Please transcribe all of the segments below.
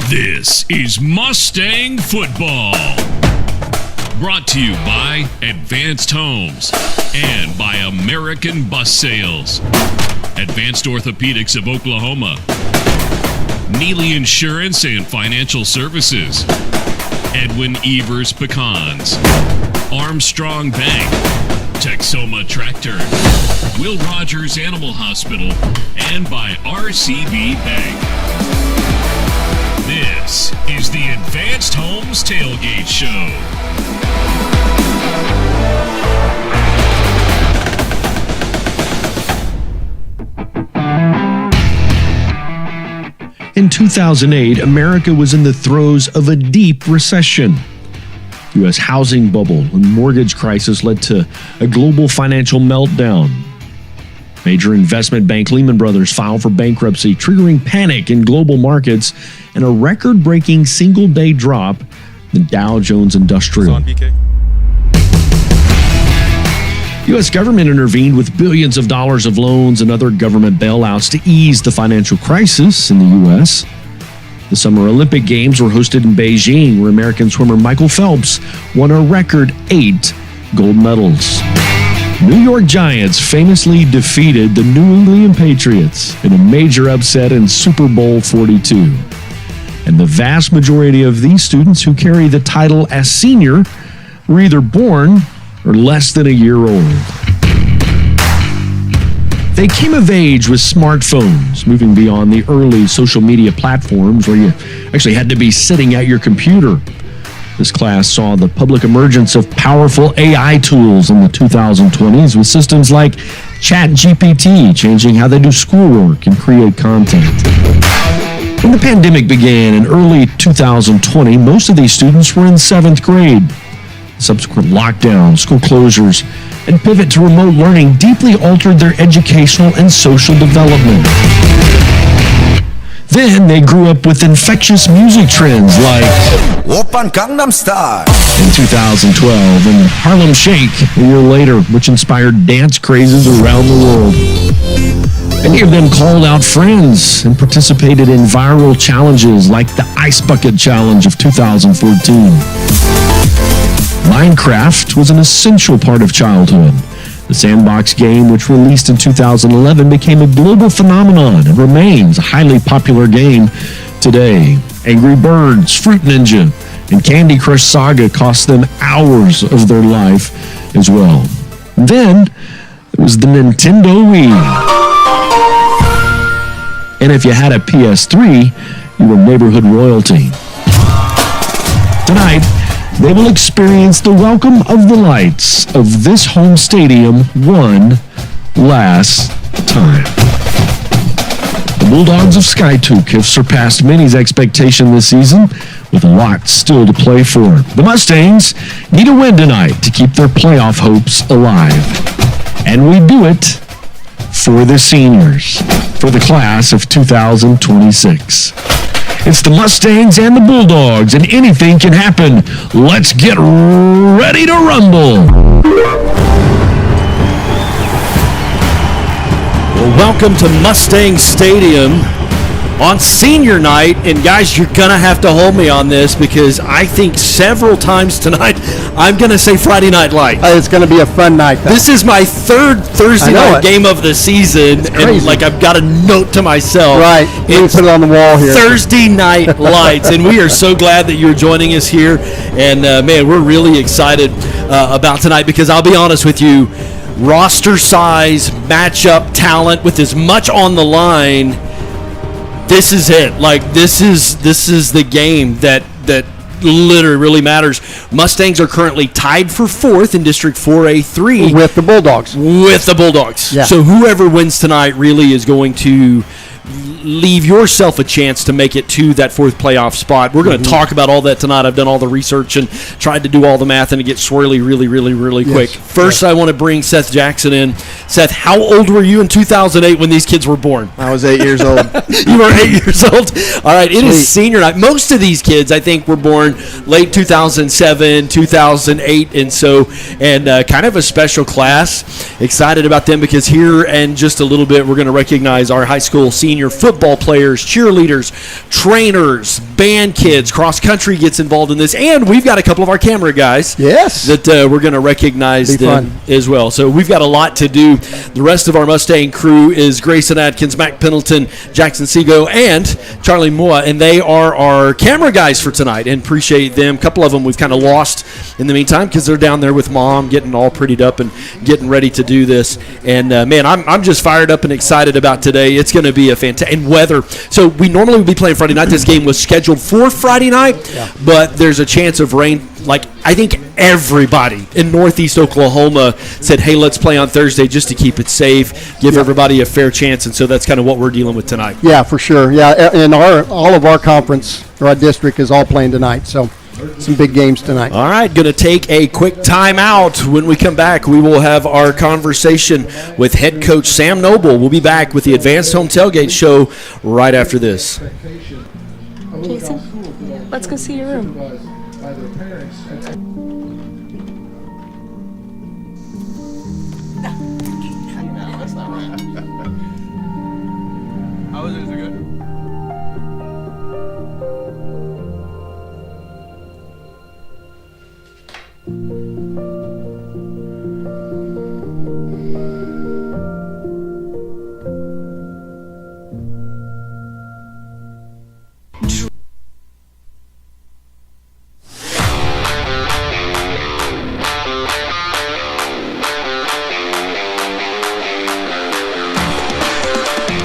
This is Mustang Football. Brought to you by Advanced Homes and by American Bus Sales. Advanced Orthopedics of Oklahoma. Neely Insurance and Financial Services. Edwin Evers Pecans. Armstrong Bank. Texoma Tractor. Will Rogers Animal Hospital. And by RCB Bank. This is the Advanced Homes Tailgate Show. In 2008, America was in the throes of a deep recession. U.S. housing bubble and mortgage crisis led to a global financial meltdown. Major investment bank Lehman Brothers filed for bankruptcy, triggering panic in global markets and a record-breaking single-day drop in the Dow Jones Industrial. U.S. government intervened with billions of dollars of loans and other government bailouts to ease the financial crisis in the U.S. The Summer Olympic Games were hosted in Beijing, where American swimmer Michael Phelps won a record 8 gold medals. New York Giants famously defeated the New England Patriots in a major upset in Super Bowl 42. And the vast majority of these students who carry the title as senior were either born or less than a year old. They came of age with smartphones, moving beyond the early social media platforms where you actually had to be sitting at your computer. This class saw the public emergence of powerful AI tools in the 2020s with systems like ChatGPT changing how they do schoolwork and create content. When the pandemic began in early 2020, most of these students were in 7th grade. Subsequent lockdowns, school closures, and pivot to remote learning deeply altered their educational and social development. Then they grew up with infectious music trends like Oppan Gangnam Style in 2012 and Harlem Shake a year later, which inspired dance crazes around the world. Many of them called out friends and participated in viral challenges like the Ice Bucket Challenge of 2014. Minecraft was an essential part of childhood. The sandbox game, which released in 2011, became a global phenomenon and remains a highly popular game today. Angry Birds, Fruit Ninja, and Candy Crush Saga cost them hours of their life as well. Then, there was the Nintendo Wii. And if you had a PS3, you were neighborhood royalty. Tonight, they will experience the welcome of the lights of this home stadium one last time. The Bulldogs of Skiatook have surpassed many's expectation this season, with a lot still to play for. The Mustangs need a win tonight to keep their playoff hopes alive. And we do it for the seniors, for the class of 2026. It's the Mustangs and the Bulldogs, and anything can happen. Let's get ready to rumble. Well, welcome to Mustang Stadium. on senior night. And guys, you're going to have to hold me on this because I think several times tonight I'm going to say Friday Night Lights. It's going to be a fun night, though. This is my third Thursday night game of the season, and like I've got a note to myself. Right, we put it on the wall here. Thursday Night Lights, and we are so glad that you're joining us here. And man, we're really excited about tonight because I'll be honest with you, roster size, matchup, talent, with as much on the line, this is it. Like this is the game that literally really matters. Mustangs are currently tied for 4th in District 4A3 with the Bulldogs. Yeah. So whoever wins tonight really is going to leave yourself a chance to make it to that 4th playoff spot. We're going to talk about all that tonight. I've done all the research and tried to do all the math, and it gets swirly really quick. First, I want to bring Seth Jackson in. Seth, how old were you in 2008 when these kids were born? I was 8 years old. You were 8 years old? All right, it is senior night. Most of these kids, I think, were born late 2007, 2008, and kind of a special class. Excited about them because here in just a little bit, we're going to recognize our high school senior football players, cheerleaders, trainers, band kids, cross country gets involved in this, and we've got a couple of our camera guys that we're going to recognize them as well. So we've got a lot to do. The rest of our Mustang crew is Grayson Atkins, Mac Pendleton, Jackson Seago, and Charlie Moa, and they are our camera guys for tonight, and appreciate them. A couple of them we've kind of lost in the meantime because they're down there with Mom getting all prettied up and getting ready to do this. And man, I'm just fired up and excited about today. It's going to be a fantastic and weather. So we normally would be playing Friday night. This game was scheduled for Friday night, but there's a chance of rain. Like, I think everybody in Northeast Oklahoma said, hey, let's play on Thursday just to keep it safe, give everybody a fair chance, and so that's kind of what we're dealing with tonight. Yeah, for sure. Yeah, and all of our conference, or our district, is all playing tonight, so some big games tonight. All right, going to take a quick timeout. When we come back, we will have our conversation with head coach Sam Noble. We'll be back with the Advanced Home Tailgate Show right after this. Jason, let's go see your room.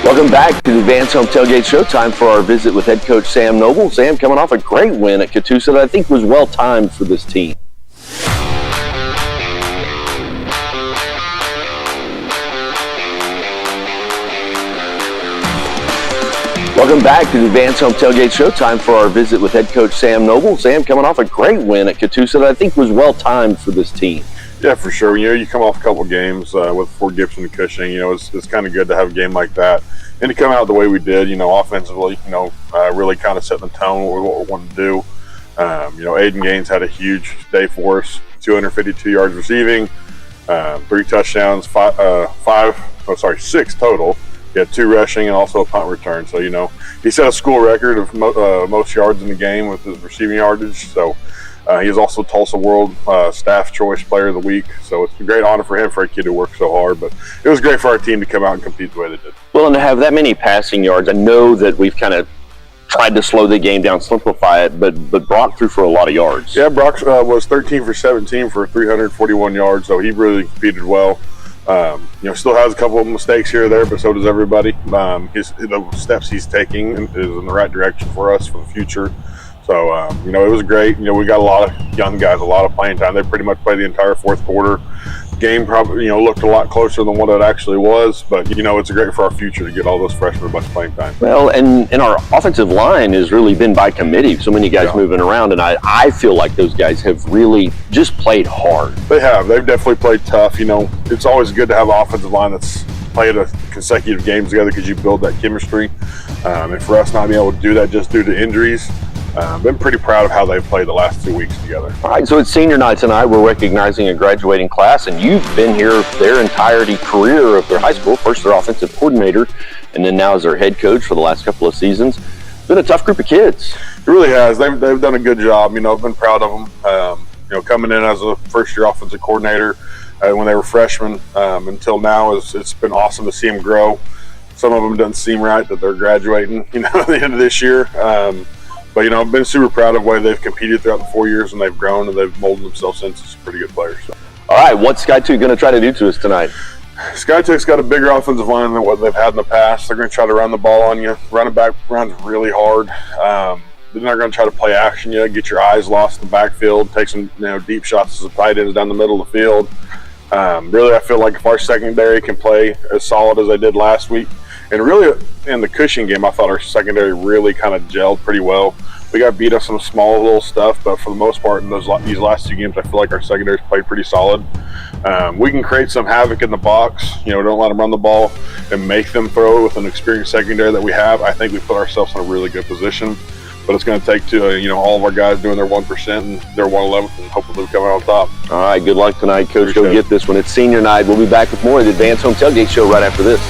Welcome back to the Advanced Home Tailgate Show. Time for our visit with head coach Sam Noble. Sam coming off a great win at Catoosa that I think was well timed for this team. Welcome back to the Advanced Home Tailgate Show. Time for our visit with head coach Sam Noble. Sam coming off a great win at Catoosa that I think was well timed for this team. Yeah, for sure. You come off a couple of games with Fort Gibson and Cushing. It's kind of good to have a game like that and to come out the way we did. Offensively, really kind of setting the tone what we wanted to do. Aiden Gaines had a huge day for us. 252 yards receiving, 3 touchdowns, 6 total. He had 2 rushing and also a punt return. So he set a school record of most yards in the game with his receiving yardage. So. He is also Tulsa World Staff Choice Player of the Week, so it's a great honor for him, for a kid who worked so hard. But it was great for our team to come out and compete the way they did. Well, and to have that many passing yards, I know that we've kind of tried to slow the game down, simplify it, but Brock threw for a lot of yards. Yeah, Brock was 13 for 17 for 341 yards, so he really competed well. Still has a couple of mistakes here or there, but so does everybody. The steps he's taking is in the right direction for us for the future. So, it was great. We got a lot of young guys, a lot of playing time. They pretty much played the entire fourth quarter. Game probably, looked a lot closer than what it actually was. But, it's great for our future to get all those freshmen a bunch of playing time. Well, and our offensive line has really been by committee. So many guys moving around. And I feel like those guys have really just played hard. They have. They've definitely played tough. It's always good to have an offensive line that's played consecutive games together because you build that chemistry. And for us not being able to do that just due to injuries, been pretty proud of how they've played the last 2 weeks together. All right, so it's senior night tonight. We're recognizing a graduating class, and you've been here their entirety career of their high school. First, their offensive coordinator, and then now as their head coach for the last couple of seasons. It's been a tough group of kids. It really has. They've done a good job. I've been proud of them. Coming in as a first-year offensive coordinator when they were freshmen until now, it's been awesome to see them grow. Some of them doesn't seem right that they're graduating, at the end of this year. But, I've been super proud of the way they've competed throughout the 4 years, and they've grown and they've molded themselves into some pretty good players. All right, what's Skiatook going to try to do to us tonight? Skiatook's got a bigger offensive line than what they've had in the past. They're going to try to run the ball on you, run it back, run really hard. Then they're going to try to play action you, get your eyes lost in the backfield, take some deep shots as a tight end down the middle of the field. Really, I feel like if our secondary can play as solid as they did last week, and really in the Cushing game, I thought our secondary really kind of gelled pretty well. We got beat up some small little stuff, but for the most part in these last 2 games, I feel like our secondary's played pretty solid. We can create some havoc in the box. Don't let them run the ball and make them throw with an experienced secondary that we have. I think we put ourselves in a really good position. But it's going to take all of our guys doing their 1% and their 111th, and hopefully we come out on top. All right, good luck tonight, Coach. Go get this one. It's senior night. We'll be back with more of the Advanced Home Tailgate Show right after this.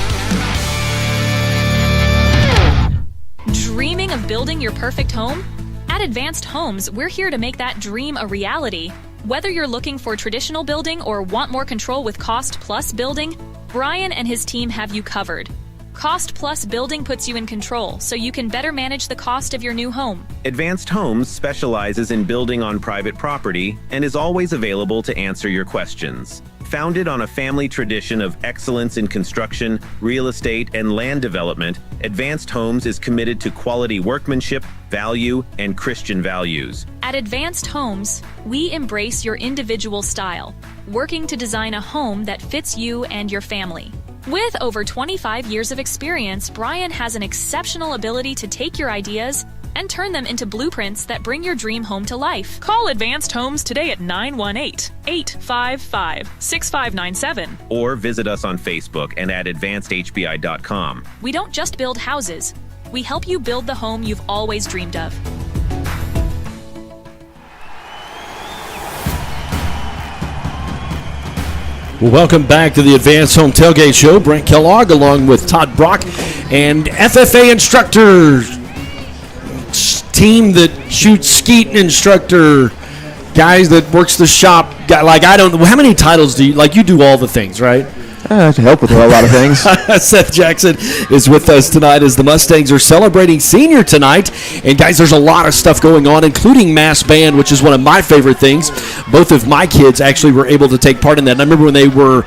Dreaming of building your perfect home? At Advanced Homes, we're here to make that dream a reality. Whether you're looking for traditional building or want more control with Cost Plus Building, Brian and his team have you covered. Cost Plus Building puts you in control, so you can better manage the cost of your new home. Advanced Homes specializes in building on private property and is always available to answer your questions. Founded on a family tradition of excellence in construction, real estate, and land development, Advanced Homes is committed to quality workmanship, value, and Christian values. At Advanced Homes, we embrace your individual style, working to design a home that fits you and your family. With over 25 years of experience, Brian has an exceptional ability to take your ideas and turn them into blueprints that bring your dream home to life. Call Advanced Homes today at 918-855-6597. Or visit us on Facebook and at advancedhbi.com. We don't just build houses. We help you build the home you've always dreamed of. Well, welcome back to the Advanced Home Tailgate Show. Brent Kellogg along with Todd Brock and FFA instructor, team that shoots skeet instructor, guys that works the shop. I don't know, how many titles do you, you do all the things, right? To help with a lot of things. Seth Jackson is with us tonight as the Mustangs are celebrating senior tonight. And, guys, there's a lot of stuff going on, including mass band, which is one of my favorite things. Both of my kids actually were able to take part in that. And I remember when they were,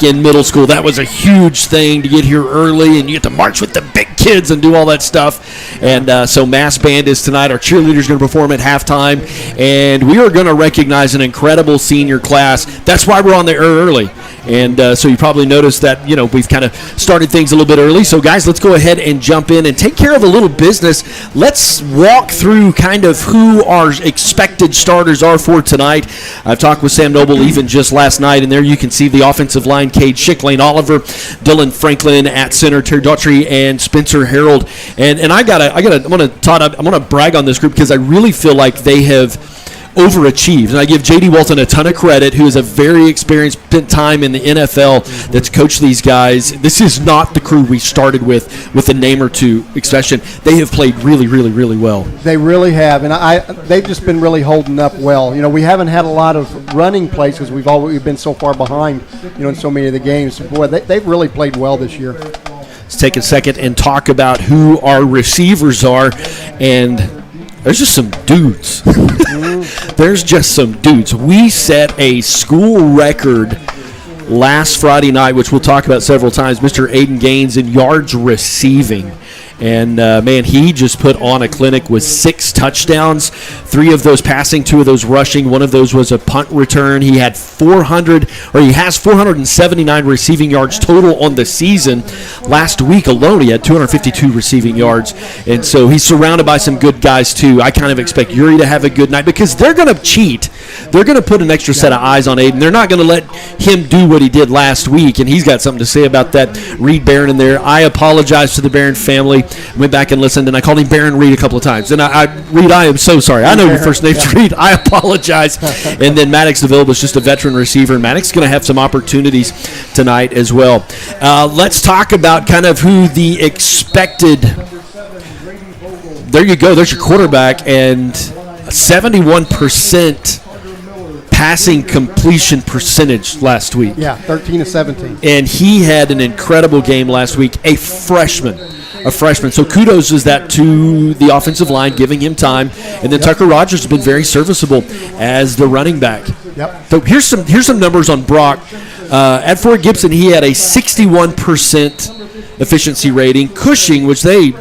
in middle school, that was a huge thing to get here early, and you get to march with the big kids and do all that stuff. And so mass band is tonight. Our cheerleader is going to perform at halftime. And we are going to recognize an incredible senior class. That's why we're on the air early. And so you probably noticed that, we've kind of started things a little bit early. So, guys, let's go ahead and jump in and take care of a little business. Let's walk through kind of who our expected starters are for tonight. I've talked with Sam Noble even just last night, and there you can see the offensive line: Cade Schick, Lane Oliver, Dylan Franklin at center, Terry Daughtry, and Spencer Harold. And I want to brag on this group because I really feel like they have overachieved. And I give J.D. Walton a ton of credit, who is a very experienced, spent time in the NFL that's coached these guys. This is not the crew we started with a name or two exception. They have played really, really, really well. They really have, and they've just been really holding up well. We haven't had a lot of running plays because we've been so far behind, in so many of the games. Boy, they've really played well this year. Let's take a second and talk about who our receivers are, and there's just some dudes. There's just some dudes. We set a school record last Friday night, which we'll talk about several times. Mr. Aiden Gaines in yards receiving. And, man, he just put on a clinic with 6 touchdowns, 3 of those passing, 2 of those rushing. One of those was a punt return. He has 479 receiving yards total on the season. Last week alone, he had 252 receiving yards. And so he's surrounded by some good guys, too. I kind of expect Yuri to have a good night because they're going to cheat. They're going to put an extra set of eyes on Aiden. They're not going to let him do what he did last week, and he's got something to say about that. Reed Barron in there. I apologize to the Barron family. Went back and listened, and I called him Baron Reed a couple of times. And Reed, I am so sorry. I know your first name's Reed. I apologize. And then Maddox DeVille was just a veteran receiver, and Maddox is going to have some opportunities tonight as well. Let's talk about kind of who the expected. There you go. There's your quarterback, and 71% passing completion percentage last week. Yeah, 13 of 17. And he had an incredible game last week, a freshman. So kudos is that to the offensive line, giving him time. And then Tucker Rogers has been very serviceable as the running back. Yep. So here's some numbers on Brock. At Fort Gibson, he had a 61% efficiency rating. Cushing, which they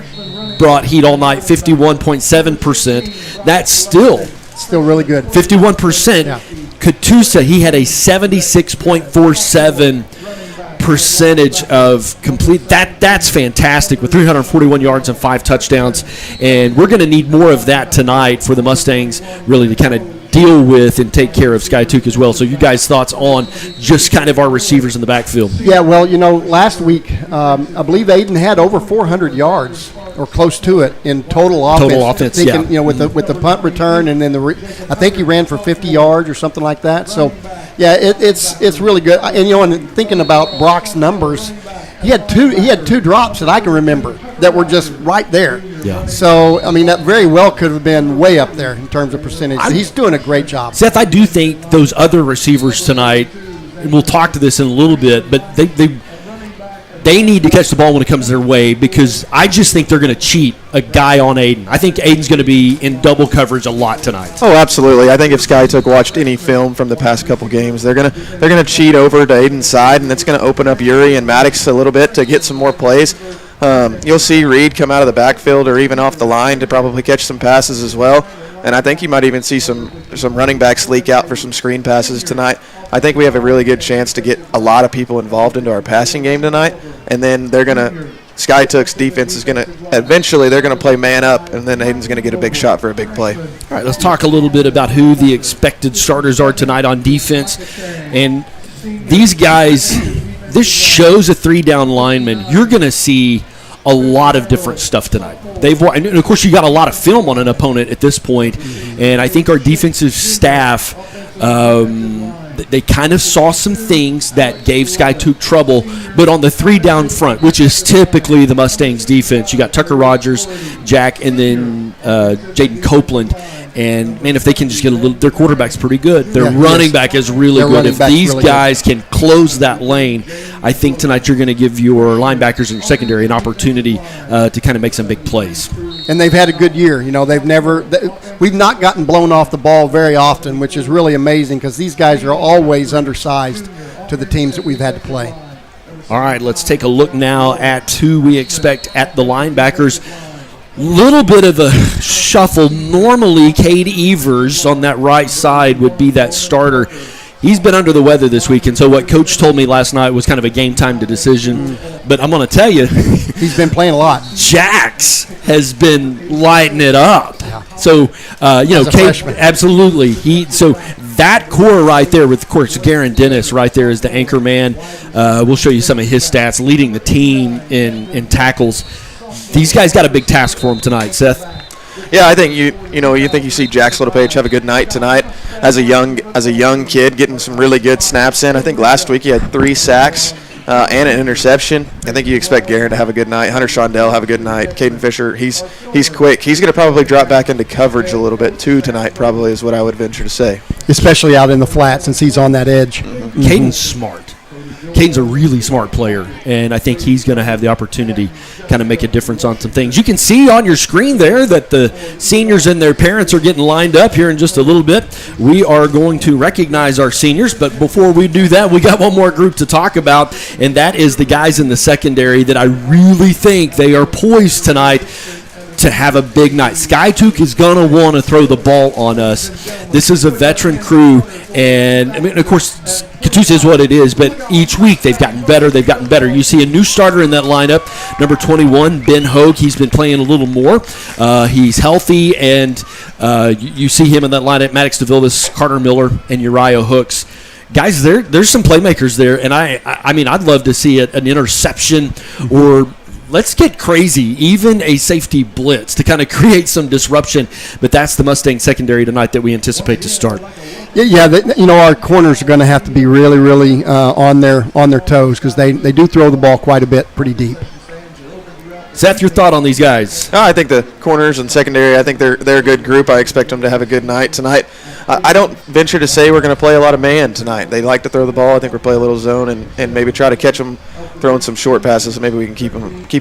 brought heat all night, 51.7%. That's still really good. 51%. Yeah. Katusa, he had a 76.47 percentage of complete. That's fantastic with 341 yards and 5 touchdowns. And we're going to need more of that tonight for the Mustangs really to kind of deal with and take care of Skiatook as well. So you guys' thoughts on just kind of our receivers in the backfield? Yeah, well, last week I believe Aiden had over 400 yards or close to it in total offense. Total offense, yeah. With the punt return, and then I think he ran for 50 yards or something like that. So, yeah, it's really good. And thinking about Brock's numbers, he had two drops that I can remember that were just right there. Yeah. So, that very well could have been way up there in terms of percentage. He's doing a great job. Seth, I do think those other receivers tonight, and we'll talk to this in a little bit, but they need to catch the ball when it comes their way, because I just think they're going to cheat a guy on Aiden. I think Aiden's going to be in double coverage a lot tonight. Oh, absolutely. I think if Skiatook watched any film from the past couple games, they're gonna cheat over to Aiden's side, and it's going to open up Yuri and Maddox a little bit to get some more plays. You'll see Reed come out of the backfield or even off the line to probably catch some passes as well. And I think you might even see some running backs leak out for some screen passes tonight. I think we have a really good chance to get a lot of people involved into our passing game tonight. And then Skiatook's defense is going to – eventually they're going to play man up, and then Aiden's going to get a big shot for a big play. All right, let's talk a little bit about who the expected starters are tonight on defense. And these guys, this shows a 3-down lineman. You're going to see a lot of different stuff tonight. And of course, you got a lot of film on an opponent at this point, and I think our defensive staff, they kind of saw some things that gave Skiatook trouble, but on the 3-down front, which is typically the Mustangs defense, you got Tucker Rogers, Jack, and then Jaden Copeland. And, man, if they can just get their quarterback's pretty good. Their running back is really good. If these guys can close that lane, I think tonight you're going to give your linebackers and your secondary an opportunity to kind of make some big plays. And they've had a good year. We've not gotten blown off the ball very often, which is really amazing because these guys are always undersized to the teams that we've had to play. All right, let's take a look now at who we expect at the linebackers. Little bit of a shuffle. Normally, Cade Evers on that right side would be that starter. He's been under the weather this week, and so what Coach told me last night was kind of a game-time decision. But I'm going to tell you. He's been playing a lot. Jax has been lighting it up. Yeah. So, Cade, absolutely. So that core right there with, of course, Garen Dennis right there is the anchor man. We'll show you some of his stats, leading the team in tackles. These guys got a big task for them tonight, Seth. Yeah, I think you see Jax Littlepage have a good night tonight as a young kid, getting some really good snaps in. I think last week he had 3 sacks and an interception. I think you expect Garen to have a good night. Hunter Shondell have a good night. Caden Fisher, he's quick. He's going to probably drop back into coverage a little bit too tonight, probably is what I would venture to say. Especially out in the flat since he's on that edge. Mm-hmm. Caden's smart. Caden's a really smart player, and I think he's going to have the opportunity to kind of make a difference on some things. You can see on your screen there that the seniors and their parents are getting lined up here in just a little bit. We are going to recognize our seniors, but before we do that, we got one more group to talk about, and that is the guys in the secondary that I really think they are poised tonight to have a big night. Skiatook is going to want to throw the ball on us. This is a veteran crew, and, of course, Katusa is what it is, but each week they've gotten better. You see a new starter in that lineup, number 21, Ben Hogue. He's been playing a little more. He's healthy, and you see him in that lineup, Maddox DeVille, Carter Miller, and Uriah Hooks. Guys, there's some playmakers there, and I'd love to see an interception or let's get crazy, even a safety blitz to kind of create some disruption. But that's the Mustang secondary tonight that we anticipate to start. Yeah, our corners are going to have to be really, really on their toes because they do throw the ball quite a bit, pretty deep. Seth, your thought on these guys? I think the corners and secondary, I think they're a good group. I expect them to have a good night tonight. I don't venture to say we're going to play a lot of man tonight. They like to throw the ball. I think we'll play a little zone and maybe try to catch them throwing some short passes so maybe we can keep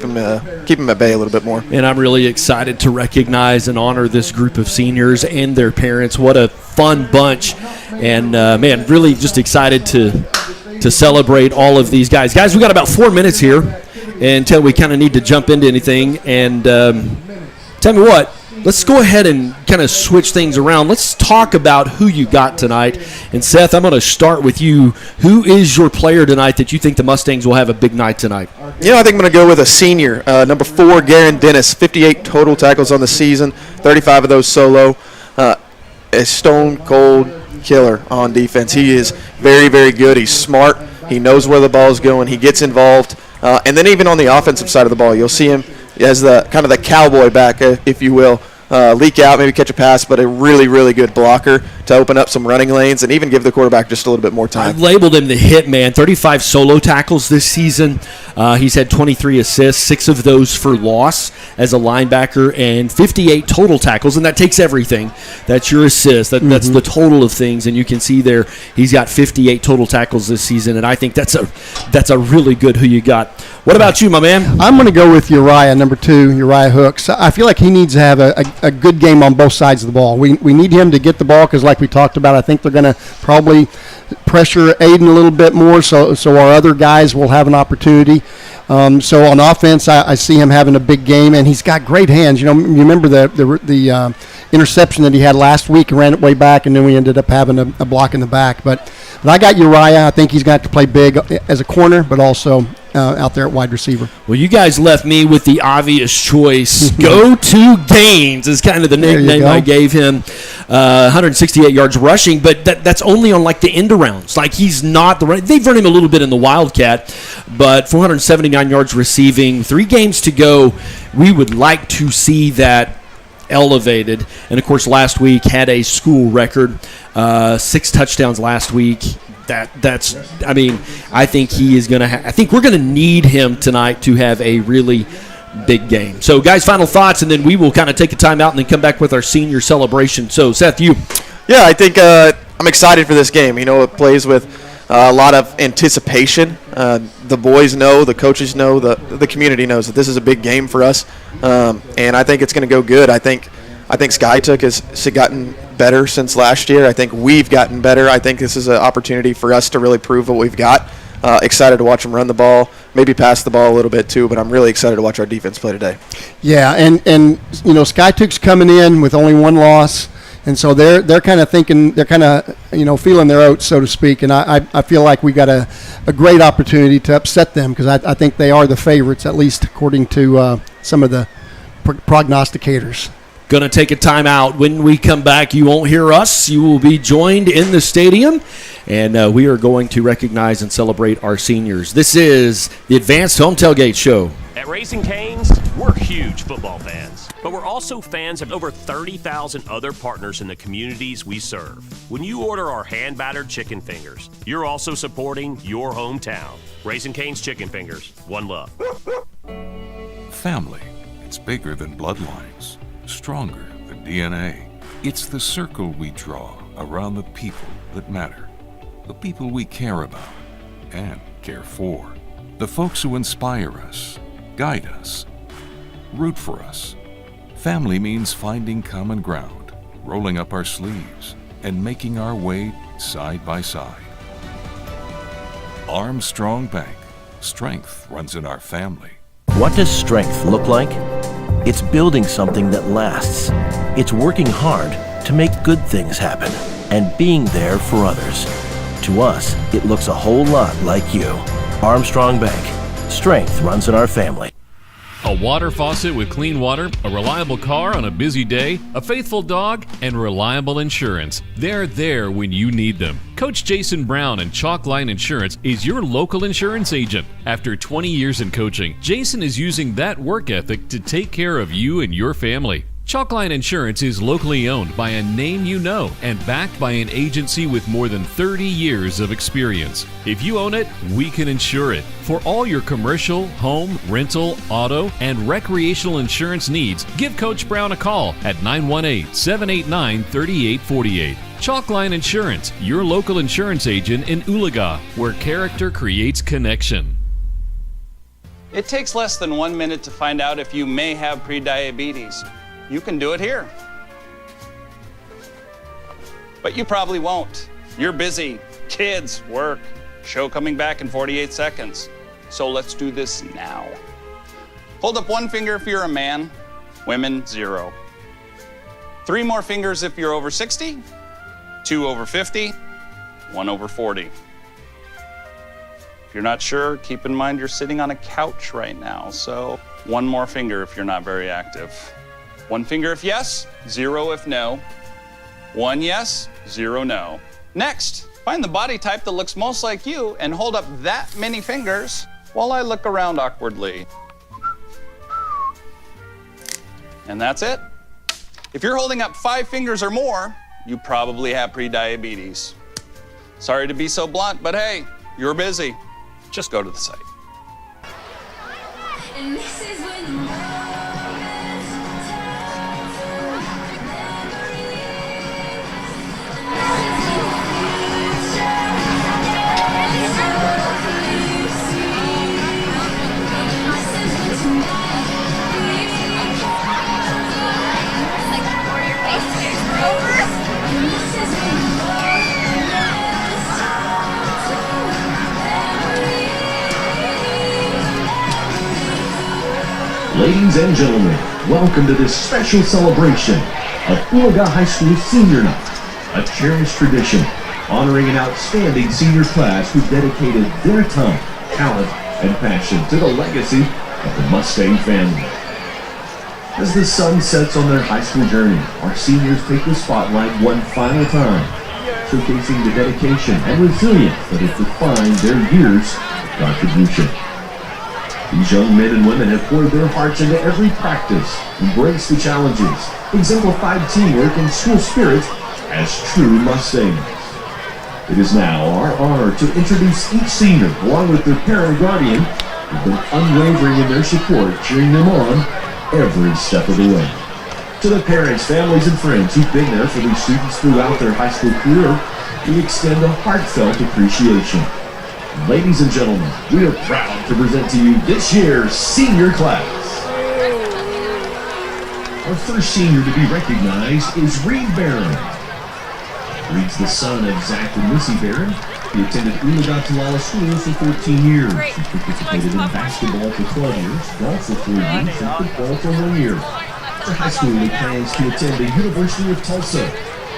them at bay a little bit more. And I'm really excited to recognize and honor this group of seniors and their parents. What a fun bunch. And, man, really just excited to celebrate all of these guys. Guys, we got about 4 minutes here until we kind of need to jump into anything. And tell me what, let's go ahead and kind of switch things around. Let's talk about who you got tonight. And Seth, I'm going to start with you. Who is your player tonight that you think the Mustangs will have a big night tonight? I think I'm going to go with a senior, number 4, Garen Dennis, 58 total tackles on the season, 35 of those solo. A stone-cold killer on defense. He is very, very good. He's smart. He knows where the ball is going. He gets involved. And then even on the offensive side of the ball, you'll see him as the kind of the cowboy back, if you will, leak out, maybe catch a pass, but a really, really good blocker to open up some running lanes and even give the quarterback just a little bit more time. I've labeled him the hit man. 35 solo tackles this season. He's had 23 assists, 6 of those for loss as a linebacker, and 58 total tackles, and that takes everything. That's your assist. That's the total of things, and you can see there he's got 58 total tackles this season, and I think that's a really good who you got. What about you, my man? I'm going to go with Uriah, number 2, Uriah Hooks. I feel like he needs to have a good game on both sides of the ball. We need him to get the ball because, like we talked about, I think they're going to probably pressure Aiden a little bit more so our other guys will have an opportunity. So on offense, I see him having a big game, and he's got great hands. You remember the interception that he had last week and ran it way back, and then we ended up having a block in the back. But I got Uriah. I think he's going to have to play big as a corner, but also out there at wide receiver. Well, you guys left me with the obvious choice. Go to Gaines is kind of the nickname I gave him. 168 yards rushing, but that's only on like the end arounds. Like he's not the they've run him a little bit in the Wildcat, but 479 yards receiving. 3 games to go. We would like to see that elevated. And of course, last week had a school record, 6 touchdowns last week. I think he is going to I think we're going to need him tonight to have a really big game. So, guys, final thoughts, and then we will kind of take a time out and then come back with our senior celebration. So, Seth, you. Yeah, I think I'm excited for this game. It plays with a lot of anticipation. The boys know, the coaches know, the community knows that this is a big game for us, and I think it's going to go good. I think Skiatook has gotten better since last year. I think we've gotten better. I think this is an opportunity for us to really prove what we've got. Excited to watch them run the ball, maybe pass the ball a little bit too, but I'm really excited to watch our defense play today. Yeah, and Skiatook's coming in with only 1 loss, and so they're kind of thinking, they're kind of feeling their oats, so to speak, and I feel like we got a great opportunity to upset them because I think they are the favorites, at least according to some of the prognosticators. Going to take a time out. When we come back, you won't hear us. You will be joined in the stadium, and we are going to recognize and celebrate our seniors. This is the Advanced Home Tailgate Show. At Raising Cane's, we're huge football fans, but we're also fans of over 30,000 other partners in the communities we serve. When you order our hand-battered chicken fingers, you're also supporting your hometown. Raising Cane's Chicken Fingers, one love. Family, it's bigger than bloodlines. Stronger than DNA. It's the circle we draw around the people that matter. The people we care about and care for. The folks who inspire us, guide us, root for us. Family means finding common ground, rolling up our sleeves, and making our way side by side. Armstrong Bank. Strength runs in our family. What does strength look like? It's building something that lasts. It's working hard to make good things happen and being there for others. To us, it looks a whole lot like you. Armstrong Bank. Strength runs in our family. A water faucet with clean water, a reliable car on a busy day, a faithful dog, and reliable insurance. They're there when you need them. Coach Jason Brown and Chalkline Insurance is your local insurance agent. After 20 years in coaching, Jason is using that work ethic to take care of you and your family. Chalkline Insurance is locally owned by a name you know and backed by an agency with more than 30 years of experience. If you own it, we can insure it. For all your commercial, home, rental, auto, and recreational insurance needs, give Coach Brown a call at 918-789-3848. Chalkline Insurance, your local insurance agent in Oologah, where character creates connection. It takes less than 1 minute to find out if you may have prediabetes. You can do it here. But you probably won't. You're busy. Kids, work, show coming back in 48 seconds. So let's do this now. Hold up one finger if you're a man, women, 0. 3 more fingers if you're over 60, 2 over 50, 1 over 40. If you're not sure, keep in mind you're sitting on a couch right now, so 1 more finger if you're not very active. 1 finger if yes, 0 if no. 1 yes, 0 no. Next, find the body type that looks most like you and hold up that many fingers while I look around awkwardly. And that's it. If you're holding up 5 fingers or more, you probably have prediabetes. Sorry to be so blunt, but hey, you're busy. Just go to the site. And this is when the Ladies and gentlemen, welcome to this special celebration of Oologah High School Senior Night, a cherished tradition honoring an outstanding senior class who dedicated their time, talent, and passion to the legacy of the Mustang family. As the sun sets on their high school journey, our seniors take the spotlight one final time, showcasing the dedication and resilience that has defined their years of contribution. These young men and women have poured their hearts into every practice, embraced the challenges, exemplified teamwork and school spirit as true Mustangs. It is now our honor to introduce each senior, along with their parent or guardian, who've been unwavering in their support, cheering them on every step of the way. To the parents, families, and friends who've been there for these students throughout their high school career, we extend a heartfelt appreciation. Ladies and gentlemen, we are proud to present to you this year's senior class. Our first senior to be recognized is Reed Barron. Reed's the son of Zach and Missy Barron. He attended Oologah-Talala schools for 14 years. He participated in basketball for 12 years, golf for 4 years, and football for 1 year. After high school, he plans to attend the University of Tulsa.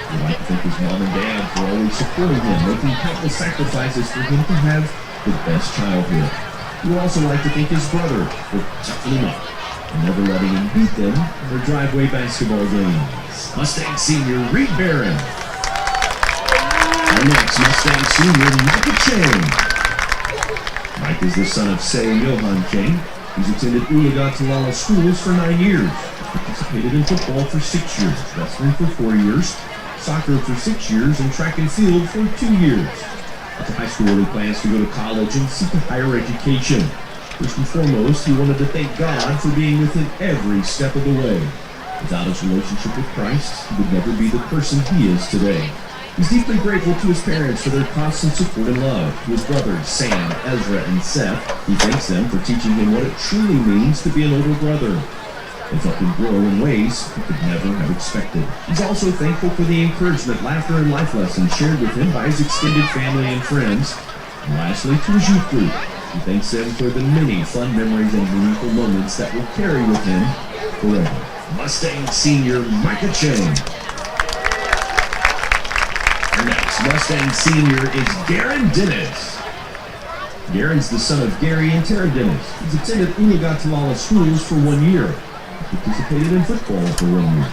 We'd like to thank his mom and dad for always supporting him, making countless sacrifices for him to have the best childhood. We would also like to thank his brother for toughing him up and never letting him beat them in their driveway basketball games. Mustang senior Reed Barron. Our next Mustang senior, Micah Chang. Mike is the son of Say and Johan Chang. He's attended Oologah-Talala schools for 9 years. Participated in football for 6 years, wrestling for 4 years, soccer for 6 years, and track and field for 2 years. After high school, he plans to go to college and seek a higher education. First and foremost, he wanted to thank God for being with him every step of the way. Without his relationship with Christ, he would never be the person he is today. He's deeply grateful to his parents for their constant support and love. To his brothers, Sam, Ezra, and Seth, he thanks them for teaching him what it truly means to be an older brother. They've helped him grow in ways he could never have expected. He's also thankful for the encouragement, laughter, and life lessons shared with him by his extended family and friends. And lastly, to his youth group, he thanks them for the many fun memories and meaningful moments that will carry with him forever. Mustang senior Micah Chang. Our next Mustang senior is Garen Dennis. Garen's the son of Gary and Tara Dennis. He's attended Oologah-Talala schools for 1 year. He participated in football for 1 year.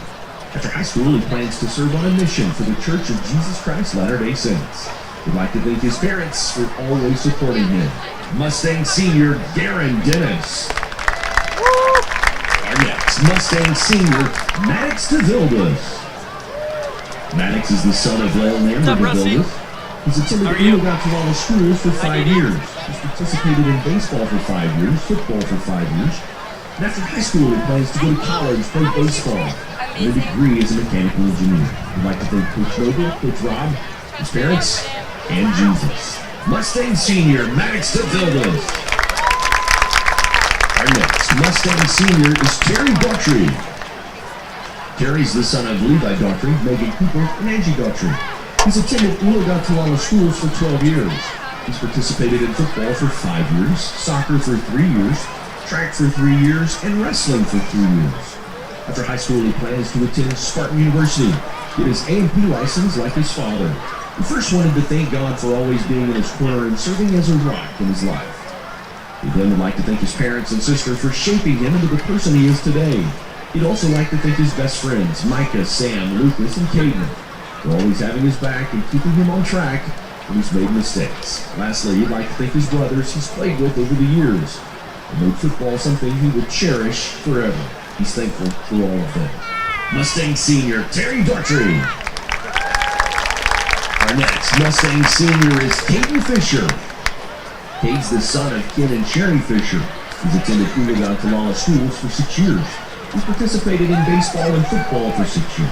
After high school, he plans to serve on a mission for the Church of Jesus Christ Latter-day Saints. We'd like to thank his parents for always supporting him. Mustang Senior Garen Dennis. Our next Mustang Senior, Maddox DeVildas. Maddox is the son of Leonard DeVildas. He's attended Oologah-Talala schools for 5 years. He's participated in baseball for 5 years, football for 5 years. And after high school, he plans to go to college, play baseball, and a degree as a mechanical engineer. We'd like to thank Coach Noble, Coach Rob, his parents, and Jesus. Mustang Senior, Maddox DeVildas. Our next Mustang Senior is Terry Daughtry. Terry's the son of Levi Daughtry, Megan Cooper, and Angie Daughtry. He's attended Oologah-Talala schools for 12 years. He's participated in football for 5 years, soccer for 3 years, track for 3 years, and wrestling for 3 years. After high school, he plans to attend Spartan University, get his A&P license like his father. He first wanted to thank God for always being in his corner and serving as a rock in his life. He then would like to thank his parents and sister for shaping him into the person he is today. He'd also like to thank his best friends, Micah, Sam, Lucas, and Caden, for always having his back and keeping him on track when he's made mistakes. Lastly, he'd like to thank his brothers he's played with over the years and made football something he would cherish forever. He's thankful for all of them. Mustang Senior, Terry Daughtry. Our next Mustang Senior is Caden Fisher. Cade's the son of Ken and Sherry Fisher. He's attended Oologah-Talala schools for 6 years. He's participated in baseball and football for 6 years.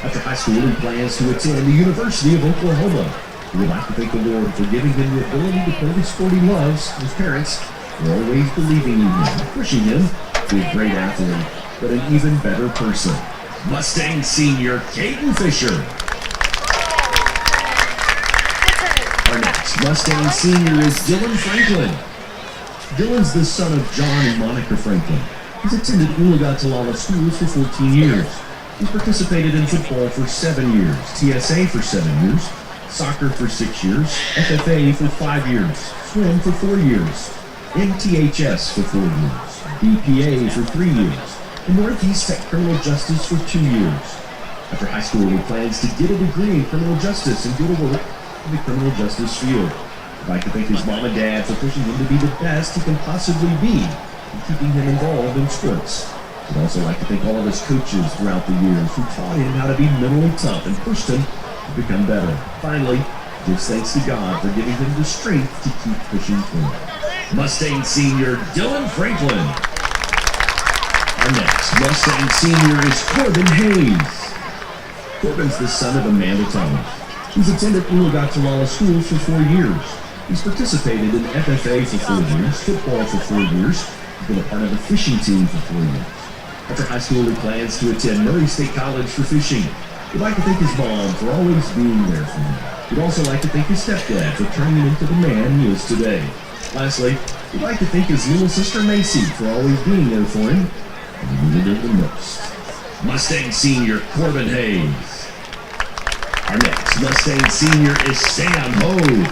After high school, he plans to attend the University of Oklahoma. We would like to thank the Lord for giving him the ability to play the sport he loves. His parents were always believing in him, pushing him to be a great athlete, but an even better person. Mustang Senior, Caden Fisher. Our next Mustang Senior is Dylan Franklin. Dylan's the son of John and Monica Franklin. He's attended Oologah-Talala schools for 14 years. He's participated in football for 7 years, TSA for 7 years, soccer for 6 years, FFA for 5 years, swim for 4 years, MTHS for 4 years, BPA for 3 years, and Northeast Tech Criminal Justice for 2 years. After high school, he plans to get a degree in criminal justice and go to work in the criminal justice field. I'd like to thank his mom and dad for pushing him to be the best he can possibly be and keeping him involved in sports. I'd also like to thank all of his coaches throughout the years who taught him how to be mentally tough and pushed him to become better. Finally, gives thanks to God for giving him the strength to keep pushing forward. Mustang Senior, Dylan Franklin. Our next Mustang Senior is Corbin Hayes. Corbin's the son of Amanda Thomas. He's attended Oologah-Talala schools for 4 years. He's participated in FFA for 4 years, football for 4 years. He's been a part of the fishing team for 4 years. After high school, he plans to attend Murray State College for fishing. We'd like to thank his mom for always being there for him. We'd also like to thank his stepdad for turning him into the man he is today. Lastly, we'd like to thank his little sister Macy for always being there for him when he needed it the most. Mustang Senior, Corbin Hayes. Our next Mustang Senior is Sam Hogue.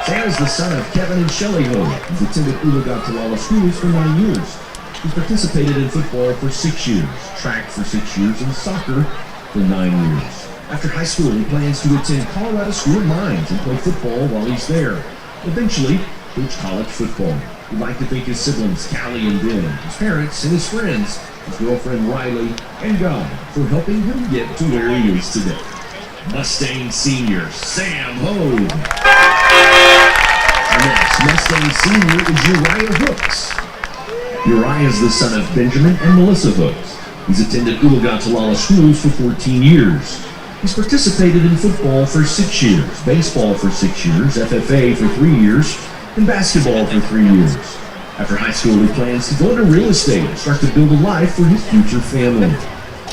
Sam is the son of Kevin and Shelley Hogue. He's attended Oologah-Talala schools for 9 years. He's participated in football for 6 years, track for 6 years, and soccer for 9 years. After high school, he plans to attend Colorado School of Mines and play football while he's there. Eventually, coach college football. We'd like to thank his siblings, Callie and Ben, his parents, and his friends, his girlfriend Riley, and God for helping him get to where he is today. Mustang Senior, Sam Hogue. Our next Mustang Senior is Uriah Hooks. Uriah is the son of Benjamin and Melissa Hooks. He's attended Oologah-Talala schools for 14 years. He's participated in football for 6 years, baseball for 6 years, FFA for 3 years, and basketball for 3 years. After high school, he plans to go into real estate and start to build a life for his future family.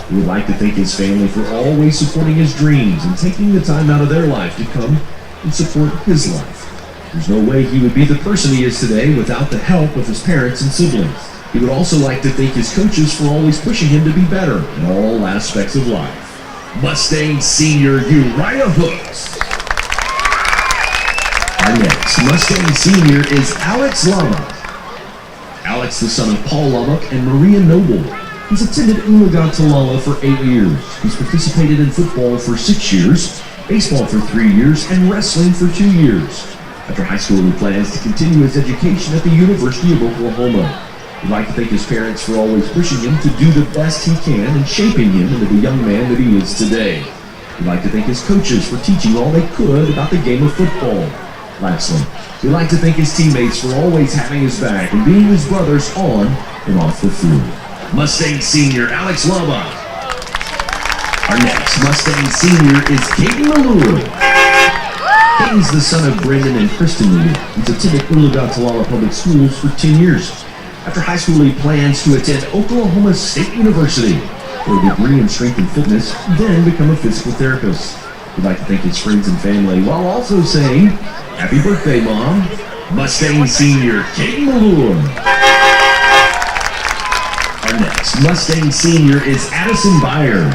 We would like to thank his family for always supporting his dreams and taking the time out of their life to come and support his life. There's no way he would be the person he is today without the help of his parents and siblings. He would also like to thank his coaches for always pushing him to be better in all aspects of life. Mustang Senior, Uriah Hooks. Our next Mustang Senior is Alex Lubbock. Alex, the son of Paul Lubbock and Maria Noble. He's attended Oologah-Talala for 8 years. He's participated in football for 6 years, baseball for 3 years, and wrestling for 2 years. After high school, he plans to continue his education at the University of Oklahoma. We'd like to thank his parents for always pushing him to do the best he can and shaping him into the young man that he is today. We'd like to thank his coaches for teaching all they could about the game of football. Lastly, we'd like to thank his teammates for always having his back and being his brothers on and off the field. Mustang Senior, Alex Lubbock. Our next Mustang Senior is Caden Malure. Caden's the son of Brendan and Kristen Malure. He's attended Oologah-Talala Public Schools for 10 years. After high school, he plans to attend Oklahoma State University for a degree in strength and fitness, then become a physical therapist. We'd like to thank his friends and family while also saying, happy birthday, Mom. Mustang Senior, Caden Malure. Our next Mustang Senior is Addison Byers.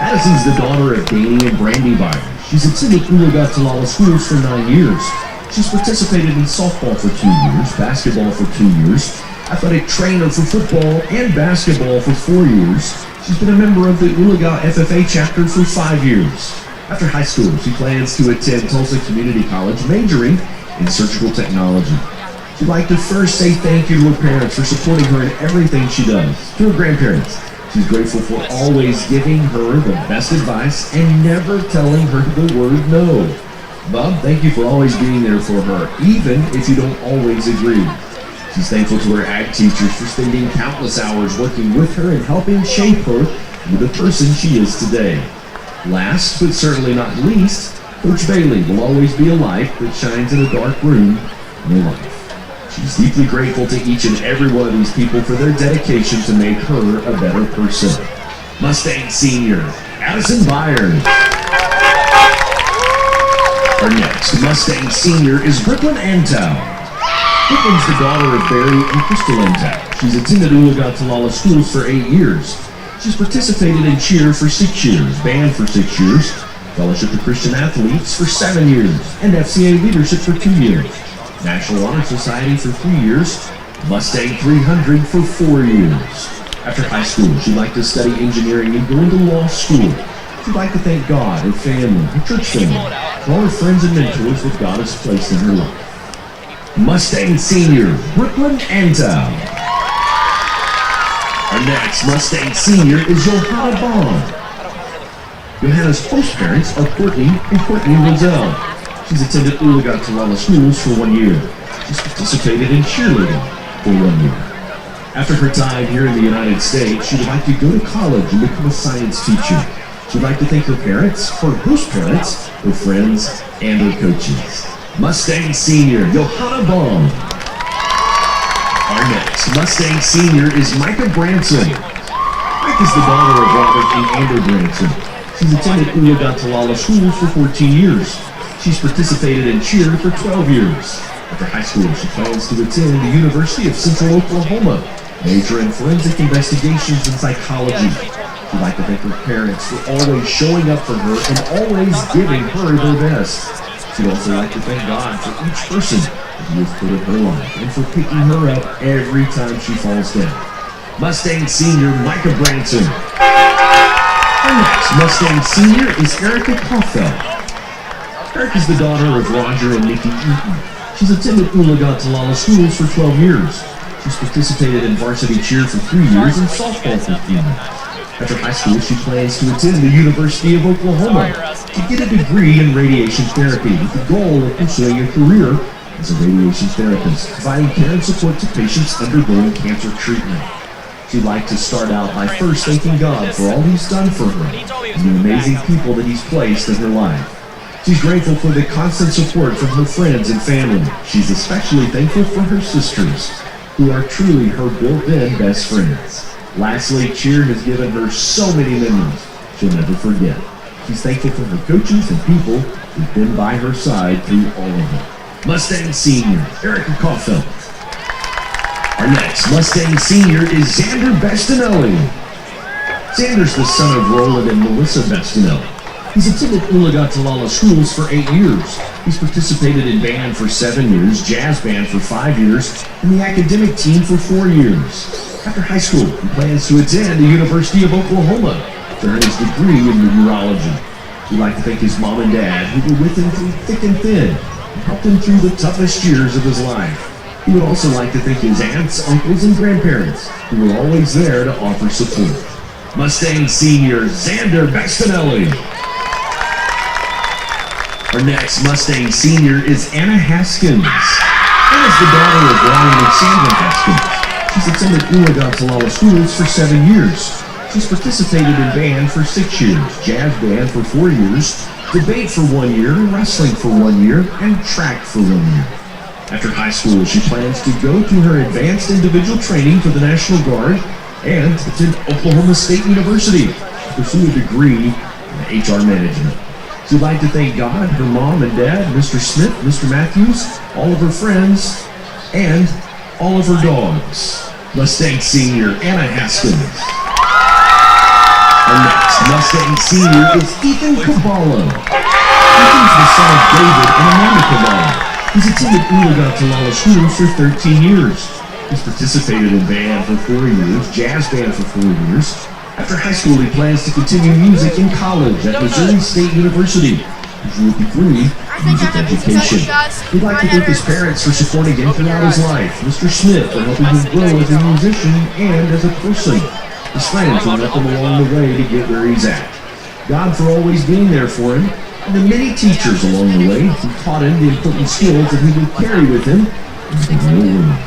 Addison's the daughter of Danny and Brandy Byers. She's attended Oologah-Talala schools for 9 years. She's participated in softball for 2 years, basketball for 2 years, athletic trainer for football and basketball for 4 years. She's been a member of the Oologah FFA chapter for 5 years. After high school, she plans to attend Tulsa Community College, majoring in surgical technology. She'd like to first say thank you to her parents for supporting her in everything she does. To her grandparents, she's grateful for always giving her the best advice and never telling her the word no. Bob, thank you for always being there for her, even if you don't always agree. She's thankful to her ag teachers for spending countless hours working with her and helping shape her into the person she is today. Last, but certainly not least, Coach Bailey will always be a light that shines in a dark room in her life. She's deeply grateful to each and every one of these people for their dedication to make her a better person. Mustang Senior, Addison Byers. Our next Mustang Senior is Brooklyn Antow. Brooklyn's the daughter of Barry and Crystal Antow. She's attended Oologah-Talala schools for 8 years. She's participated in cheer for 6 years, band for 6 years, Fellowship of Christian Athletes for 7 years, and FCA leadership for 2 years. National Honor Society for 3 years, Mustang 300 for 4 years. After high school, she'd like to study engineering and go into law school. She'd like to thank God, her family, her church family, and all her friends and mentors that God has placed in her life. Mustang Senior, Brooklyn Antow. Our next Mustang Senior is Johanna Bond. Johanna's host parents are Courtney and Courtney Roselle. She's attended Oologah-Talala schools for 1 year. She's participated in cheerleading for 1 year. After her time here in the United States, she would like to go to college and become a science teacher. She'd like to thank her parents, her host parents, her friends, and her coaches. Mustang Senior, Johanna Bond. Our next Mustang Senior is Micah Branson. Mike is the daughter of Robert and Amber Branson. She's attended Oologah-Talala schools for 14 years. She's participated in cheer for 12 years. After high school, she plans to attend the University of Central Oklahoma, major in forensic investigations and psychology. She'd like to thank her parents for always showing up for her and always giving her their best. She'd also like to thank God for each person that He has put in her life and for picking her up every time she falls down. Mustang Senior, Micah Branson. Our next Mustang Senior is Erica Kaufeld. Eric is the daughter of Roger and Nikki Eaton. She's attended Oologah-Talala schools for 12 years. She's participated in varsity cheer for 3 years and softball for 3 years. After high school, she plans to attend the University of Oklahoma to get a degree in radiation therapy with the goal of pursuing a career as a radiation therapist, providing care and support to patients undergoing cancer treatment. She'd like to start out by first thanking God for all He's done for her and the amazing people that He's placed in her life. She's grateful for the constant support from her friends and family. She's especially thankful for her sisters, who are truly her built-in best friends. Lastly, cheer has given her so many memories she'll never forget. She's thankful for her coaches and people who've been by her side through all of it. Mustang Senior, Erica Kaufeld. Our next Mustang Senior is Xander Bastinelli. Xander's the son of Roland and Melissa Bastinelli. He's attended Oologah-Talala schools for 8 years. He's participated in band for 7 years, jazz band for 5 years, and the academic team for 4 years. After high school, he plans to attend the University of Oklahoma to earn his degree in neurology. We'd like to thank his mom and dad who were with him through thick and thin and helped him through the toughest years of his life. He would also like to thank his aunts, uncles, and grandparents who were always there to offer support. Mustang senior Xander Bastinelli. Our next Mustang senior is Anna Haskins. Anna's the daughter of Ryan and Sandra Haskins. She's attended Oologah-Talala schools for 7 years. She's participated in band for 6 years, jazz band for 4 years, debate for 1 year, wrestling for 1 year, and track for 1 year. After high school, she plans to go through her advanced individual training for the National Guard and attend Oklahoma State University to pursue a degree in HR management. She'd like to thank God, her mom and dad, Mr. Smith, Mr. Matthews, all of her friends, and all of her dogs. Mustang senior Anna Haskins. Our next Mustang senior is Ethan Cabala. Ethan's the son of David and Amanda Cabala. He's attended Oologah-Talala schools for 13 years. He's participated in band for 4 years, jazz band for 4 years. After high school, he plans to continue music in college at Missouri State University. His route degree in music education. We'd like to thank his parents for supporting him throughout his life. Mr. Smith for helping him grow as a musician and as a person. His friends who left him along the way to get where he's at. God for always being there for him, and the many teachers along the way who taught him the important skills that he would carry with him into the real world.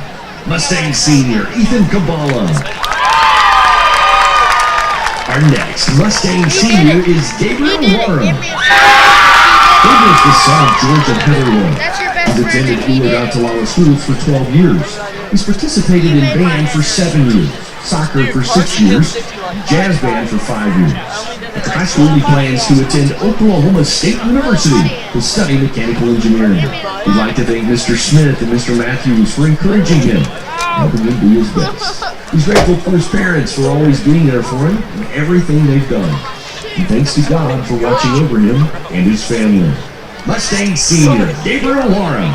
Mustang senior Ethan Cabala. Our next Mustang senior is Gabriel Laura. Gabriel's the son of George and Heather Laura. He's attended Oologah-Talala schools for 12 years. He's participated in band for 7 years, soccer for 6 years, jazz band for 5 years. After high school, he plans to attend Oklahoma State University to study mechanical engineering. We'd like to thank Mr. Smith and Mr. Matthews for encouraging him, helping him do his best. He's grateful for his parents for always being there for him and everything they've done. And thanks to God for watching over him and his family. Mustang senior Gabriel Laura.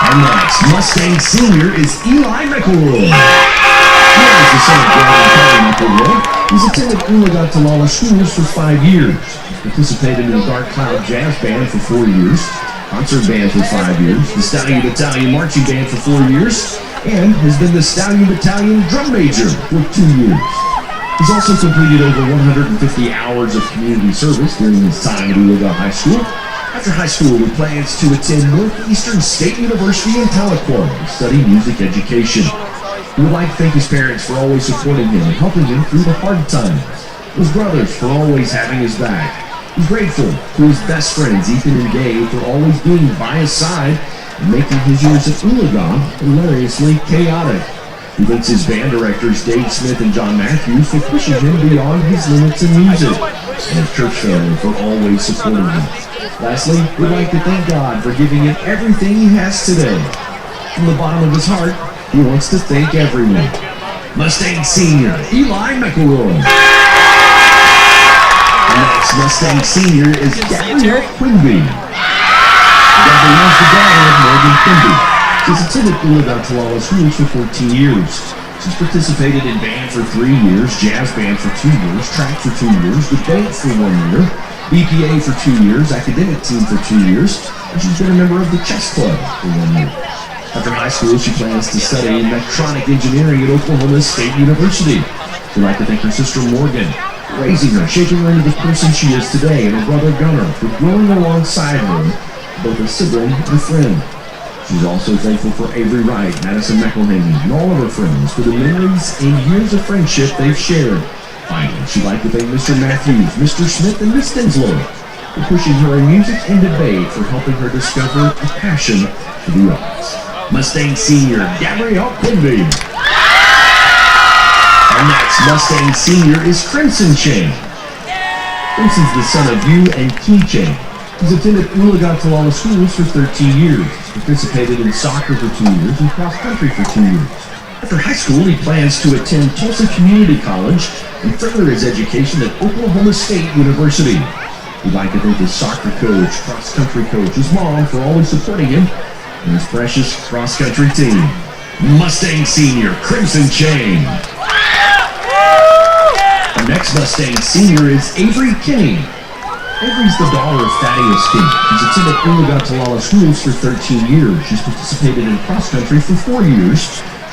Our next Mustang senior is Eli McElroy. Eli is the son of Brian and Kelly McElroy. He's attended Oologah-Talala schools for 5 years. He's participated in the Dark Cloud Jazz Band for 4 years, concert band for 5 years, the Stallion Battalion Marching Band for 4 years, and has been the Stallion Battalion Drum Major for 2 years. He's also completed over 150 hours of community service during his time at Oologah High School. After high school, he plans to attend Northeastern State University in Tahlequah to study music education. We would like to thank his parents for always supporting him and helping him through the hard times. His brothers for always having his back. He's grateful to his best friends, Ethan and Dave, for always being by his side and making his years at Oologah hilariously chaotic. He thanks his band directors, Dave Smith and John Matthews, for pushing him beyond his limits in music, and his church family for always supporting him. Lastly, we'd like to thank God for giving him everything he has today. From the bottom of his heart, he wants to thank everyone. Mustang senior Eli McElroy. Our next Mustang senior is Gabrielle Quimby. Gabrielle is the daughter of Morgan Quimby. She's attended Oologah-Talala schools for 14 years. She's participated in band for 3 years, jazz band for 2 years, track for 2 years, debate for 1 year, BPA for 2 years, academic team for 2 years, and she's been a member of the chess club for 1 year. After high school, she plans to study electronic engineering at Oklahoma State University. We'd like to thank her sister Morgan, raising her, shaping her into the person she is today, and her brother Gunnar for growing alongside her, both a sibling and a friend. She's also thankful for Avery Wright, Madison McElhaney, and all of her friends for the memories and years of friendship they've shared. Finally, she'd like to thank Mr. Matthews, Mr. Smith, and Miss Denslow for pushing her in music and debate, for helping her discover a passion for the arts. Mustang senior Gabrielle Quimby. Our next Mustang senior is Crimson Chain. Crimson's the son of Yu and Key Chain. He's attended Oologah-Talala schools for 13 years, participated in soccer for 2 years, and cross country for 2 years. After high school, he plans to attend Tulsa Community College and further his education at Oklahoma State University. We'd like to thank his soccer coach, cross-country coach, his mom for always supporting him, and his precious cross-country team. Mustang Senior, Crimson Chain. Our next Mustang Senior is Avery Kinney. Avery's the daughter of Thaddeus Kinney. She's attended Oologah-Talala schools for 13 years. She's participated in cross-country for 4 years,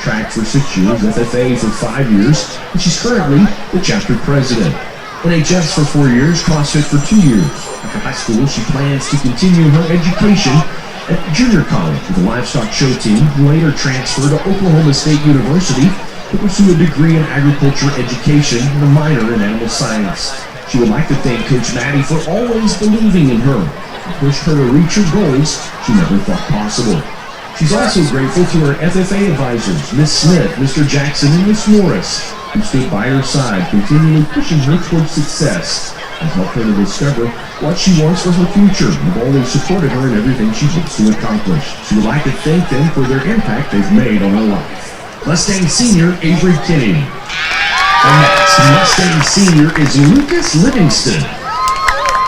track for 6 years, FFA for 5 years, and she's currently the chapter president. NHS for 4 years, CrossFit for 2 years. After high school, she plans to continue her education at junior college with the livestock show team, later transfer to Oklahoma State University to pursue a degree in agriculture education and a minor in animal science. She would like to thank Coach Maddie for always believing in her and pushed her to reach her goals she never thought possible. She's also grateful to her FFA advisors, Miss Smith, Mr. Jackson, and Miss Morris, who stood by her side, continually pushing her towards success and helped her to discover what she wants for her future and have always supported her in everything she hopes to accomplish. She would like to thank them for their impact they've made on her life. Mustang Senior, Avery Kinney. Our next Mustang Senior is Lucas Livingston.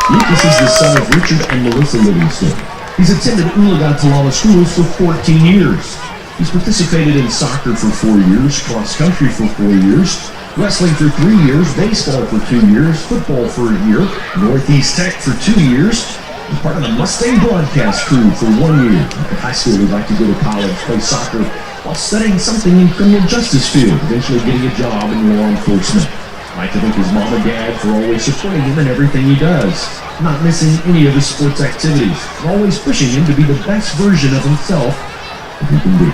Lucas is the son of Richard and Melissa Livingston. He's attended Oologah-Talala schools for 14 years. He's participated in soccer for 4 years, cross-country for 4 years, wrestling for 3 years, baseball for 2 years, football for a year, Northeast Tech for 2 years, and part of the Mustang broadcast crew for 1 year. After high school, he'd like to go to college, play soccer, while studying something in criminal justice field, eventually getting a job in law enforcement. I'd like to thank his mom and dad for always supporting him in everything he does, not missing any of his sports activities, and always pushing him to be the best version of himself that he can be.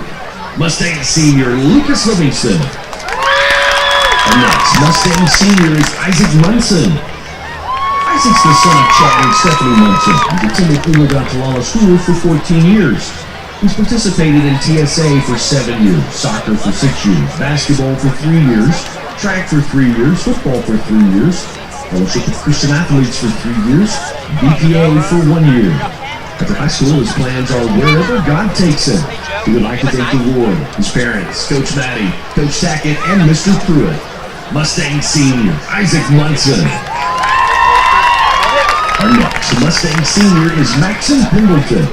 Mustang Senior, Lucas Livingston. And next, Mustang Senior is Isaac Munson. Isaac's the son of Chad and Stephanie Munson. He's attended Oologah-Talala school for 14 years. He's participated in TSA for 7 years, soccer for 6 years, basketball for 3 years, track for 3 years, football for 3 years, Fellowship of Christian Athletes for 3 years, BPA for 1 year. After high school, his plans are wherever God takes him. He would like to thank the Lord, his parents, Coach Maddie, Coach Tackett, and Mr. Pruitt. Mustang Senior, Isaac Munson. Our next Mustang Senior is Maxon Pendleton.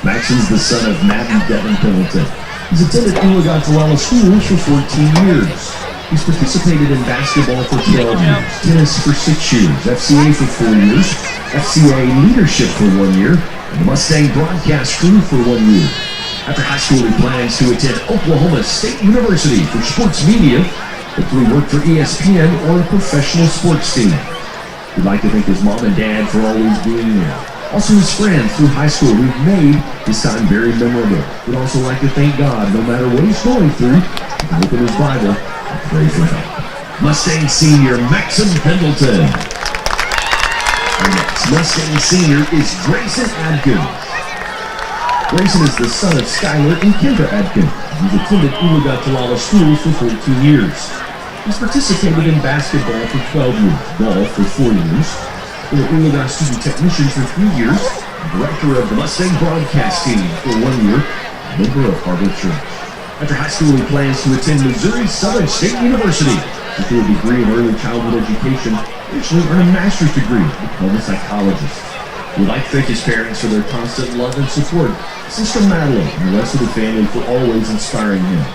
Maxon's the son of Matt and Devin Pendleton. He's attended Oologah-Talala schools for 14 years. He's participated in basketball for 12 years, tennis for 6 years, FCA for 4 years, FCA leadership for 1 year, and the Mustang broadcast crew for 1 year. After high school, he plans to attend Oklahoma State University for sports media, hopefully work for ESPN or a professional sports team. We'd like to thank his mom and dad for always being there. Also his friends through high school who've made this time very memorable. We'd also like to thank God, no matter what he's going through, he can open his Bible and pray for help. Mustang Senior, Maxon Pendleton. Our next Mustang Senior is Grayson Adkins. Grayson is the son of Skylar and Kendra Adkins. He's attended Oologah-Talala schools for 14 years. He's participated in basketball for 12 years, golf for 4 years, the Oologah student technician for 3 years, director of the Mustang broadcast team for 1 year, member of Harvard Church. After high school, he plans to attend Missouri Southern State University, pursue a degree in early childhood education, eventually earn a master's degree and become a psychologist. We'd like to thank his parents for their constant love and support, Sister Madeline and the rest of the family for always inspiring him,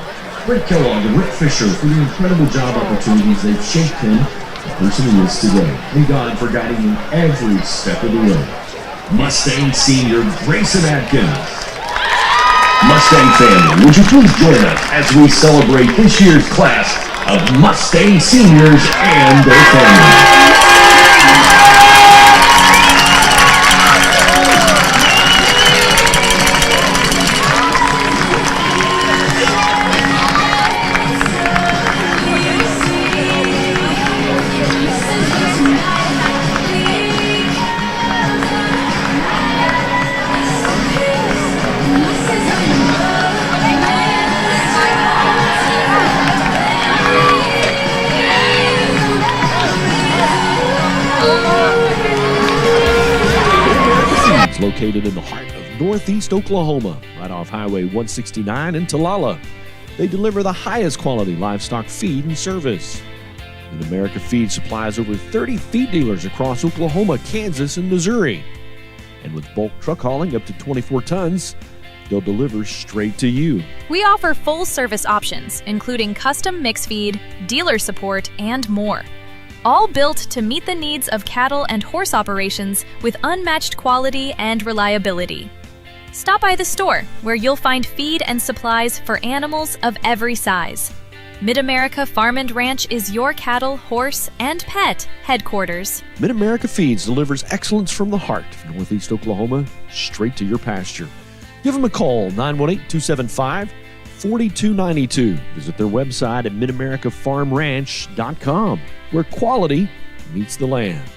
Rick Kellogg and Rick Fisher for the incredible job opportunities they've shaped him the person he is today, and God for guiding him every step of the way. Mustang Senior, Grayson Adkins. Mustang family, would you please join us as we celebrate this year's class of Mustang Seniors and their families. Located in the heart of northeast Oklahoma, right off Highway 169 in Talala. They deliver the highest quality livestock feed and service. Mid-America Feed supplies over 30 feed dealers across Oklahoma, Kansas, and Missouri. And with bulk truck hauling up to 24 tons, they'll deliver straight to you. We offer full service options, including custom mix feed, dealer support, and more. All built to meet the needs of cattle and horse operations with unmatched quality and reliability. Stop by the store, where you'll find feed and supplies for animals of every size. Mid-America Farm and Ranch is your cattle, horse, and pet headquarters. Mid-America Feeds delivers excellence from the heart of Northeast Oklahoma straight to your pasture. Give them a call, 918-275-4292. Visit their website at midamericafarmranch.com, where quality meets the land.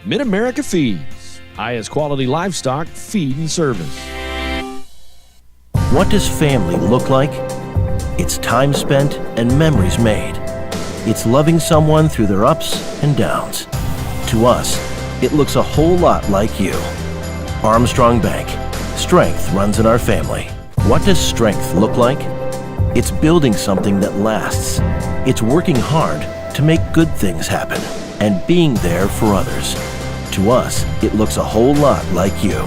Mid-America Feeds, highest quality livestock feed and service. What does family look like? It's time spent and memories made. It's loving someone through their ups and downs. To us, it looks a whole lot like you. Armstrong Bank. Strength runs in our family. What does strength look like? It's building something that lasts. It's working hard to make good things happen and being there for others. To us, it looks a whole lot like you.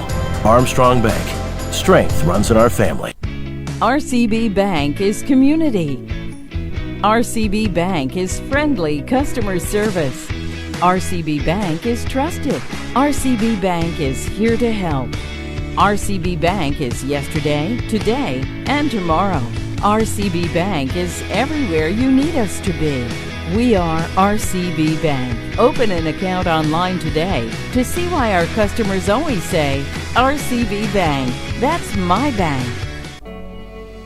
Armstrong Bank. Strength runs in our family. RCB Bank is community. RCB Bank is friendly customer service. RCB Bank is trusted. RCB Bank is here to help. RCB Bank is yesterday, today, and tomorrow. RCB Bank is everywhere you need us to be. We are RCB Bank. Open an account online today to see why our customers always say, RCB Bank, that's my bank.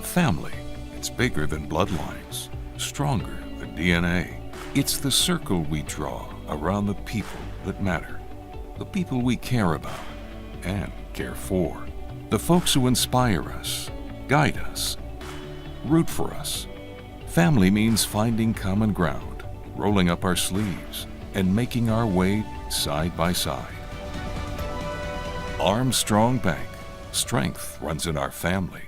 Family. It's bigger than bloodlines, stronger than DNA. It's the circle we draw around the people that matter, the people we care about and care for, the folks who inspire us, guide us, root for us. Family means finding common ground, rolling up our sleeves, and making our way side by side. Armstrong Bank. Strength runs in our family.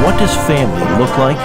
What does family look like?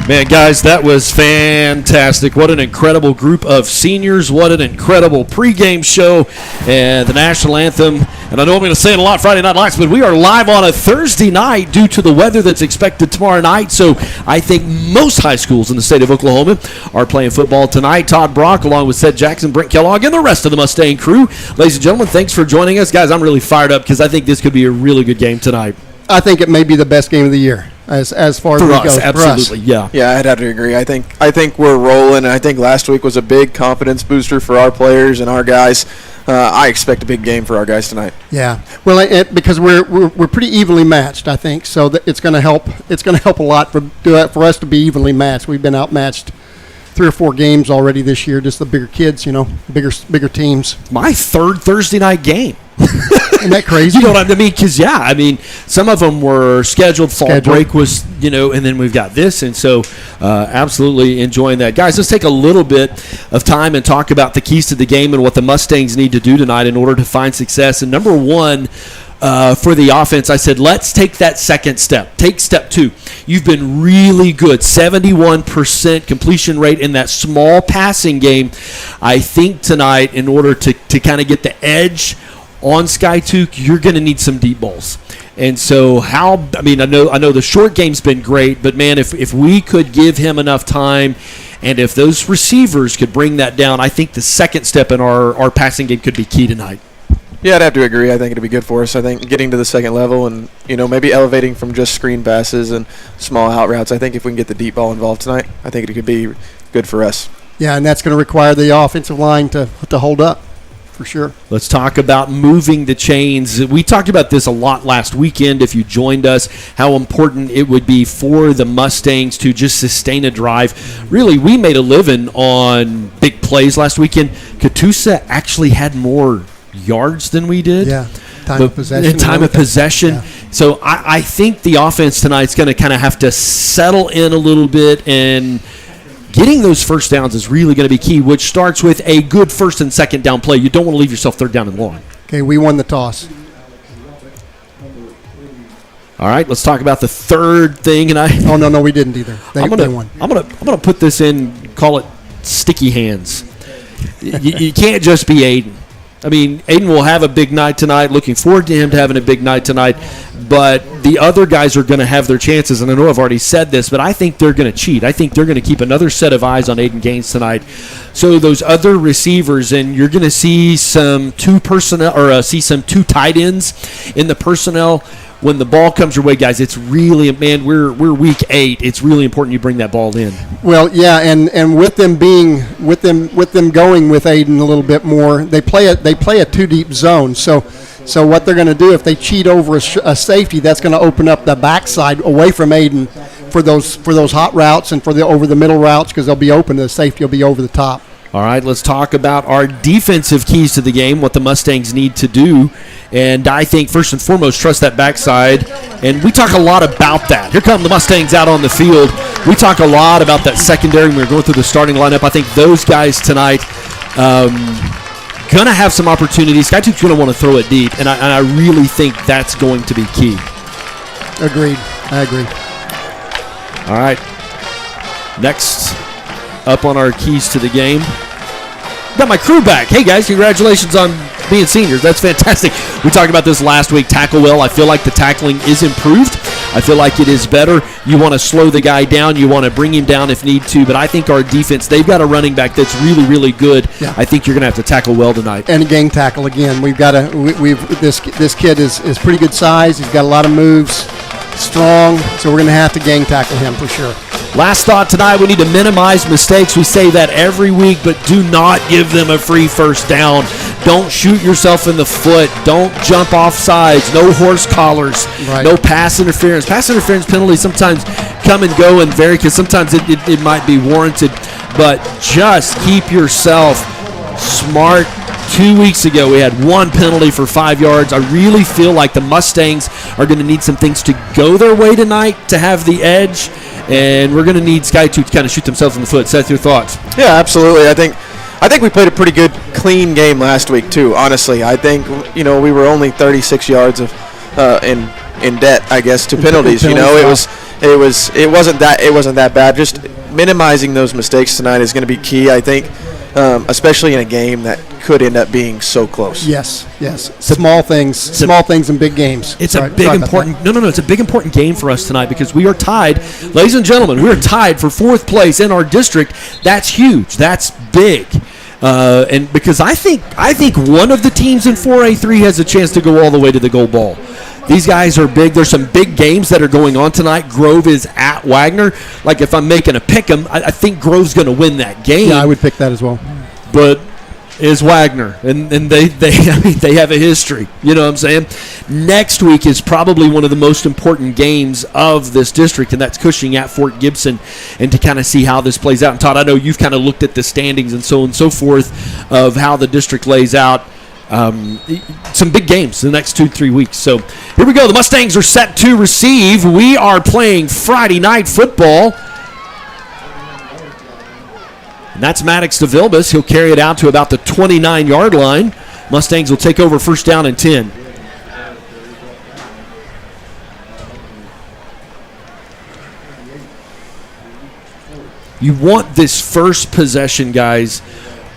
Man, guys, that was fantastic. What an incredible group of seniors. What an incredible pregame show and the national anthem. And I know I'm going to say it a lot Friday Night Lights, but we are live on a Thursday night due to the weather that's expected tomorrow night. So I think most high schools in the state of Oklahoma are playing football tonight. Todd Brock, along with Seth Jackson, Brent Kellogg, and the rest of the Mustang crew. Ladies and gentlemen, thanks for joining us. Guys, I'm really fired up because I think this could be a really good game tonight. I think it may be the best game of the year. As far as for we us, go, absolutely, for us. Yeah, I'd have to agree. I think we're rolling. I think last week was a big confidence booster for our players and our guys. I expect a big game for our guys tonight. Yeah, well, because we're pretty evenly matched, I think. So that it's going to help. It's going to help a lot for us to be evenly matched. We've been outmatched 3 or 4 games already this year. Just the bigger kids, bigger teams. My third Thursday night game. Isn't that crazy? You know what I mean? Because, some of them were scheduled. Fall break was, and then we've got this. And so absolutely enjoying that. Guys, let's take a little bit of time and talk about the keys to the game and what the Mustangs need to do tonight in order to find success. And number one, for the offense, I said, let's take that second step. Take step 2. You've been really good, 71% completion rate in that small passing game. I think tonight, in order to kind of get the edge on Skiatook, you're going to need some deep balls. And so I know the short game's been great, but, man, if we could give him enough time and if those receivers could bring that down, I think the second step in our passing game could be key tonight. Yeah, I'd have to agree. I think it'd be good for us. I think getting to the second level and, maybe elevating from just screen passes and small out routes, I think if we can get the deep ball involved tonight, I think it could be good for us. Yeah, and that's going to require the offensive line to hold up, for sure. Let's talk about moving the chains. We talked about this a lot last weekend, if you joined us, how important it would be for the Mustangs to just sustain a drive. Really, we made a living on big plays last weekend. Catoosa actually had more yards than we did. Yeah, time of possession. Yeah. So I think the offense tonight's going to kind of have to settle in a little bit, and getting those first downs is really going to be key, which starts with a good first and second down play. You don't want to leave yourself third down and long. Okay, we won the toss. All right, let's talk about the third thing. Oh no, we didn't either. They won. I'm gonna put this in. Call it sticky hands. You can't just be Aiden. I mean, Aiden will have a big night tonight. Looking forward to him to having a big night tonight. But the other guys are going to have their chances. And I know I've already said this, but I think they're going to cheat. I think they're going to keep another set of eyes on Aiden Gaines tonight. So those other receivers, and you're going to see some two tight ends in the personnel. When the ball comes your way, guys, it's really, man, we're week 8. It's really important you bring that ball in. Well, yeah, and with them going with Aiden a little bit more, they play a 2 deep zone. So what they're going to do, if they cheat over a safety, that's going to open up the backside away from Aiden for those hot routes and for the over the middle routes, because they'll be open. The safety will be over the top. All right, let's talk about our defensive keys to the game, what the Mustangs need to do. And I think, first and foremost, trust that backside. And we talk a lot about that. Here come the Mustangs out on the field. We talk a lot about that secondary when we're going through the starting lineup. I think those guys tonight going to have some opportunities. Skiatook's going to want to throw it deep, and I really think that's going to be key. Agreed. I agree. All right. Next up on our keys to the game, got my crew back. Hey guys, congratulations on being seniors. That's fantastic. We talked about this last week. Tackle well. I feel like the tackling is improved. I feel like it is better. You want to slow the guy down. You want to bring him down if need to. But I think our defense, they've got a running back that's really, really good. Yeah. I think you're going to have to tackle well tonight. And a gang tackle again. We've got this kid is pretty good size. He's got a lot of moves, strong. So we're going to have to gang tackle him for sure. Last thought tonight, we need to minimize mistakes. We say that every week, but do not give them a free first down. Don't shoot yourself in the foot. Don't jump off sides. No horse collars. Right. No pass interference. Pass interference penalties sometimes come and go and vary, because sometimes it might be warranted. But just keep yourself smart. 2 weeks ago, we had 1 penalty for 5 yards. I really feel like the Mustangs are going to need some things to go their way tonight to have the edge, and we're going to need Skiatook to kind of shoot themselves in the foot. Seth, your thoughts? Yeah, absolutely. I think we played a pretty good, clean game last week too. Honestly, I think we were only 36 yards of in debt, I guess, to penalties. It wasn't that bad. Just minimizing those mistakes tonight is going to be key, I think, especially in a game that could end up being so close. Yes. Small things in big games. It's a big important game for us tonight, because we are tied, ladies and gentlemen. We are tied for 4th place in our district. That's huge. That's big. And because I think one of the teams in 4A3 has a chance to go all the way to the gold ball. These guys are big. There's some big games that are going on tonight. Grove is at Wagner. Like, if I'm making a pick 'em, I think Grove's going to win that game. Yeah, I would pick that as well. But is Wagner, and they have a history. You know what I'm saying? Next week is probably one of the most important games of this district, and that's Cushing at Fort Gibson, and to kind of see how this plays out. And Todd, I know you've kind of looked at the standings and so on and so forth of how the district lays out. Some big games in the next 2-3 weeks. So here we go. The Mustangs are set to receive. We are playing Friday night football. And that's Maddox DeVilbus. He'll carry it out to about the 29-yard line. Mustangs will take over first down and 10. You want this first possession, guys,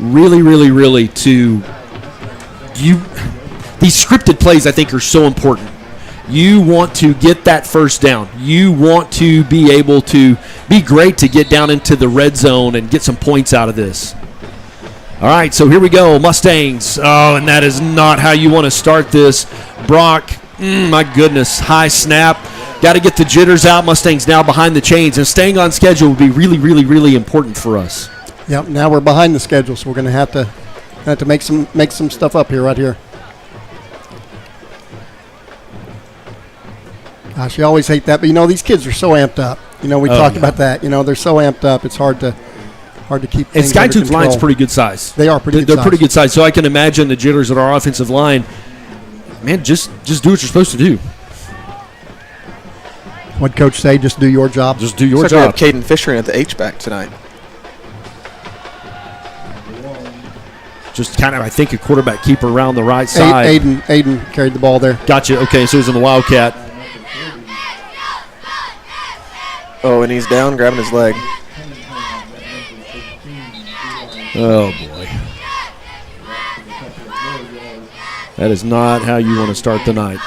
really, really, really to these scripted plays, I think, are so important. You want to get that first down. You want to be able to be great to get down into the red zone and get some points out of this. All right, so here we go, Mustangs. Oh, and that is not how you want to start this. Brock, my goodness, high snap. Got to get the jitters out. Mustangs now behind the chains, and staying on schedule will be really, really, really important for us. Yep, now we're behind the schedule, so we're going to have to make some stuff up here, right here. Gosh, you always hate that, but these kids are so amped up. We talked about that. They're so amped up. It's hard to keep. And Skiatook's line's pretty good size. They are pretty. They're pretty good size. So I can imagine the jitters at our offensive line. Man, just do what you're supposed to do. What'd Coach say? Just do your job. Just do your Looks job. like we have Caden Fisher in at the H-back tonight. Just kind of, I think, a quarterback keeper around the right side. Aiden carried the ball there. Gotcha. Okay, so he's in the Wildcat. Oh, and he's down, grabbing his leg. Oh, boy. That is not how you want to start the night.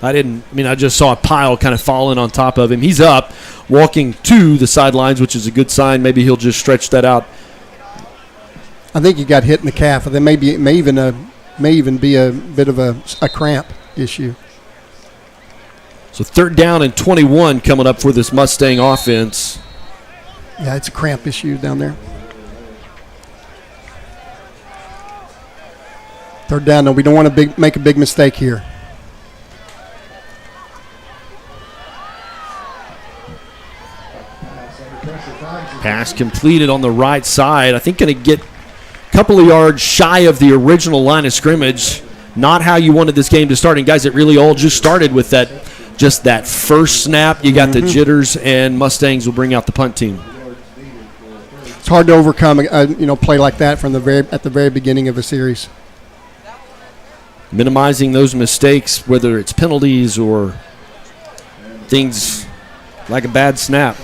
I just saw a pile kind of falling on top of him. He's up, walking to the sidelines, which is a good sign. Maybe he'll just stretch that out. I think he got hit in the calf. There may even be a bit of a cramp issue. So 3rd down and 21 coming up for this Mustang offense. Yeah, it's a cramp issue down there. 3rd down, though. We don't want to make a big mistake here. Pass completed on the right side. I think going to get a couple of yards shy of the original line of scrimmage. Not how you wanted this game to start. And guys, it really all just started with that first snap. You got the jitters, and Mustangs will bring out the punt team. It's hard to overcome a play like that at the very beginning of a series. Minimizing those mistakes, whether it's penalties or things like a bad snap.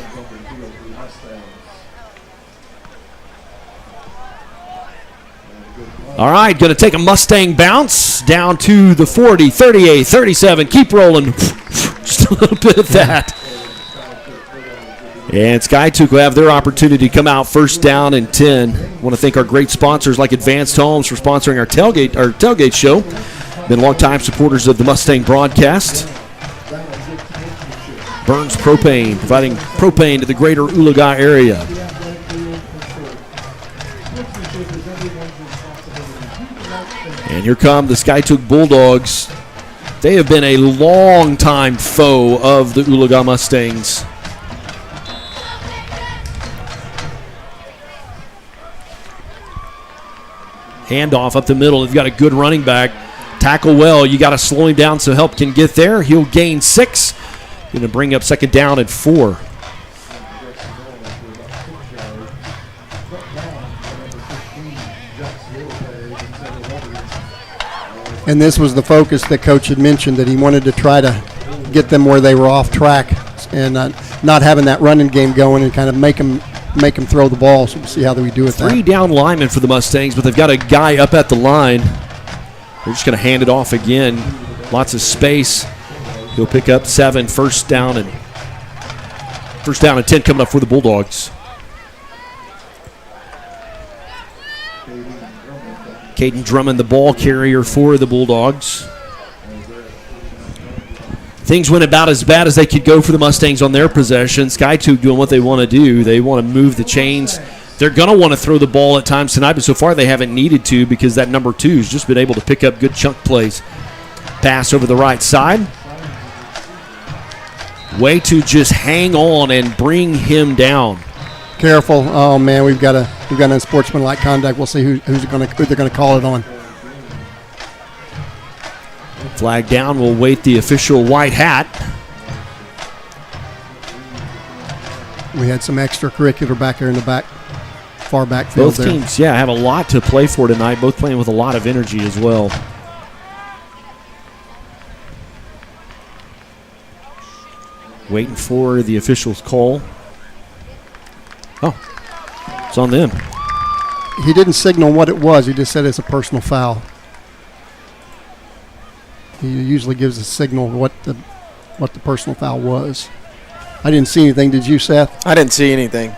All right, going to take a Mustang bounce down to the 40, 38, 37. Keep rolling. Just a little bit of that. And Skiatook will have their opportunity to come out 1st down and 10. I want to thank our great sponsors like Advanced Homes for sponsoring our tailgate show. Been longtime supporters of the Mustang broadcast. Burns Propane, providing propane to the greater Oologah area. And here come the Skiatook Bulldogs. They have been a long-time foe of the Oologah Mustangs. Handoff up the middle. They've got a good running back. Tackle well. You got to slow him down so help can get there. He'll gain 6. Going to bring up 2nd down and 4. And this was the focus that Coach had mentioned, that he wanted to try to get them where they were off track and not having that running game going and kind of make them throw the ball. So we'll see how we do with that. 3 down linemen for the Mustangs, but they've got a guy up at the line. They're just going to hand it off again. Lots of space. He'll pick up 7. First down and 10 coming up for the Bulldogs. Caden Drummond, the ball carrier for the Bulldogs. Things went about as bad as they could go for the Mustangs on their possession. Skiatook doing what they want to do. They want to move the chains. They're going to want to throw the ball at times tonight, but so far they haven't needed to because that number 2 has just been able to pick up good chunk plays. Pass over the right side. Way to just hang on and bring him down. Careful. Oh, man, we've got an unsportsmanlike conduct. We'll see who they're going to call it on. Flag down. We'll wait the official white hat. We had some extracurricular back there in the back. far backfield Both teams, have a lot to play for tonight. Both playing with a lot of energy as well. Waiting for the official's call. Oh, it's on them. He didn't signal what it was. He just said it's a personal foul. He usually gives a signal what the personal foul was. I didn't see anything. Did you, Seth? I didn't see anything.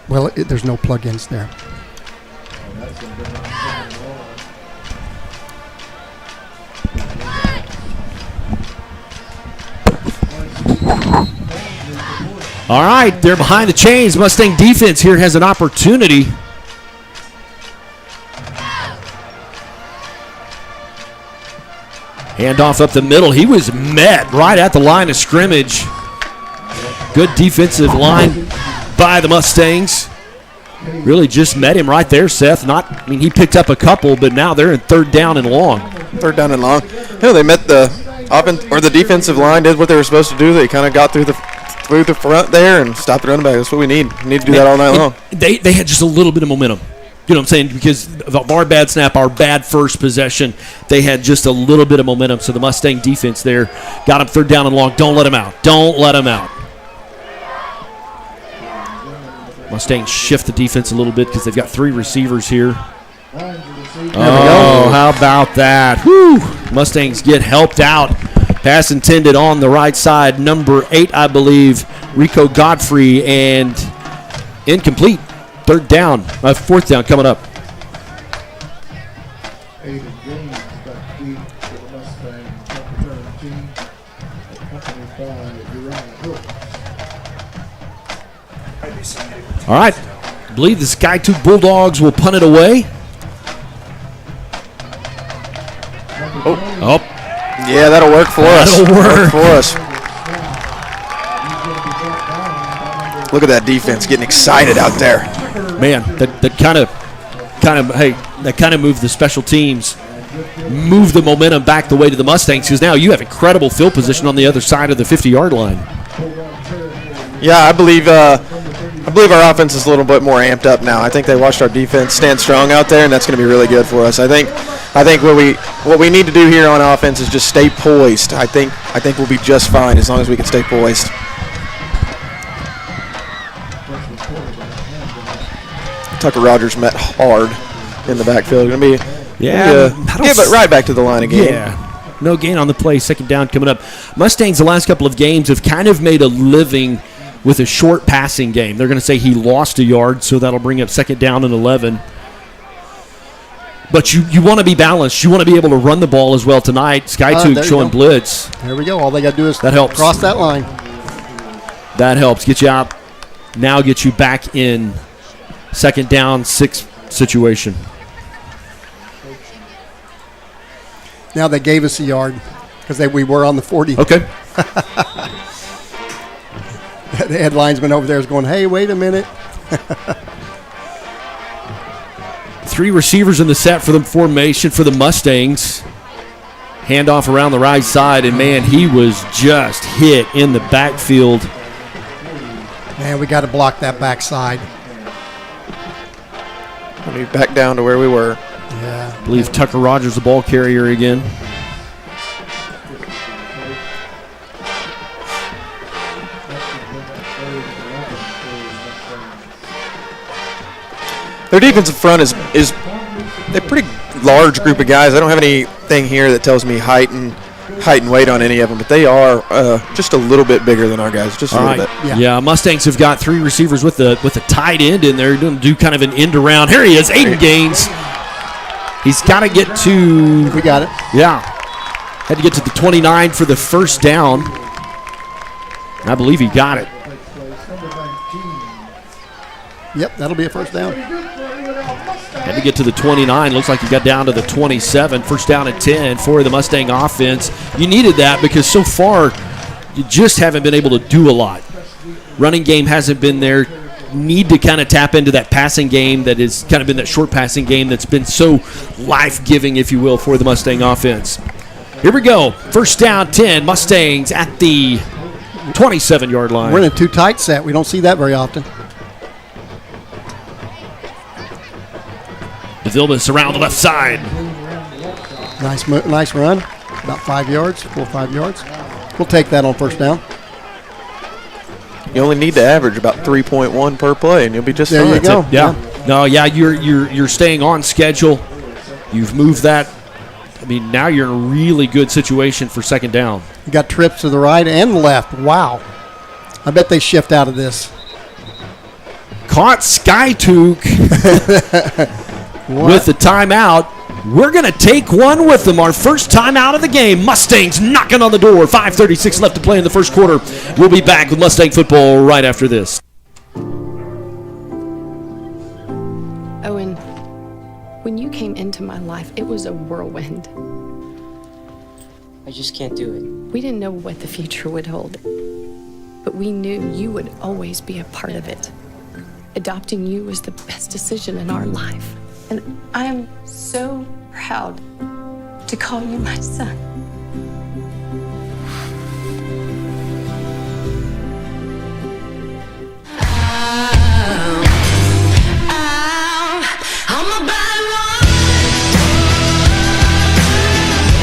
Well, there's no plug-ins there. All right, they're behind the chains. Mustang defense here has an opportunity. Handoff up the middle. He was met right at the line of scrimmage. Good defensive line by the Mustangs. Really just met him right there, Seth. He picked up a couple, but now they're in third down and long. Third down and long. They met the defensive line, did what they were supposed to do. They kind of got through the front there and stopped the running back. That's what we need. We need to do that all night long. They had just a little bit of momentum. You know what I'm saying? Because of our bad snap, our bad first possession, they had just a little bit of momentum. So the Mustang defense there got him third down and long. Don't let him out. Don't let him out. Mustangs shift the defense a little bit because they've got three receivers here. Oh, how about that? Whew. Mustangs get helped out. Pass intended on the right side. Number 8, I believe, Rico Godfrey, and incomplete. Fourth down coming up. All right. I believe the Skiatook Bulldogs will punt it away. Oh. Yeah, that'll work for us. That'll work for us. Look at that defense getting excited out there. Man, that kind of moved the special teams, moved the momentum back the way to the Mustangs, because now you have incredible field position on the other side of the 50-yard line. Yeah, I believe our offense is a little bit more amped up now. I think they watched our defense stand strong out there, and that's going to be really good for us. I think what we need to do here on offense is just stay poised. I think we'll be just fine as long as we can stay poised. Tucker Rogers met hard in the backfield. Going to be but right back to the line again. Yeah, no gain on the play. Second down coming up. Mustangs the last couple of games have kind of made a living with a short passing game. They're going to say he lost a yard, so that'll bring up second down and 11. But you want to be balanced. You want to be able to run the ball as well tonight. Skiatook showing blitz. There we go. All they got to do is that helps. Cross that line. That helps. Get you out. Now get you back in second down, 6 situation. Now they gave us a yard because we were on the 40. Okay. The head linesman over there is going, hey, wait a minute. 3 receivers in the set for the formation for the Mustangs. Handoff around the right side, and, man, he was just hit in the backfield. Man, we got to block that backside. We'll be back down to where we were. Yeah. I believe Tucker Rogers the ball carrier again. Their defensive front is a pretty large group of guys. I don't have anything here that tells me height and weight on any of them, but they are just a little bit bigger than our guys, just a little bit. Yeah, Mustangs have got 3 receivers with a tight end in there. Going to do kind of an end around. Here he is, Aiden Gaines. He's got to get to. We got it. Yeah, had to get to the 29 for the first down. And I believe he got it. Yep, that'll be a first down. Had to get to the 29. Looks like he got down to the 27. First down and 10 for the Mustang offense. You needed that because so far you just haven't been able to do a lot. Running game hasn't been there. Need to kind of tap into that passing game that has kind of been that short passing game that's been so life-giving, if you will, for the Mustang offense. Here we go. First down, 10. Mustangs at the 27-yard line. We're in a too tight set. We don't see that very often. Vilbus around the left side. Nice run. About 5 yards, 4 or 5 yards. We'll take that on first down. You only need to average about 3.1 per play, and you'll be just fine. There you go. Yeah. No, yeah, you're staying on schedule. You've moved that. I mean, now you're in a really good situation for second down. You got trips to the right and left. Wow. I bet they shift out of this. Caught Skiatook with the timeout. We're going to take one with them. Our first time out of the game. Mustangs knocking on the door. 5:36 left to play in the first quarter. We'll be back with Mustang football right after this. Owen, when you came into my life, it was a whirlwind. I just can't do it. We didn't know what the future would hold, but we knew you would always be a part of it. Adopting you was the best decision in our life. And I am so proud to call you my son.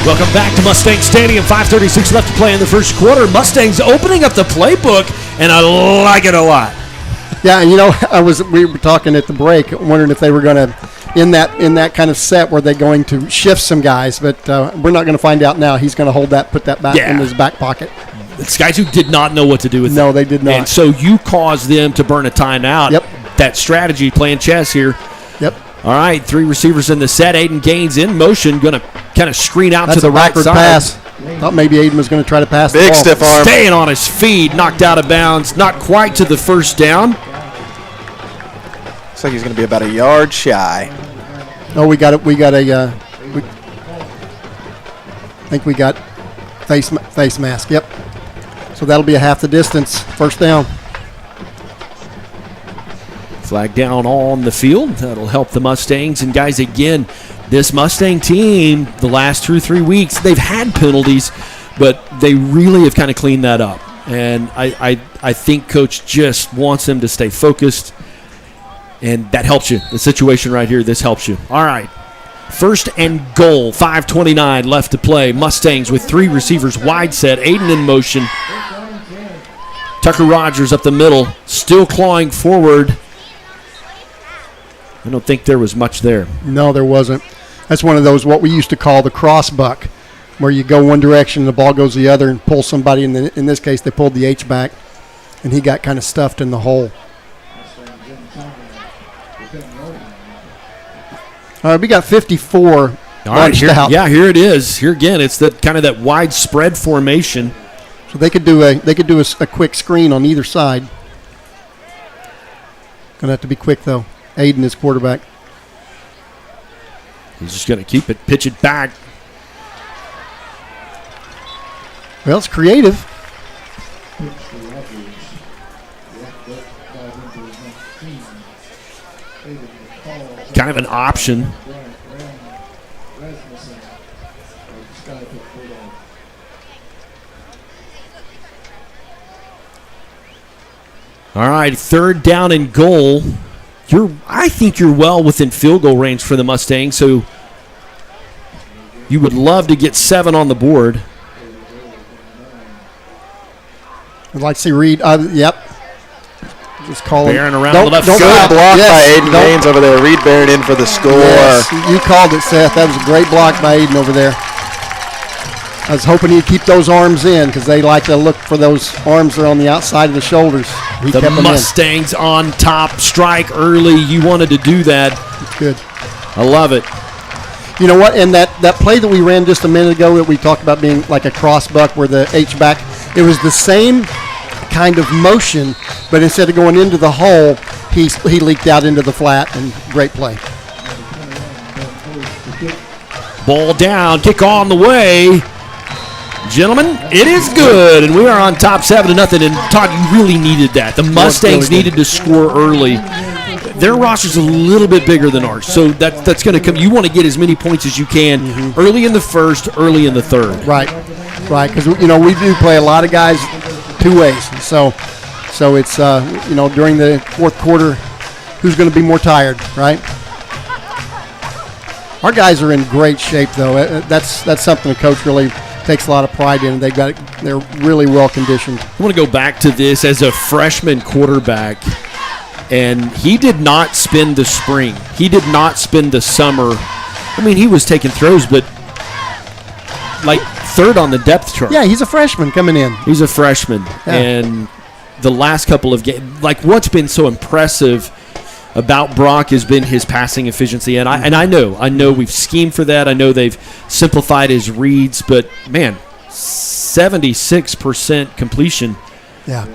Welcome back to Mustang Stadium. 5:36 left to play in the first quarter. Mustangs opening up the playbook, and I like it a lot. Yeah, and we were talking at the break, wondering if they were going to, in that kind of set, were they going to shift some guys? But we're not going to find out now. He's going to hold that, put that back in his back pocket. Skiatook did not know what to do with No, they did not. And so you caused them to burn a timeout. Yep. That strategy, playing chess here. Yep. All right, 3 receivers in the set. Aiden Gaines in motion, going to kind of screen out to the right side. Pass. Thought maybe Aiden was going to try to pass the ball. Big stiff arm. Staying on his feet, knocked out of bounds. Not quite to the first down. Looks like he's going to be about a yard shy. Oh, I think we got face mask. Yep. So that'll be a half the distance. First down. Flag down on the field. That'll help the Mustangs. And guys, again, this Mustang team, the last 2 or 3 weeks, they've had penalties, but they really have kind of cleaned that up. And I think Coach just wants them to stay focused, and that helps you. The situation right here, this helps you. All right. First and goal, 5:29 left to play. Mustangs with 3 receivers wide set. Aiden in motion. Tucker Rogers up the middle, still clawing forward. I don't think there was much there. No, there wasn't. That's one of those, what we used to call the cross buck, where you go one direction and the ball goes the other and pull somebody. In this case, they pulled the H back, and he got kind of stuffed in the hole. All right, we got 54. All right, here it is. Here again, it's that kind of that widespread formation. So they could do a quick screen on either side. Gonna have to be quick though. Aiden is quarterback. He's just going to keep it, pitch it back. Well, it's creative. Kind of an option. All right, 3rd down and goal. I think you're well within field goal range for the Mustangs, so you would love to get 7 on the board. I'd like to see Reed. Yep. Just call him. Barron around the left Good side. block by Aiden Gaines over there. Reed Barron in for the score. Yes, you called it, Seth. That was a great block by Aiden over there. I was hoping he'd keep those arms in because they like to look for those arms that are on the outside of the shoulders. He The kept them Mustangs on top, strike early. You wanted to do that. Good. I love it. You know what? And that play that we ran just a minute ago that we talked about being like a cross buck where the H-back, it was the same kind of motion, but instead of going into the hole, he leaked out into the flat, and great play. Ball down, kick on the way. Gentlemen, it is good, and we are on top 7-0. And Todd, you really needed that. The Mustangs needed to score early. Their roster's a little bit bigger than ours, so that's going to come. You want to get as many points as you can early in the first, early in the third. Right, because we do play a lot of guys two ways. So it's during the fourth quarter, who's going to be more tired, right? Our guys are in great shape, though. That's something the coach really takes a lot of pride in. They're really well conditioned. I want to go back to this as a freshman quarterback, and he did not spend the spring. He did not spend the summer. I mean, he was taking throws, but like third on the depth chart. Yeah, he's a freshman coming in. He's a freshman, and the last couple of games, like what's been so impressive about Brock has been his passing efficiency, and I know we've schemed for that. I know they've simplified his reads, but man, 76% completion. Yeah.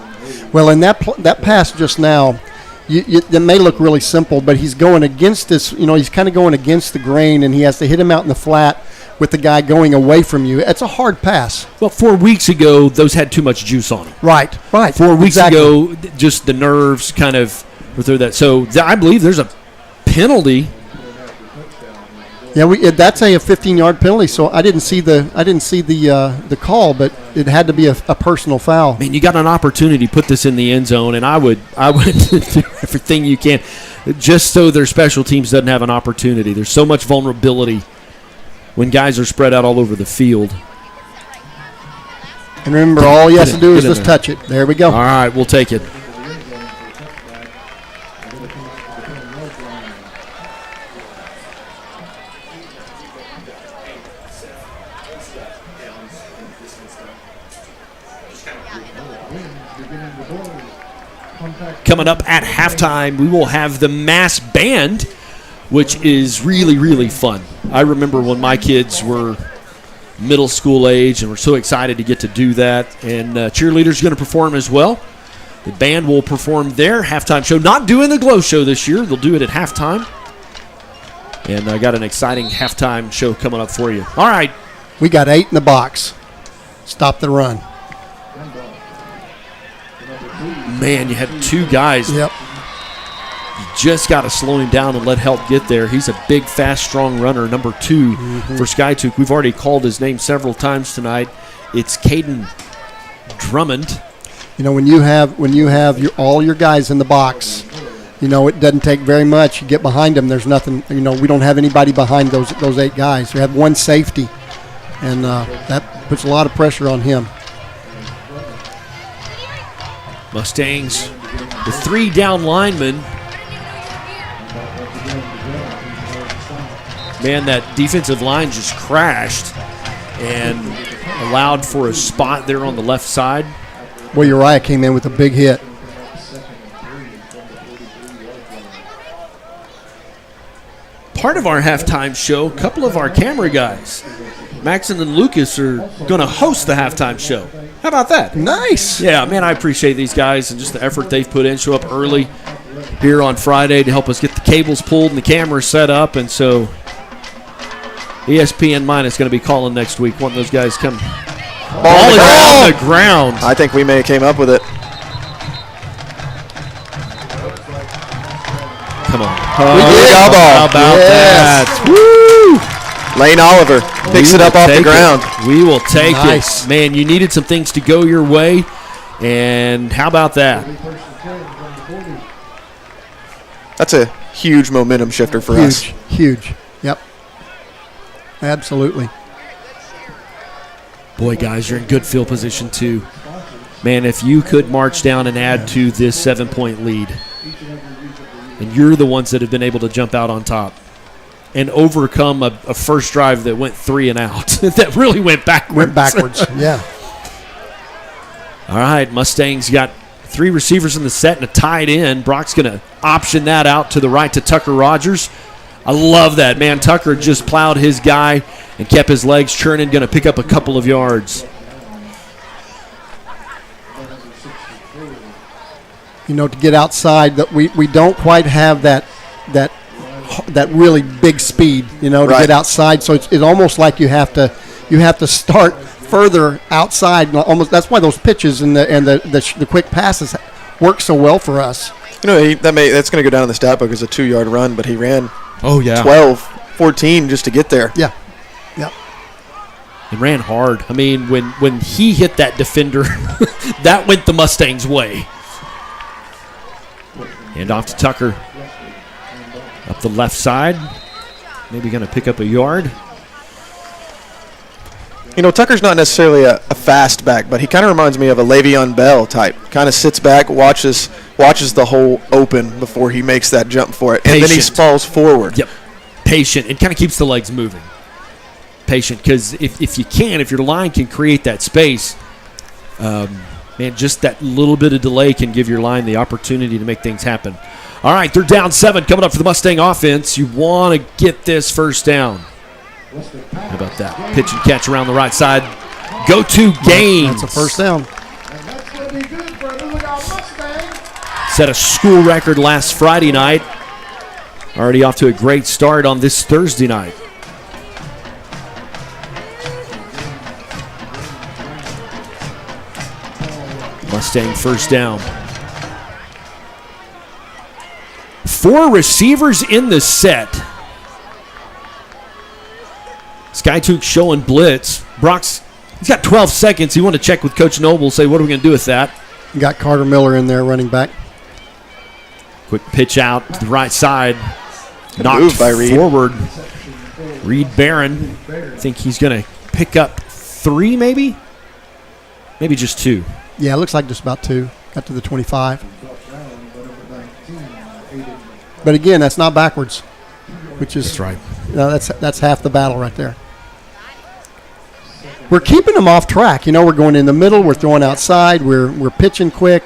Well, in that pass just now, it may look really simple, but he's going against this. He's kind of going against the grain, and he has to hit him out in the flat with the guy going away from you. It's a hard pass. Well, 4 weeks ago, those had too much juice on them. Right. 4 weeks ago, just the nerves kind of were through that. So I believe there's a penalty. Yeah, that's a 15-yard penalty. So I didn't see the call, but it had to be a personal foul. Man, you got an opportunity to put this in the end zone, and I would do everything you can just so their special teams doesn't have an opportunity. There's so much vulnerability when guys are spread out all over the field. And remember, all you have to do is just touch it. There we go. All right, we'll take it. Coming up at halftime, we will have the mass band, which is really, really fun. I remember when my kids were middle school age and were so excited to get to do that. And Cheerleader's going to perform as well. The band will perform their halftime show. Not doing the Glow Show this year. They'll do it at halftime. And I got an exciting halftime show coming up for you. All right. We got 8 in the box. Stop the run. Man, you had 2 guys. Yep. You just got to slow him down and let help get there. He's a big, fast, strong runner, number 2 for Skiatook. We've already called his name several times tonight. It's Caden Drummond. When you have all your guys in the box, it doesn't take very much. You get behind them, there's nothing. We don't have anybody behind those 8 guys. We have one safety, and that puts a lot of pressure on him. Mustangs, the 3 down linemen. Man, that defensive line just crashed and allowed for a spot there on the left side. Well, Uriah came in with a big hit. Part of our halftime show, a couple of our camera guys, Maxon and Lucas, are going to host the halftime show. How about that? Nice. Yeah, man, I appreciate these guys and just the effort they've put in. Show up early here on Friday to help us get the cables pulled and the cameras set up. And so ESPN Minus going to be calling next week. Wanting those guys come. Ball is on the ground. I think we may have came up with it. Come on. We did. How about that? Woo! Lane Oliver picks it up off the ground. We will take Nice. it. Man, you needed some things to go your way, and how about that? That's a huge momentum shifter for us. Huge. Yep. Absolutely. Boy, guys, you're in good field position, too. Man, if you could march down and add to this 7-point lead, and you're the ones that have been able to jump out on top and overcome a first drive that went 3 and out. That really went backwards. Yeah. All right, Mustangs got 3 receivers in the set and a tight end. Brock's going to option that out to the right to Tucker Rogers. I love that, man. Tucker just plowed his guy and kept his legs churning, going to pick up a couple of yards. To get outside, that we don't quite have that really big speed, to get outside. So it's almost like you have to start further outside. Almost that's why those pitches and the quick passes work so well for us. That's going to go down in the stat book as a 2-yard run, but he ran 12, 14 just to get there. Yeah. Yep. and ran hard. I mean, when he hit that defender, that went the Mustangs' way. And off to Tucker. Up the left side. Maybe going to pick up a yard. You know, Tucker's not necessarily a fast back, but he kind of reminds me of a Le'Veon Bell type. Kind of sits back, watches the hole open before he makes that jump for it. And then he falls forward. Yep. Patient. It kind of keeps the legs moving. Patient, because if your line can create that space, man, just that little bit of delay can give your line the opportunity to make things happen. All right, they're down 7 coming up for the Mustang offense. You want to get this first down. How about that? Pitch and catch around the right side. Go-to gains. That's a first down. Set a school record last Friday night. Already off to a great start on this Thursday night. Mustang first down. 4 receivers in the set. Skiatook showing blitz. Brock's, he's got 12 seconds. You want to check with Coach Noble, say, what are we going to do with that? You got Carter Miller in there, running back. Quick pitch out to the right side. Knocked move by Reed. Forward. Reed Barron. I think he's going to pick up 3 maybe? Maybe just 2. Yeah, it looks like just about 2. Got to the 25. But again, that's not backwards, which is that's right. That's half the battle right there. We're keeping them off track. You know, we're going in the middle. We're throwing outside. We're pitching quick.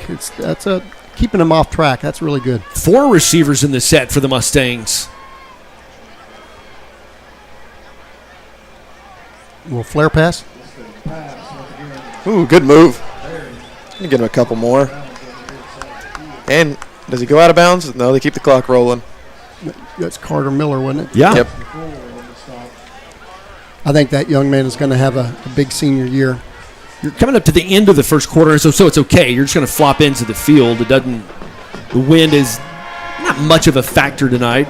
Keeping them off track. That's really good. 4 receivers in the set for the Mustangs. Will flare pass? Ooh, good move. Get him a couple more. And does he go out of bounds? No, they keep the clock rolling. That's Carter Miller, wasn't it? Yeah. Yep. I think that young man is going to have a big senior year. You're coming up to the end of the first quarter, so it's okay. You're just going to flop into the field. The wind is not much of a factor tonight.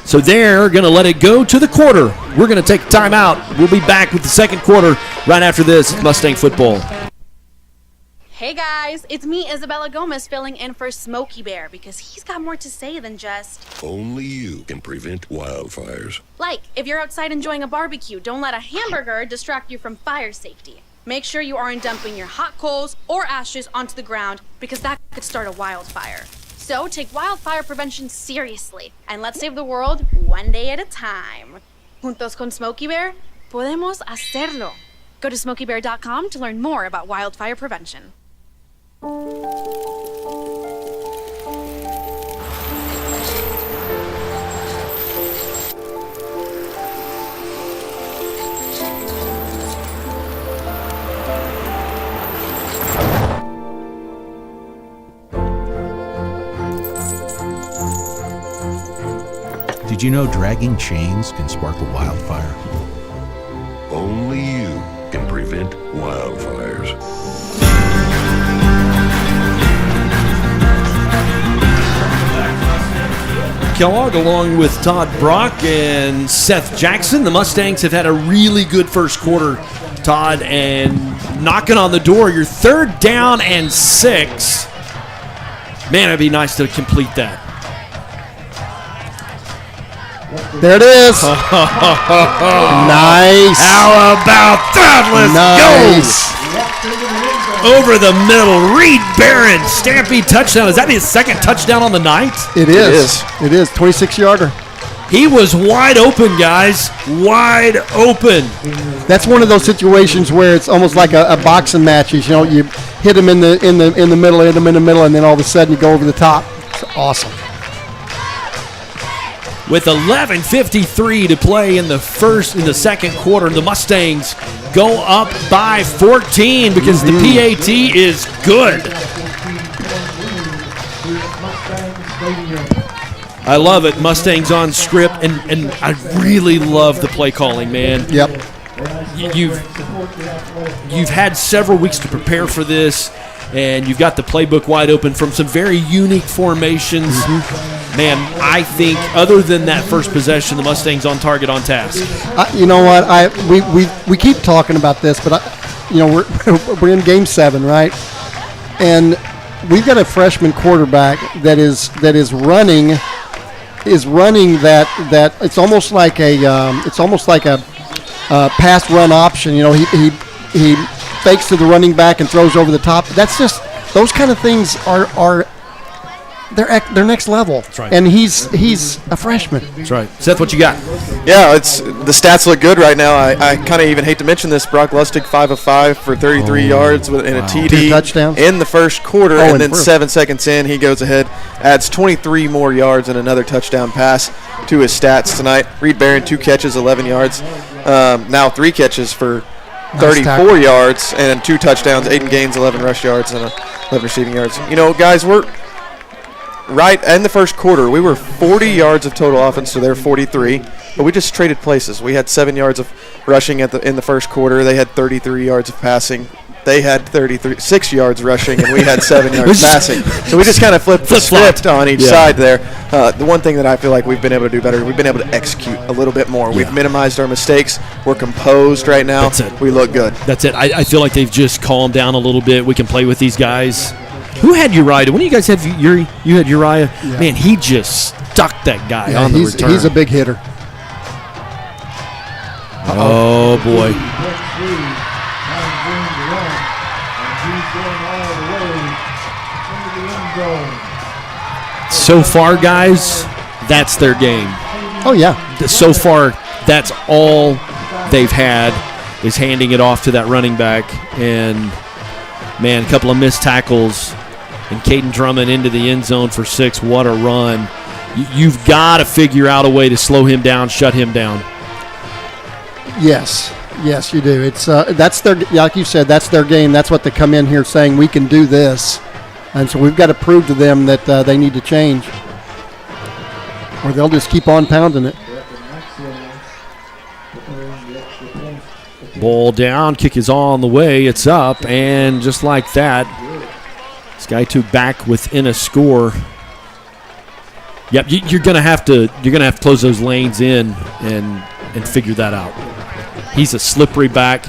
So they're going to let it go to the quarter. We're going to take a timeout. We'll be back with the second quarter right after this Mustang football. Hey guys, it's me, Isabella Gomez, filling in for Smokey Bear because he's got more to say than just... Only you can prevent wildfires. Like, if you're outside enjoying a barbecue, don't let a hamburger distract you from fire safety. Make sure you aren't dumping your hot coals or ashes onto the ground because that could start a wildfire. So take wildfire prevention seriously and let's save the world one day at a time. Juntos con Smokey Bear, podemos hacerlo. Go to smokeybear.com to learn more about wildfire prevention. Did you know dragging chains can spark a wildfire? Only you can prevent wildfires. Kellogg along with Todd Brock and Seth Jackson. The Mustangs have had a really good first quarter, Todd, and knocking on the door. Your 3rd down and 6. Man, it'd be nice to complete that. There it is. Nice. How about that? Let's go. Over the middle, Reed Barron, Stampede touchdown. Is that his 2nd touchdown on the night? It is. 26-yarder. He was wide open, guys. Wide open. That's one of those situations where it's almost like a boxing match. You know, you hit him in the middle, hit him in the middle, and then all of a sudden you go over the top. It's awesome. With 11:53 to play in the second quarter, the Mustangs go up by 14 because the PAT is good. I love it. Mustangs on script, and I really love the play calling, man. Yep. You've had several weeks to prepare for this, and you've got the playbook wide open from some very unique formations. man, I think other than that first possession, the Mustangs on target, on task. You know what? We keep talking about this, but we're in Game 7, right? And we've got a freshman quarterback that is running that it's almost like a pass run option. He fakes to the running back and throws over the top. That's just those kind of things are they're next level. That's right. And he's a freshman. That's right. Seth, what you got? Yeah, the stats look good right now. I kind of even hate to mention this. Brock Lustig, 5 of 5 for 33 yards and a TD. 2 touchdowns in the first quarter, and then 7 seconds in, he goes ahead, adds 23 more yards and another touchdown pass to his stats tonight. Reed Barron, 2 catches, 11 yards. Now 3 catches for 34 yards and 2 touchdowns. Aiden Gaines, 11 rush yards and 11 receiving yards. Guys, we're right in the first quarter, we were 40 yards of total offense to their 43, but we just traded places. We had 7 yards of rushing in the first quarter. They had 33 yards of passing. They had 6 yards rushing, and we had 7 yards passing. So we just kind of flipped the script on each side there. The one thing that I feel like we've been able to do better, we've been able to execute a little bit more. We've minimized our mistakes. We're composed right now. That's it. We look good. That's it. I feel like they've just calmed down a little bit. We can play with these guys. Who had Uriah? When do you guys have Uri? You had Uriah? Yeah. Man, he just stuck that guy on the return. He's a big hitter. Oh, boy. So far, guys, that's their game. Oh, yeah. So far, that's all they've had is handing it off to that running back. And, man, a couple of missed tackles. And Caden Drummond into the end zone for 6. What a run. You've got to figure out a way to slow him down, shut him down. Yes, you do. It's that's their, like you said, that's their game. That's what they come in here saying, we can do this. And so we've got to prove to them that they need to change, or they'll just keep on pounding it. Ball down, kick is on the way. It's up, and just like that, Skiatook back within a score. Yep, you're gonna have to close those lanes in and figure that out. He's a slippery back.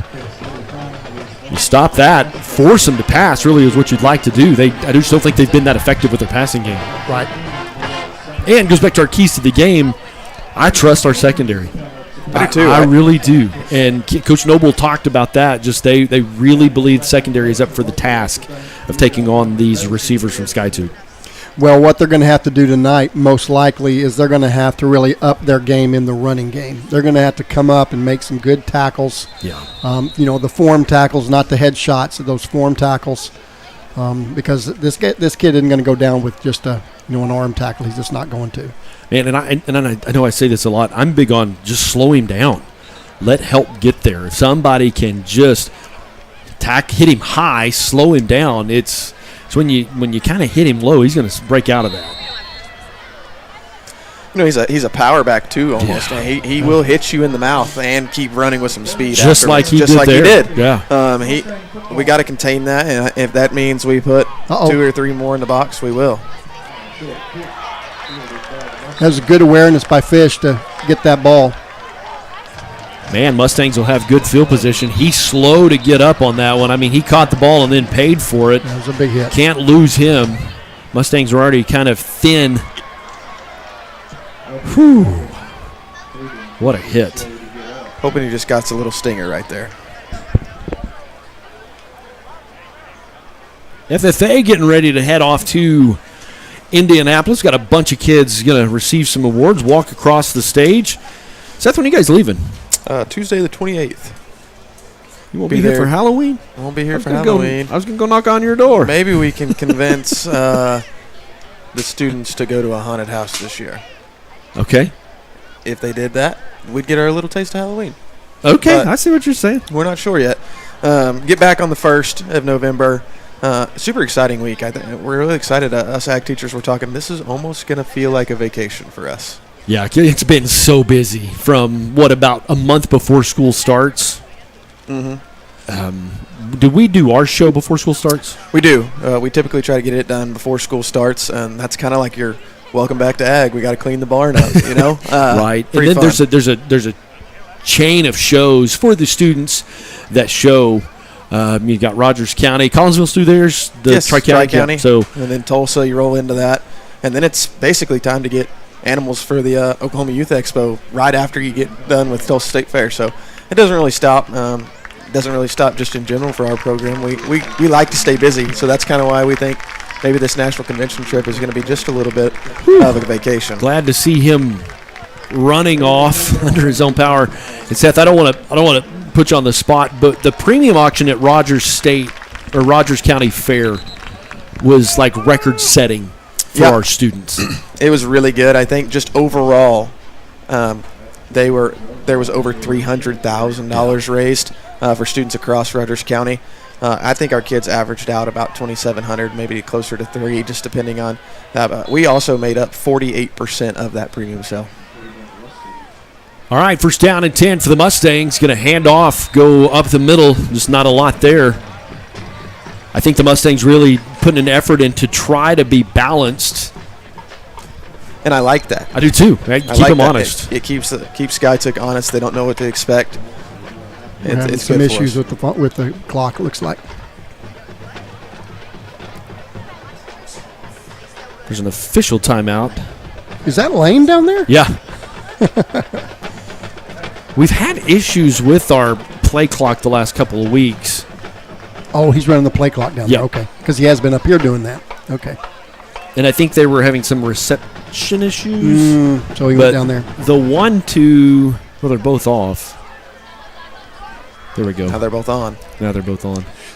You stop that, force him to pass. Really, is what you'd like to do. I just don't think they've been that effective with their passing game. Right. And goes back to our keys to the game. I trust our secondary. I do too. I really do. And Coach Noble talked about that. Just they really believe the secondary is up for the task of taking on these receivers from Skiatook. Well, what they're going to have to do tonight, most likely, is they're going to have to really up their game in the running game. They're going to have to come up and make some good tackles. Yeah. The form tackles, not the headshots, those form tackles. Because this kid isn't going to go down with just an arm tackle. He's just not going to. Man, and I know I say this a lot. I'm big on just slow him down. Let help get there. If somebody can just hit him high, slow him down, it's when you kind of hit him low, he's going to break out of that. He's a power back too, almost. Yeah. He will hit you in the mouth and keep running with some speed. Just like he did. Yeah. We got to contain that, and if that means we put 2 or 3 more in the box, we will. That was a good awareness by Fish to get that ball. Man, Mustangs will have good field position. He's slow to get up on that one. I mean, he caught the ball and then paid for it. That was a big hit. Can't lose him. Mustangs are already kind of thin. Whew. What a hit. Hoping he just got a little stinger right there. FFA getting ready to head off to Indianapolis. Got a bunch of kids going to receive some awards, walk across the stage. Seth, when are you guys leaving? Tuesday the 28th. You won't be here for Halloween? I won't be here for Halloween. I was going to go knock on your door. Maybe we can convince the students to go to a haunted house this year. Okay. If they did that, we'd get our little taste of Halloween. Okay, I see what you're saying. We're not sure yet. Get back on the 1st of November. Super exciting week. We're really excited. Us ag teachers were talking. This is almost going to feel like a vacation for us. Yeah, it's been so busy from, about a month before school starts? Mm-hmm. Do we do our show before school starts? We do. We typically try to get it done before school starts, and that's kind of like your welcome back to Ag. We got to clean the barn up, you know. Right. And then there's a chain of shows for the students that show. You got Rogers County, Collinsville's through theirs, Tri-County. So and then Tulsa, you roll into that, and then it's basically time to get animals for the Oklahoma Youth Expo right after you get done with Tulsa State Fair. So it doesn't really stop. Doesn't really stop just in general for our program. We like to stay busy, so that's kind of why we think maybe this national convention trip is going to be just a little bit of a vacation. Glad to see him running off under his own power. And Seth, I don't want to put you on the spot, but the premium auction at Rogers County Fair was like record setting for our students. It was really good. I think just overall, there was over $300,000 raised for students across Rogers County. I think our kids averaged out about $2,700, maybe closer to $3,000, just depending on that. We also made up 48% of that premium sale. All right, first down and 10 for the Mustangs. Going to hand off, go up the middle. Just not a lot there. I think the Mustangs really putting an effort in to try to be balanced. And I like that. I do too. Keep them honest. It keeps Skiatook honest. They don't know what to expect. We're having it's some good for issues us. with the clock, it looks like. There's an official timeout. Is that Lane down there? Yeah. We've had issues with our play clock the last couple of weeks. Oh, he's running the play clock down there. Okay. Because he has been up here doing that. Okay. And I think they were having some reception issues. So he went down there. The 1-2, well, they're both off. There we go. Now they're both on.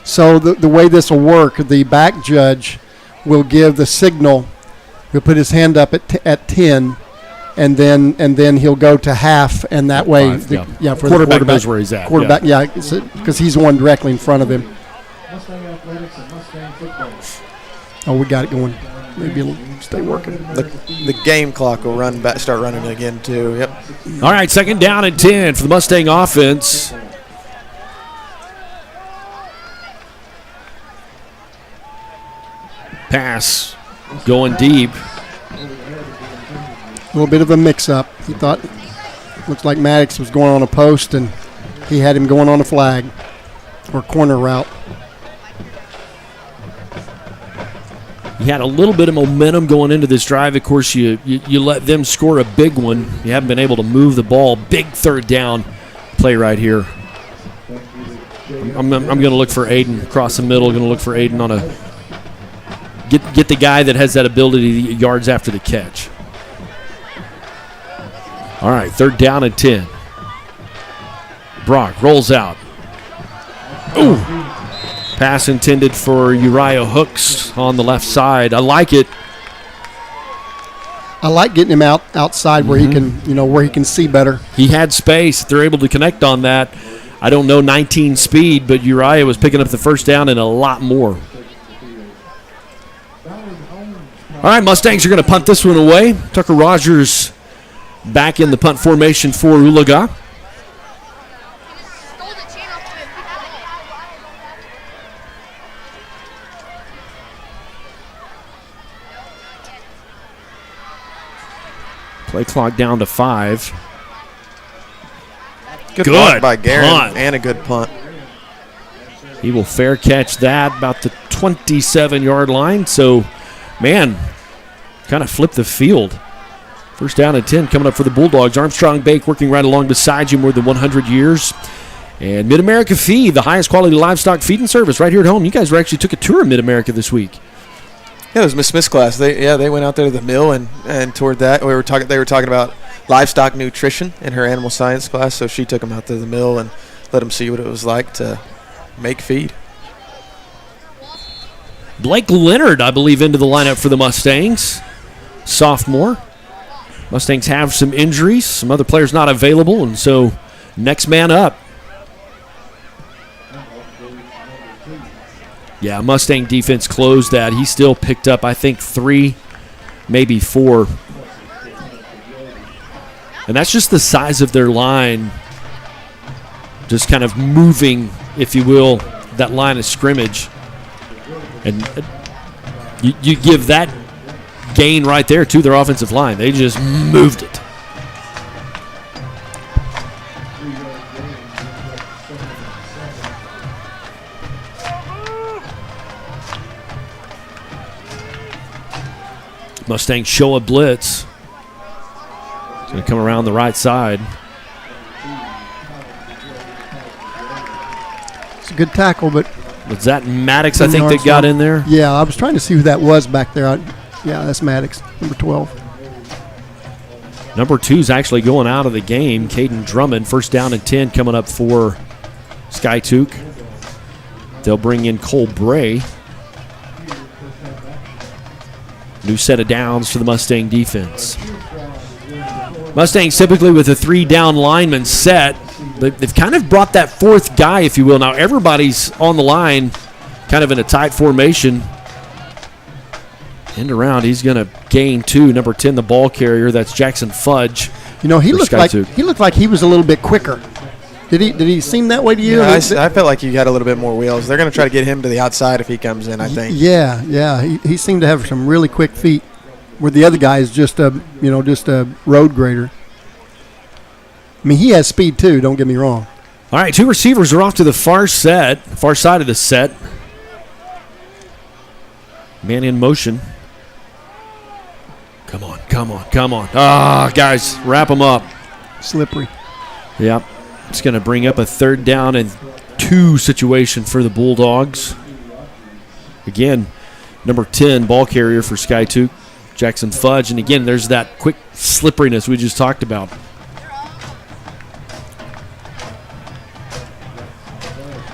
So the way this will work, the back judge will give the signal. He'll put his hand up at 10, and then he'll go to half, and that way, for the quarterback knows where he's at. Quarterback, because he's the one directly in front of him. Oh, we got it going. Maybe it'll stay working. The game clock will start running again too. Yep. All right, second down and 10 for the Mustang offense. Pass going deep. A little bit of a mix-up. He thought, looks like Maddox was going on a post, and he had him going on a flag or corner route. You had a little bit of momentum going into this drive. Of course, you let them score a big one. You haven't been able to move the ball. Big third down play right here. I'm going to look for Aiden across the middle. Going to look for Aiden on a get the guy that has that ability to get yards after the catch. All right, third down and 10. Brock rolls out. Ooh. Pass intended for Uriah Hooks on the left side. I like it. I like getting him outside where he can, where he can see better. He had space. They're able to connect on that. I don't know 19 speed, but Uriah was picking up the first down and a lot more. All right, Mustangs are going to punt this one away. Tucker Rogers back in the punt formation for Oologah. Play clock down to 5. Good block by Garen and a good punt. He will fair catch that about the 27-yard line. So, man, kind of flip the field. First down and 10 coming up for the Bulldogs. Armstrong Bake working right along beside you more than 100 years. And Mid-America Feed, the highest quality livestock feeding service right here at home. You guys actually took a tour of Mid-America this week. Yeah, it was Miss Smith's class. They went out there to the mill and toured that. They were talking about livestock nutrition in her animal science class, so she took them out to the mill and let them see what it was like to make feed. Blake Leonard, I believe, into the lineup for the Mustangs. Sophomore. Mustangs have some injuries, some other players not available, and so next man up. Yeah, Mustang defense closed that. He still picked up, I think, 3, maybe 4. And that's just the size of their line, just kind of moving, if you will, that line of scrimmage. And you give that gain right there to their offensive line. They just moved it. Mustangs show a blitz. It's going to come around the right side. It's a good tackle, but... Was that Maddox, I think, that got in there? Yeah, I was trying to see who that was back there. Yeah, that's Maddox, number 12. Number 2 is actually going out of the game. Caden Drummond, first down and 10 coming up for Skiatook. They'll bring in Cole Bray. New set of downs for the Mustang defense. Mustangs typically with a 3-down lineman set. They've kind of brought that 4th guy, if you will. Now everybody's on the line, kind of in a tight formation. End around, he's going to gain 2. Number 10, the ball carrier. That's Jackson Fudge. You know, he looked like he was a little bit quicker. Did he seem that way to you? Yeah, I felt like he had a little bit more wheels. They're going to try to get him to the outside if he comes in, I think. Yeah. He seemed to have some really quick feet, where the other guy is just a road grader. I mean, he has speed too, don't get me wrong. All right, 2 receivers are off to the far side of the set. Man in motion. Come on. Ah, guys, wrap them up. Slippery. Yep. It's going to bring up a 3rd down and 2 situation for the Bulldogs. Again, number 10, ball carrier for Skiatook, Jackson Fudge. And again, there's that quick slipperiness we just talked about.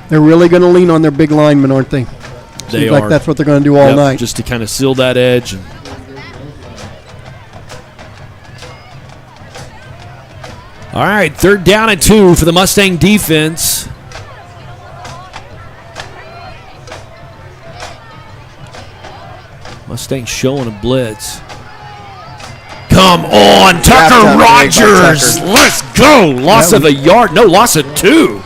They're really going to lean on their big linemen, aren't they? They Seems like that's what they're going to do all night. Just to kind of seal that edge. All right, 3rd down and 2 for the Mustang defense. Mustang showing a blitz. Come on, Tucker Rogers. Let's go. Loss of a yard. No, loss of 2.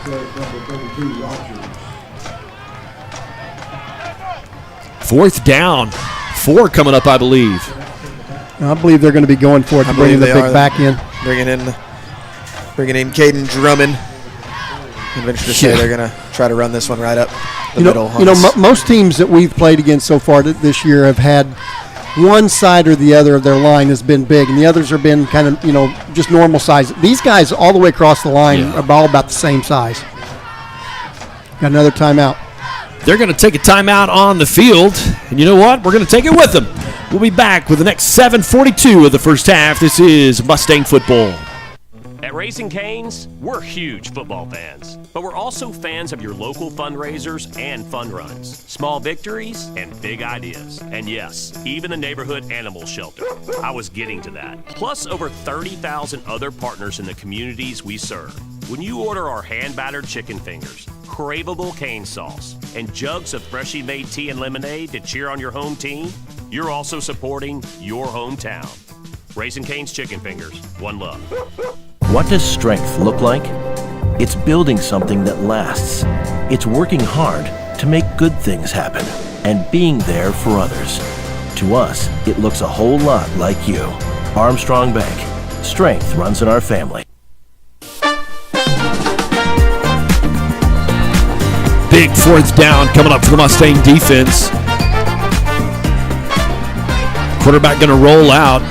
Fourth down. 4 coming up, I believe. I believe they're going to be going for it to bring the big back in. Bringing in Caden Drummond. I'm venture to say they're going to try to run this one right up the middle. Most teams that we've played against so far this year have had one side or the other of their line has been big, and the others have been kind of, just normal size. These guys all the way across the line are all about the same size. Got another timeout. They're going to take a timeout on the field, and you know what? We're going to take it with them. We'll be back with the next 7:42 of the first half. This is Mustang football. At Raising Cane's, we're huge football fans, but we're also fans of your local fundraisers and fun runs, small victories and big ideas. And yes, even the neighborhood animal shelter. I was getting to that. Plus over 30,000 other partners in the communities we serve. When you order our hand-battered chicken fingers, craveable cane sauce, and jugs of freshly made tea and lemonade to cheer on your home team, you're also supporting your hometown. Raising Cane's Chicken Fingers. One love. What does strength look like? It's building something that lasts. It's working hard to make good things happen and being there for others. To us, it looks a whole lot like you. Armstrong Bank. Strength runs in our family. Big 4th down coming up for the Mustang defense. Quarterback going to roll out.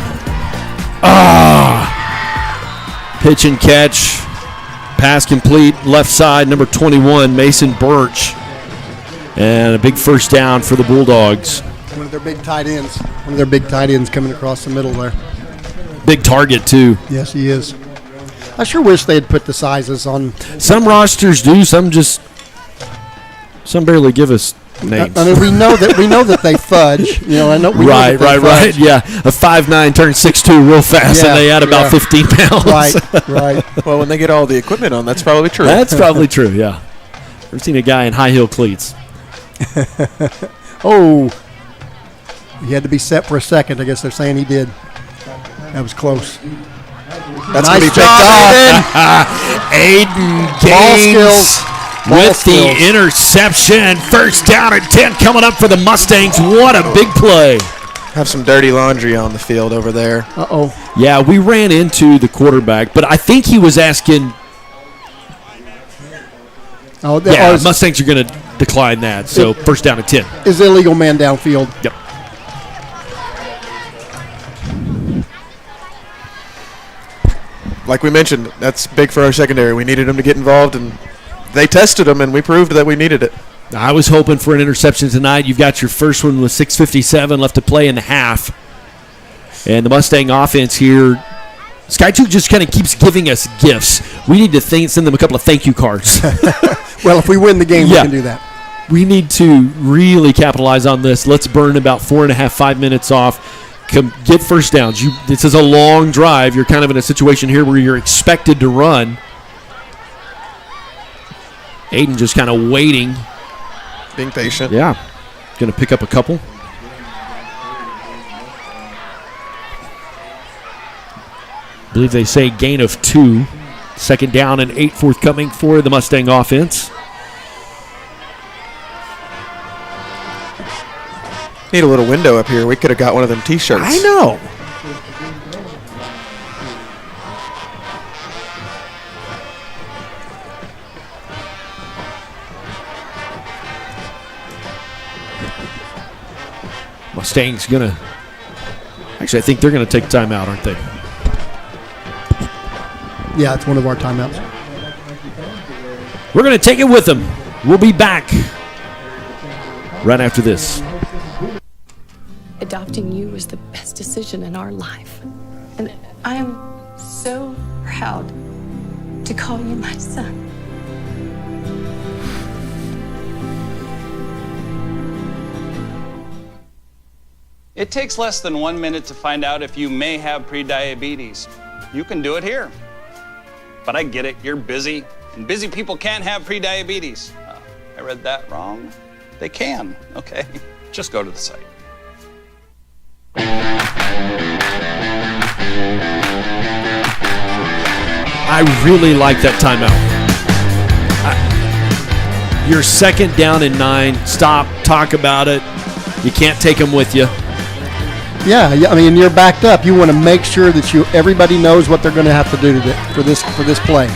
Pitch and catch. Pass complete. Left side, number 21, Mason Birch. And a big first down for the Bulldogs. One of their big tight ends coming across the middle there. Big target, too. Yes, he is. I sure wish they had put the sizes on. Some rosters do. Some barely give us names. I mean, we know that they fudge. Right. Yeah, a 5'9" turns 6'2" real fast, and they add about 15 pounds. Right. Well, when they get all the equipment on, that's probably true. That's probably true. Yeah. I've seen a guy in high heel cleats. Oh, he had to be set for a second. I guess they're saying he did. That was close. That's nice going to be picked off. Aiden Gaines with the interception. First down and 10 coming up for the Mustangs. What a big play. Have some dirty laundry on the field over there. Uh-oh. Yeah, we ran into the quarterback, but I think he was asking. Oh, Mustangs are going to decline that. So first down and 10. Is illegal man downfield. Yep. Like we mentioned, that's big for our secondary. We needed them to get involved, and they tested them, and we proved that we needed it. I was hoping for an interception tonight. You've got your first one with 6:57 left to play in the half. And the Mustang offense here, Skiatook just kind of keeps giving us gifts. We need to send them a couple of thank you cards. Well, if we win the game, we can do that. We need to really capitalize on this. Let's burn about 4.5, 5 minutes off. Get first downs. This is a long drive. You're kind of in a situation here where you're expected to run. Aiden just kind of waiting. Being patient. Yeah. Going to pick up a couple. I believe they say gain of 2. Second down and 8 forthcoming for the Mustang offense. Need a little window up here. We could have got one of them T-shirts. I know. Mustangs going to... Actually, I think they're going to take a timeout, aren't they? Yeah, it's one of our timeouts. We're going to take it with them. We'll be back right after this. Adopting you was the best decision in our life. And I am so proud to call you my son. It takes less than 1 minute to find out if you may have prediabetes. You can do it here. But I get it, you're busy, and busy people can't have prediabetes. I read that wrong. They can, okay? Just go to the site. I really like that timeout. You're second down and 9. Stop, talk about it. You can't take them with you. Yeah, I mean, you're backed up. You want to make sure that everybody knows what they're going to have to do for this play.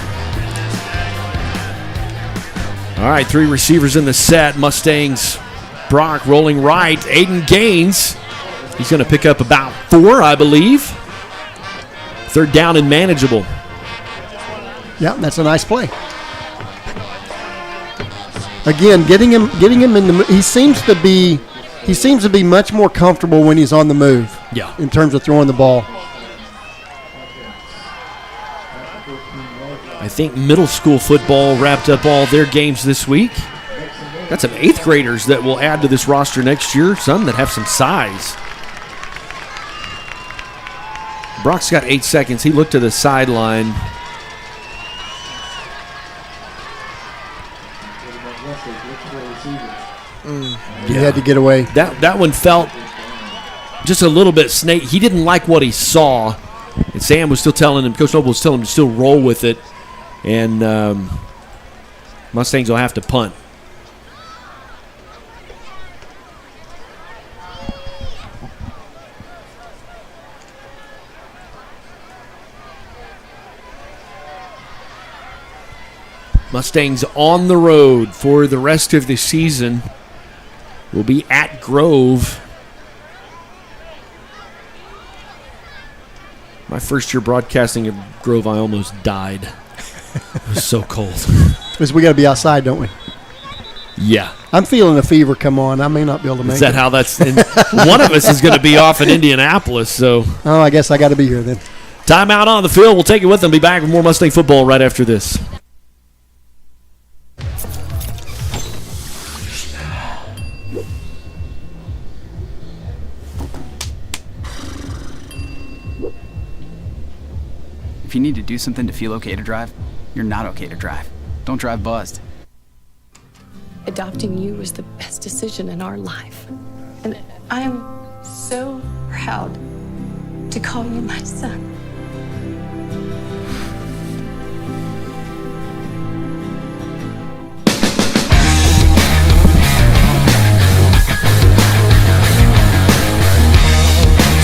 All right, 3 receivers in the set. Mustangs, Brock rolling right. Aiden Gaines. He's going to pick up about 4, I believe. Third down and manageable. Yeah, that's a nice play. Again, getting him in the. He seems to be much more comfortable when he's on the move. Yeah. In terms of throwing the ball. I think middle school football wrapped up all their games this week. Got some 8th graders that will add to this roster next year. Some that have some size. Brock's got 8 seconds. He looked to the sideline. He had to get away. That one felt just a little bit snake. He didn't like what he saw. And Sam was still telling him, Coach Noble was telling him to still roll with it. And Mustangs will have to punt. Mustangs on the road for the rest of the season. Will be at Grove. My first year broadcasting at Grove, I almost died. It was so cold. Because we got to be outside, don't we? Yeah. I'm feeling a fever come on. I may not be able to make it. Is that how that's... one of us is going to be off in Indianapolis, so... Oh, I guess I got to be here then. Timeout on the field. We'll take it with them. Be back with more Mustang football right after this. If you need to do something to feel okay to drive, you're not okay to drive. Don't drive buzzed. Adopting you was the best decision in our life. And I am so proud to call you my son.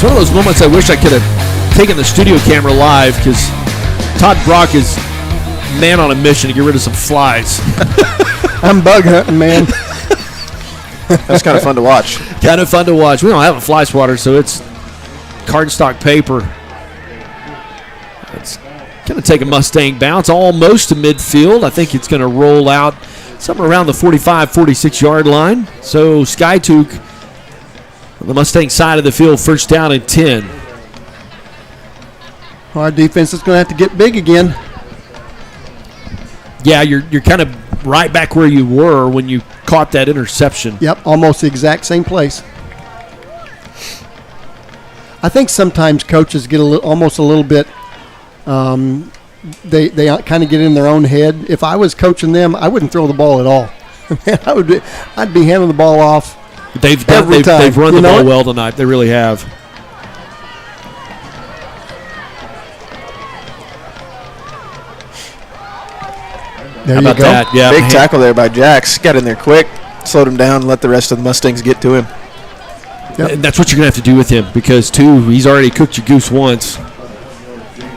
one of those moments I wish I could have taken the studio camera live, because Todd Brock is man on a mission to get rid of some flies. I'm bug hunting, man. That's kind of fun to watch. Kind of fun to watch. We don't have a fly swatter, so it's cardstock paper. It's going to take a Mustang bounce almost to midfield. I think it's going to roll out somewhere around the 45, 46-yard line. So Skiatook on the Mustang side of the field, first down and 10. Our defense is going to have to get big again. Yeah, you're kind of right back where you were when you caught that interception. Yep, almost the exact same place. I think sometimes coaches get almost a little bit. They kind of get in their own head. If I was coaching them, I wouldn't throw the ball at all. I'd be handing the ball off. They've run the ball well tonight. They really have. There How you about go. that? Yeah, Big tackle there by Jax. Got in there quick, slowed him down, let the rest of the Mustangs get to him. Yep. And that's what you're going to have to do with him, because, too, he's already cooked your goose once.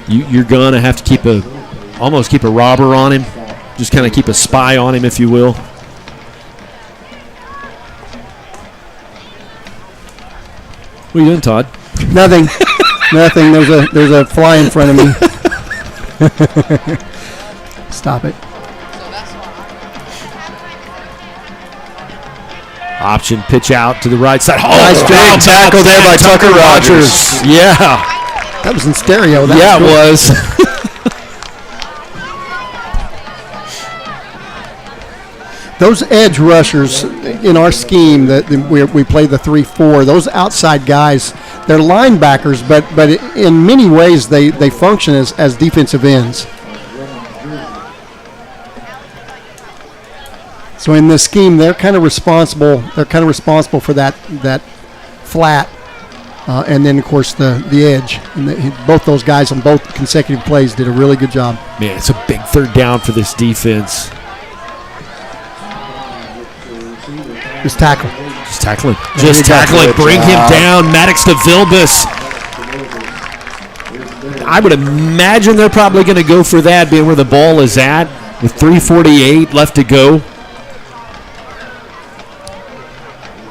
You're going to have to almost keep a robber on him, just kind of keep a spy on him, if you will. What are you doing, Todd? Nothing. Nothing. There's a fly in front of me. Stop it. Option pitch out to the right side. Oh, nice big tackle there by Tucker Rogers. Yeah. That was in stereo. It was. Those edge rushers in our scheme that we play the 3-4, those outside guys, they're linebackers, but in many ways they function as defensive ends. So in this scheme, they're kind of responsible. They're kind of responsible for that flat, and then of course the edge. And both those guys on both consecutive plays did a really good job. Man, it's a big third down for this defense. Just tackle. Just tackling. Just tackling. Bring him down. Maddox to Vilbus. I would imagine they're probably going to go for that, being where the ball is at, with 3:48 left to go.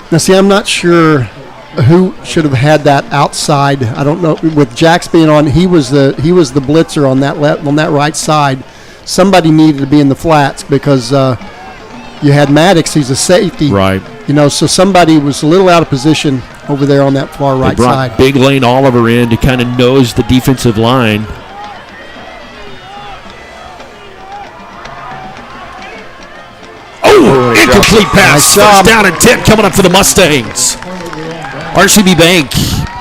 Now, see, I'm not sure who should have had that outside. I don't know. With Jax being on, he was the blitzer on that right side. Somebody needed to be in the flats because you had Maddox. He's a safety, right? So somebody was a little out of position over there on that far right side. Big Lane Oliver in to kind of nose the defensive line. Oh, incomplete pass. First down and 10 coming up for the Mustangs. RCB Bank,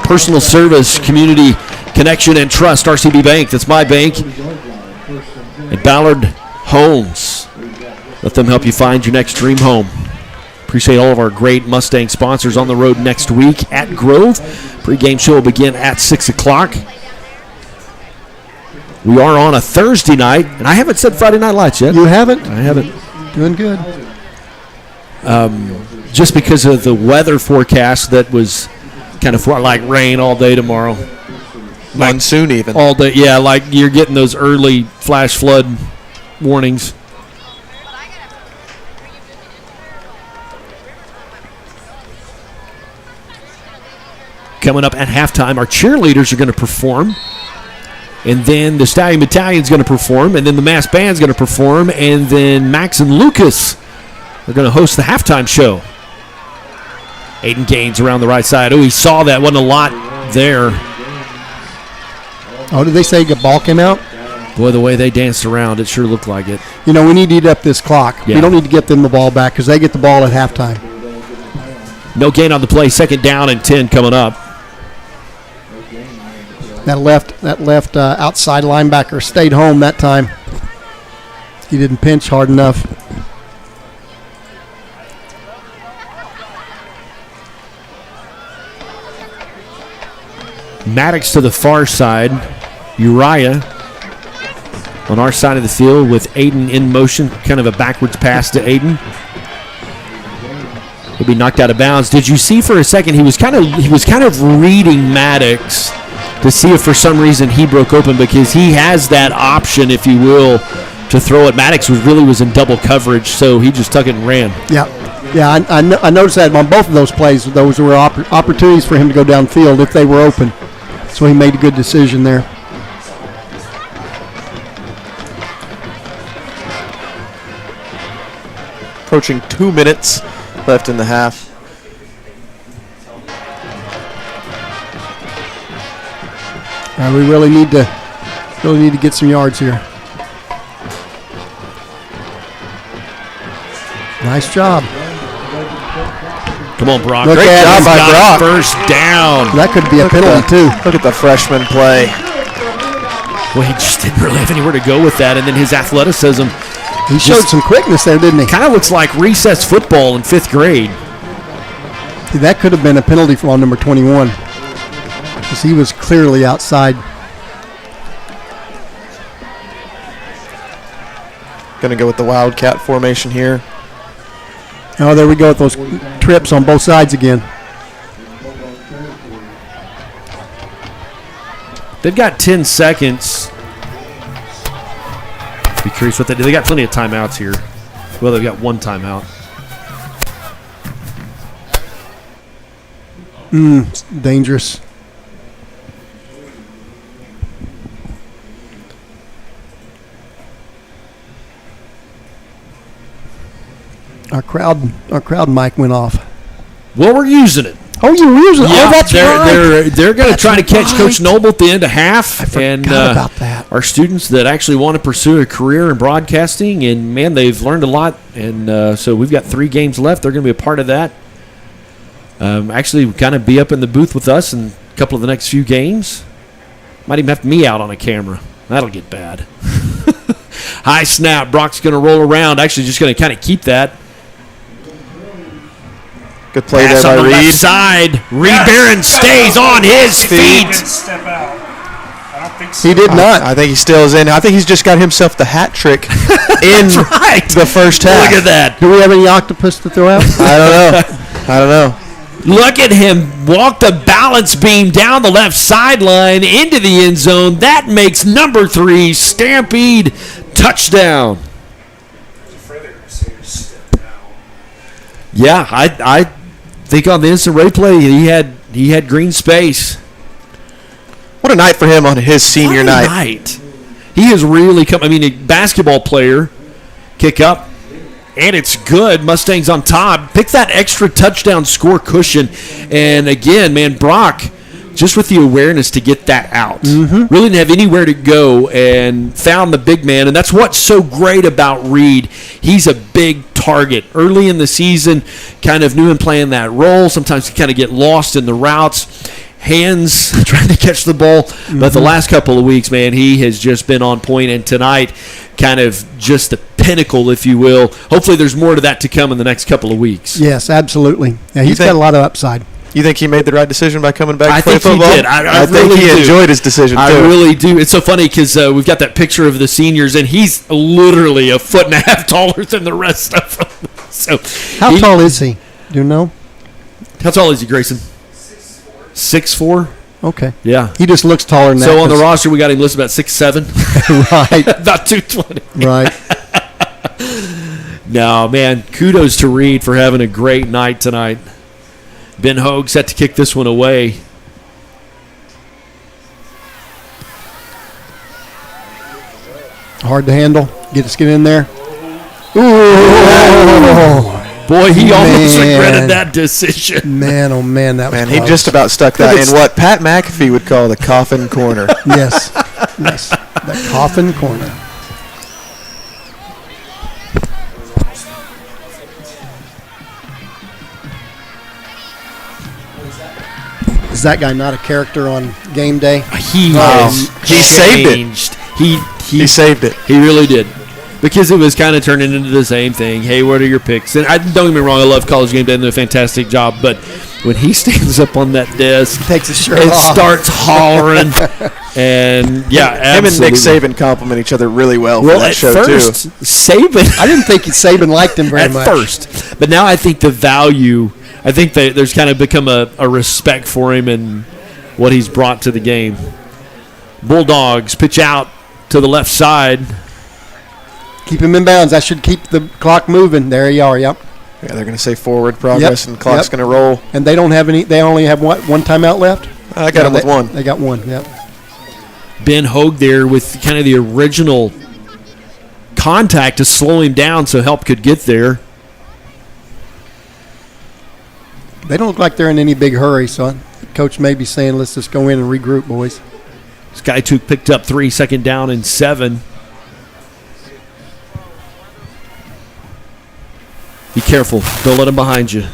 personal service, community connection, and trust. RCB Bank, that's my bank. And Ballard Homes. Let them help you find your next dream home. Appreciate all of our great Mustang sponsors on the road next week at Grove. Pre-game show will begin at 6 o'clock. We are on a Thursday night, and I haven't said Friday Night Lights yet. You haven't? I haven't. Doing good. Just because of the weather forecast that was kind of like rain all day tomorrow. Monsoon even. All day, yeah, like you're getting those early flash flood warnings. Coming up at halftime, our cheerleaders are going to perform. And then the Stallion Battalion's going to perform. And then the Mass Band's going to perform. And then Max and Lucas are going to host the halftime show. Aiden Gaines around the right side. Oh, he saw that. Wasn't a lot there. Oh, did they say the ball came out? Boy, the way they danced around, it sure looked like it. We need to eat up this clock. Yeah. We don't need to get them the ball back because they get the ball at halftime. No gain on the play. Second down and 10 coming up. That left outside linebacker stayed home that time. He didn't pinch hard enough. Maddox to the far side. Uriah on our side of the field with Aiden in motion. Kind of a backwards pass to Aiden. He'll be knocked out of bounds. Did you see for a second he was kind of reading Maddox to see if for some reason he broke open, because he has that option, if you will, to throw it. Maddox was in double coverage, so he just took it and ran. Yeah. Yeah, I noticed that on both of those plays. Those were opportunities for him to go downfield if they were open. So he made a good decision there. Approaching 2 minutes left in the half. We really need to get some yards here. Nice job. Come on, Brock. Great job by Brock. First down. That could be a penalty, too. Look at the freshman play. Well, he just didn't really have anywhere to go with that, and then his athleticism. He showed some quickness there, didn't he? Kind of looks like recess football in 5th grade. That could have been a penalty on number 21, because he was clearly outside. Going to go with the Wildcat formation here. Oh, there we go with those trips on both sides again. They've got 10 seconds. Be curious what they do. They got plenty of timeouts here. Well, they've got one timeout. It's dangerous. Our crowd mic went off. Well, we're using it. Oh, you're using it. Yeah, Oh, that's right. They're going to try to catch Coach Noble at the end of half. I forgot about that. Our students that actually want to pursue a career in broadcasting, and, man, they've learned a lot. And so we've got 3 games left. They're going to be a part of that. Actually, kind of be up in the booth with us in a couple of the next few games. Might even have me out on a camera. That'll get bad. High snap. Brock's going to roll around. Actually, just going to kind of keep that. Good play Pass there by on the Reed. left side. Reed Barron stays on his feet. Step out. I don't think so. He did not. I think he still is in. I think he's just got himself the hat trick in the first half. Look at that. Do we have any octopus to throw out? I don't know. Look at him walk the balance beam down the left sideline into the end zone. That makes number 3 Stampede touchdown. Yeah, I think on the instant replay he had green space. What a night for him on his senior night. He has really come. I mean, a basketball player, kick up, and it's good. Mustangs on top. Pick that extra touchdown score cushion. And again, man, Brock, just with the awareness to get that out. Mm-hmm. Really didn't have anywhere to go and found the big man. And that's what's so great about Reed. He's a big target. Early in the season, kind of knew him playing that role. Sometimes he kind of get lost in the routes. Hands trying to catch the ball. Mm-hmm. But the last couple of weeks, man, he has just been on point. And tonight, kind of just the pinnacle, if you will. Hopefully there's more to that to come in the next couple of weeks. Yes, absolutely. Yeah, he's got a lot of upside. You think he made the right decision by coming back to play football? I think he did. I think really he enjoyed his decision, too. I really do. It's so funny because we've got that picture of the seniors, and he's literally 1.5 feet taller than the rest of them. So, how tall is he? Do you know? How tall is he, Grayson? 6'4". Okay. Yeah. He just looks taller than that. So on the roster, we got him listed about 6'7". Right. About 220. Right. No, man, kudos to Reed for having a great night tonight. Ben Hogue set to kick this one away. Hard to handle. Get in there. Ooh. Boy, he almost regretted that decision. Man, oh man, that was he just about stuck that in what Pat McAfee would call the coffin corner. Yes. Yes. The coffin corner. Is that guy not a character on game day? He saved it. He saved it. He really did. Because it was kind of turning into the same thing. Hey, what are your picks? And don't get me wrong, I love College Game Day and they do a fantastic job. But when he stands up on that desk, takes his shirt and off, starts hollering. And yeah, him and Nick Saban compliment each other really well for that at show first, too. Saban, I didn't think Saban liked him very much at first, but now I think the value. I think there's kind of become a respect for him and what he's brought to the game. Bulldogs pitch out to the left side. Keep him in bounds. I should keep the clock moving. There you are. Yep. Yeah, they're going to say forward progress, and the clock's going to roll. And they don't have any. They only have one timeout left. I got them with one. They got one. Yep. Ben Hogue there with kind of the original contact to slow him down so help could get there. They don't look like they're in any big hurry, so Coach may be saying, let's just go in and regroup, boys. Skiatook picked up 3, second down and 7. Be careful. Don't let him behind you.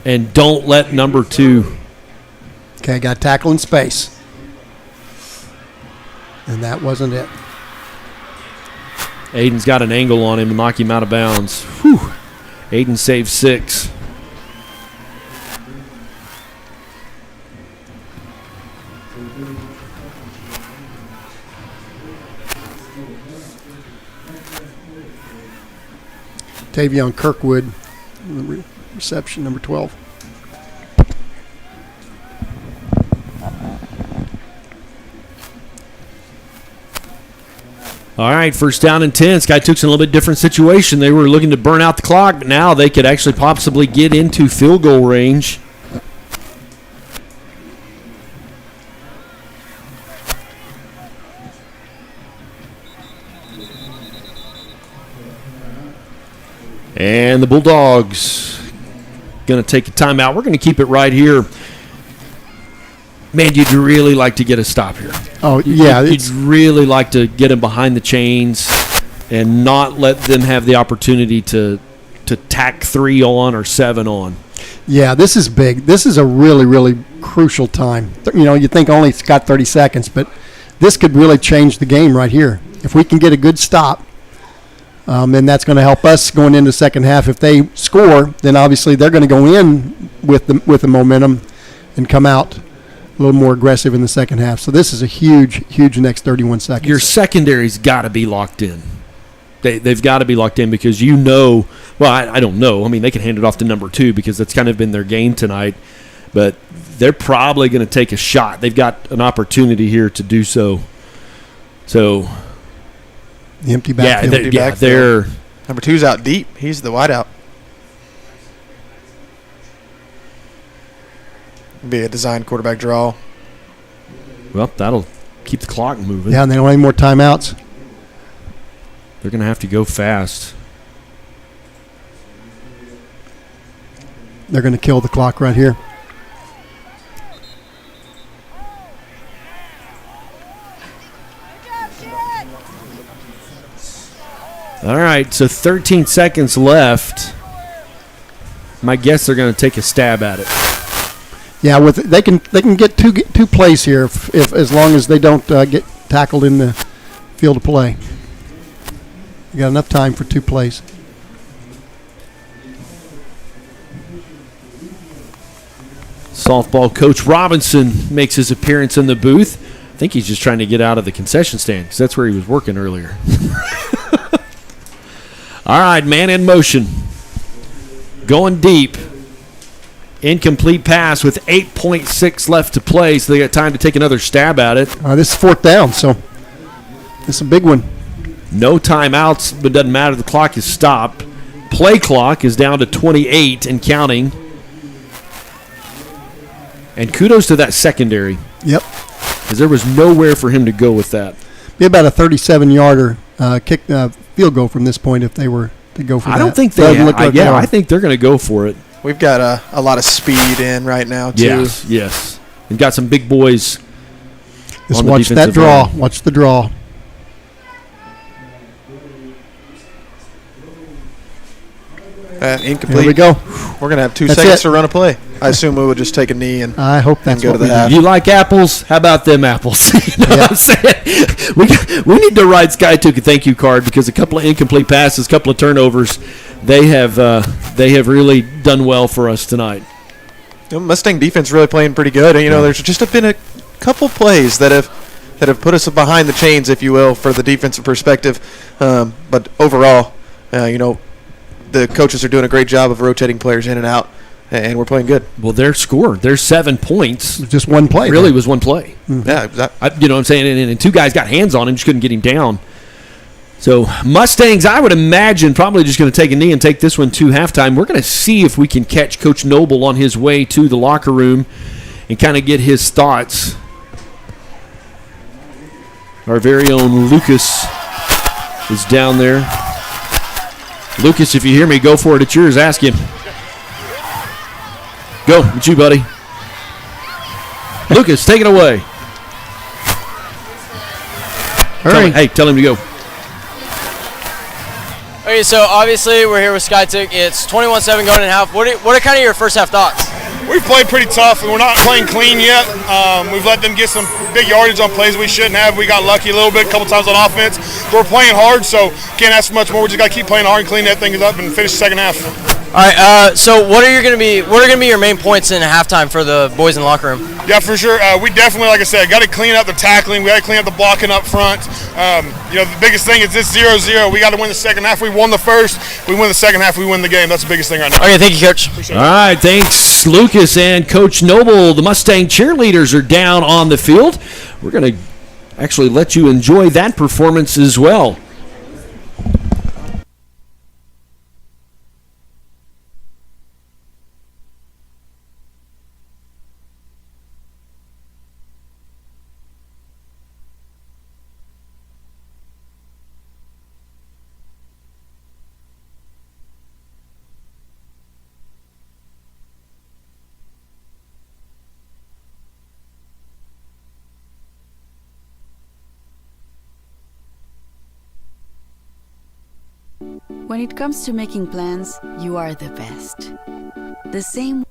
And don't let number 2. Okay, got tackle in space. And that wasn't it. Aiden's got an angle on him to knock him out of bounds. Whew. Aiden saves 6. Tavion Kirkwood, reception number 12. All right, first down and 10. Skiatook's in a little bit different situation. They were looking to burn out the clock, but now they could actually possibly get into field goal range. And the Bulldogs going to take a timeout. We're going to keep it right here. Man, you'd really like to get a stop here. Oh, yeah. You'd really like to get them behind the chains and not let them have the opportunity to tack 3 on or 7 on. Yeah, this is big. This is a really, really crucial time. You know, you think only it's got 30 seconds, but this could really change the game right here. If we can get a good stop, then that's going to help us going into the second half. If they score, then obviously they're going to go in with the momentum and come out a little more aggressive in the second half. So this is a huge, huge next 31 seconds. Your secondary's got to be locked in. They've got to be locked in because you know, well, I don't know. I mean, they can hand it off to number 2 because that's kind of been their game tonight. But they're probably going to take a shot. They've got an opportunity here to do so. So the empty backfield. Yeah, they're number 2's out deep. He's the wideout. Be a design quarterback draw. Well, that'll keep the clock moving. Yeah, and they don't have any more timeouts. They're going to have to go fast. They're going to kill the clock right here. All right, so 13 seconds left. My guess they're going to take a stab at it. Yeah, they can get two plays here if as long as they don't get tackled in the field of play. You got enough time for 2 plays. Softball coach Robinson makes his appearance in the booth. I think he's just trying to get out of the concession stand because that's where he was working earlier. All right, man in motion. Going deep. Incomplete pass with 8.6 left to play, so they got time to take another stab at it. This is 4th down, so this is a big one. No timeouts, but it doesn't matter. The clock is stopped. Play clock is down to 28 and counting. And kudos to that secondary. Yep. Because there was nowhere for him to go with that. Be about a 37-yarder kick field goal from this point if they were to go for that. I don't think they I think they're going to go for it. We've got a lot of speed in right now, too. Yes. And got some big boys. Just watch that draw. Line. Watch the draw. Incomplete. There we go. We're going to have 2 seconds to run a play. I assume we would just take a knee and I hope that's go to the half. You like apples? How about them apples? You know what I'm saying? We need to write Skiatook a thank you card because a couple of incomplete passes, a couple of turnovers, they have really done well for us tonight. The Mustang defense really playing pretty good. And, there's just been a couple plays that have put us behind the chains, if you will, for the defensive perspective. But overall, the coaches are doing a great job of rotating players in and out, and we're playing good. Well, their 7 points. Just one play. Really was one play. Mm-hmm. Yeah, exactly. You know what I'm saying? And two guys got hands on him, just couldn't get him down. So Mustangs, I would imagine, probably just going to take a knee and take this one to halftime. We're going to see if we can catch Coach Noble on his way to the locker room and kind of get his thoughts. Our very own Lucas is down there. Lucas, if you hear me, go for it. It's yours. Ask him. Go. It's you, buddy. Lucas, take it away. Hurry. Tell him to go. Okay, so obviously we're here with Skiatook. It's 21-7 going in half. What are kind of your first half thoughts? We've played pretty tough, and we're not playing clean yet. We've let them get some big yardage on plays we shouldn't have. We got lucky a little bit, a couple times on offense. We're playing hard, so can't ask for much more. We just got to keep playing hard and clean that thing up and finish the second half. All right. So what are going to be your main points in halftime for the boys in the locker room? Yeah, for sure. We definitely, like I said, got to clean up the tackling. We got to clean up the blocking up front. The biggest thing is this 0-0. We got to win the second half. We won the first. We win the second half. We win the game. That's the biggest thing right now. Okay, thank you, Coach. All right, thanks, Lucas and Coach Noble. The Mustang cheerleaders are down on the field. We're going to actually let you enjoy that performance as well. When it comes to making plans, you are the best. The same.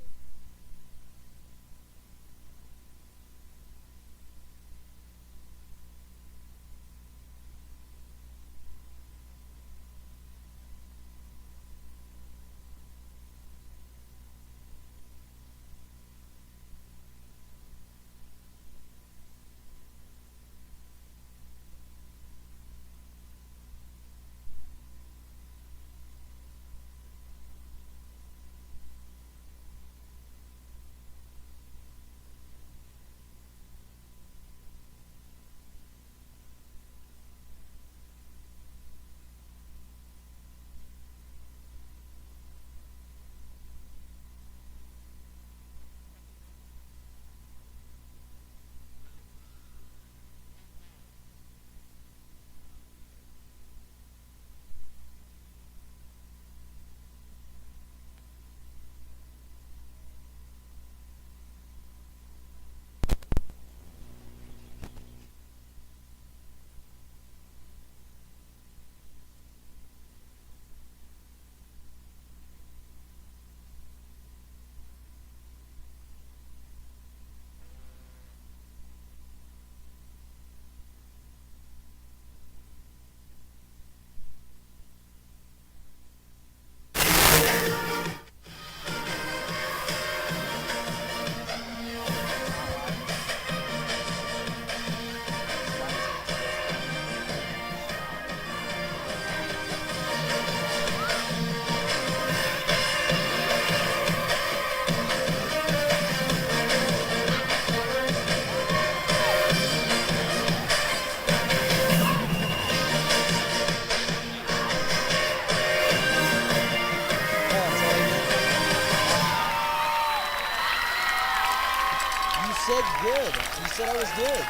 said good. You said I was good.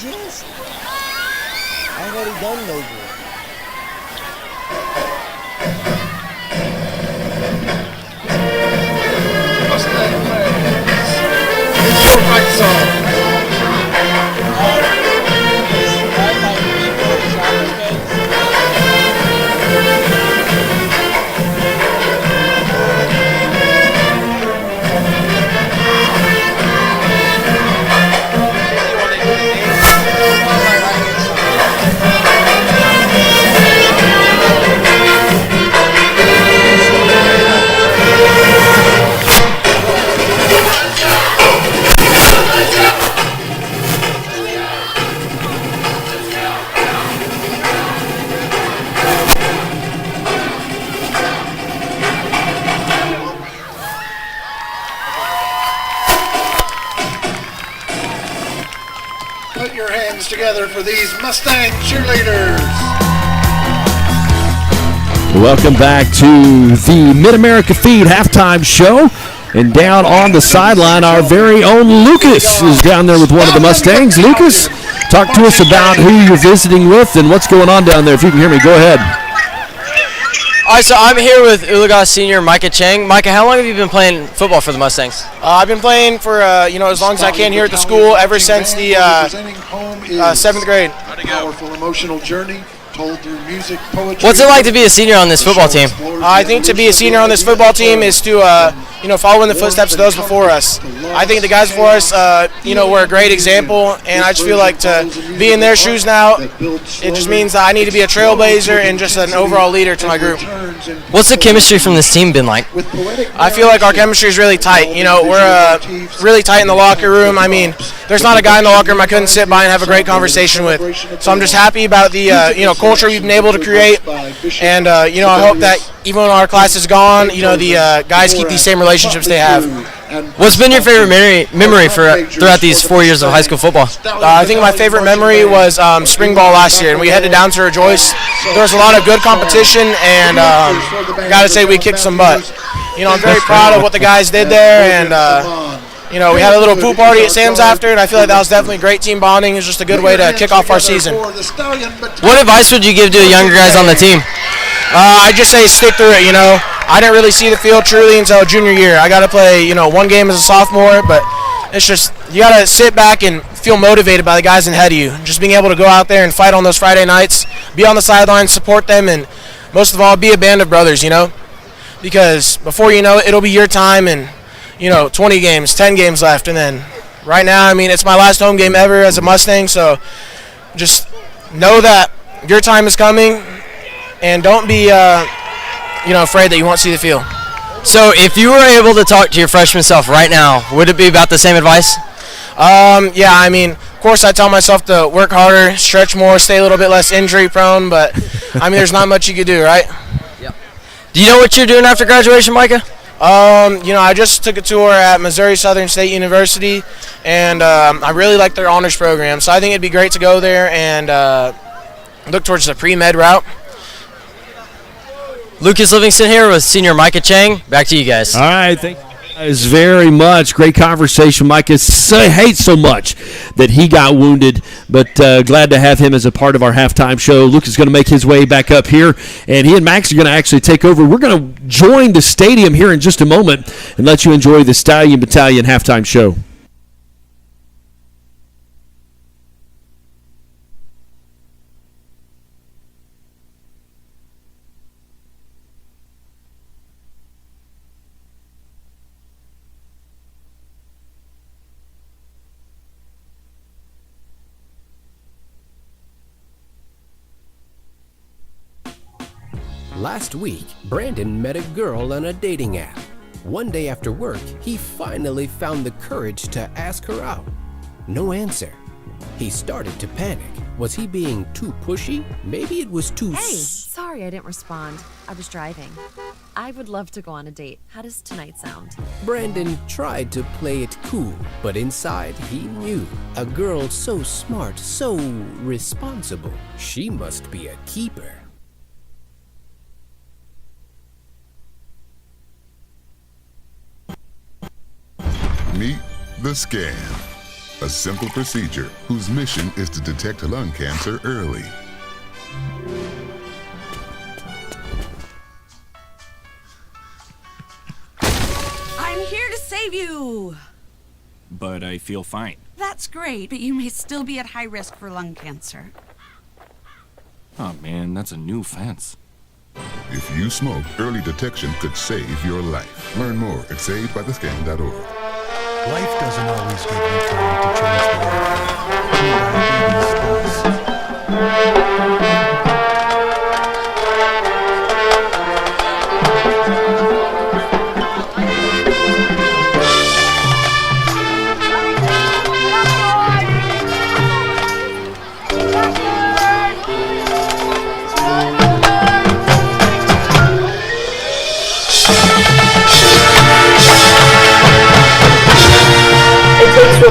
Yes. I've already done no good. It's your right song. Put your hands together for these Mustang cheerleaders. Welcome back to the Mid-America Feed halftime show. And down on the sideline, our very own Lucas is down there with one of the Mustangs. Lucas, talk to us about who you're visiting with and what's going on down there. If you can hear me, go ahead. All right, so I'm here with Oologah senior Micah Chang. Micah, how long have you been playing football for the Mustangs? I've been playing for as long as I can here at the school, ever since the 7th grade. Powerful emotional journey told through music, poetry. What's it like to be a senior on this football team? I think to be a senior on this football team is to follow in the footsteps of those before us. I think the guys before us were a great example, and I just feel like to be in their shoes now, it just means that I need to be a trailblazer and just an overall leader to my group. What's the chemistry from this team been like? I feel like our chemistry is really tight. We're really tight in the locker room. I mean, there's not a guy in the locker room I couldn't sit by and have a great conversation with. So I'm just happy about the culture we've been able to create, and I hope that even when our class is gone, the guys keep these same relationships they have. What's been your favorite memory throughout these 4 years of high school football? I think my favorite memory was spring ball last year, and we headed down to Rejoice. There was a lot of good competition, and I got to say we kicked some butt. I'm very proud of what the guys did there, and we had a little pool party at Sam's after, and I feel like that was definitely great team bonding. It was just a good way to kick off our season. What advice would you give to the younger guys on the team? I just say stick through it. I didn't really see the field truly until junior year. I got to play, one game as a sophomore, but it's just you got to sit back and feel motivated by the guys ahead of you. Just being able to go out there and fight on those Friday nights, be on the sidelines, support them, and most of all, be a band of brothers. Because before you know it, it'll be your time, and 20 games, 10 games left, and then right now, it's my last home game ever as a Mustang, so just know that your time is coming, and don't be, afraid that you won't see the field. So if you were able to talk to your freshman self right now, would it be about the same advice? Of course I tell myself to work harder, stretch more, stay a little bit less injury prone, but, there's not much you could do, right? Yep. Do you know what you're doing after graduation, Micah? I just took a tour at Missouri Southern State University, and I really like their honors program, so I think it'd be great to go there and look towards the pre-med route. Lucas Livingston here with senior Micah Chang. Back to you guys. All right, thank you guys very much. Great conversation. Micah hates so much that he got wounded, but glad to have him as a part of our halftime show. Lucas is going to make his way back up here, and he and Max are going to actually take over. We're going to join the stadium here in just a moment and let you enjoy the Stallion Battalion halftime show. Last week, Brandon met a girl on a dating app. One day after work, he finally found the courage to ask her out. No answer. He started to panic. Was he being too pushy? Maybe it was too... Hey, sorry I didn't respond. I was driving. I would love to go on a date. How does tonight sound? Brandon tried to play it cool, but inside he knew. A girl so smart, so responsible. She must be a keeper. Meet the scan, a simple procedure whose mission is to detect lung cancer early. I'm here to save you! But I feel fine. That's great, but you may still be at high risk for lung cancer. Oh man, that's a new fence. If you smoke, early detection could save your life. Learn more at savedbythescan.org. Life doesn't always give you time to change the way.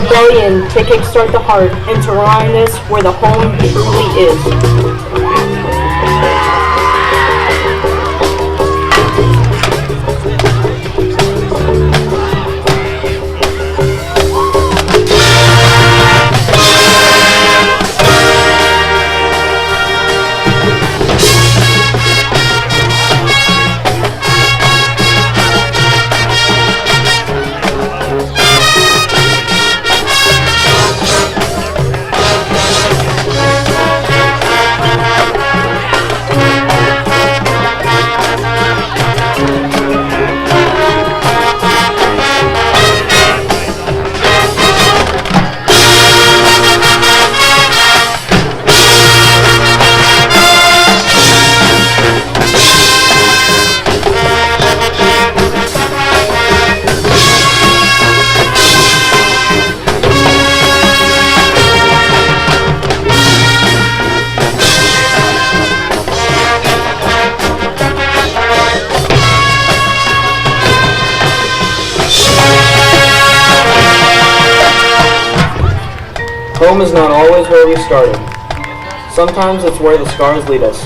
belly in to kickstart the heart and to remind us where the home truly is. Home is not always where we started. Sometimes it's where the scars lead us.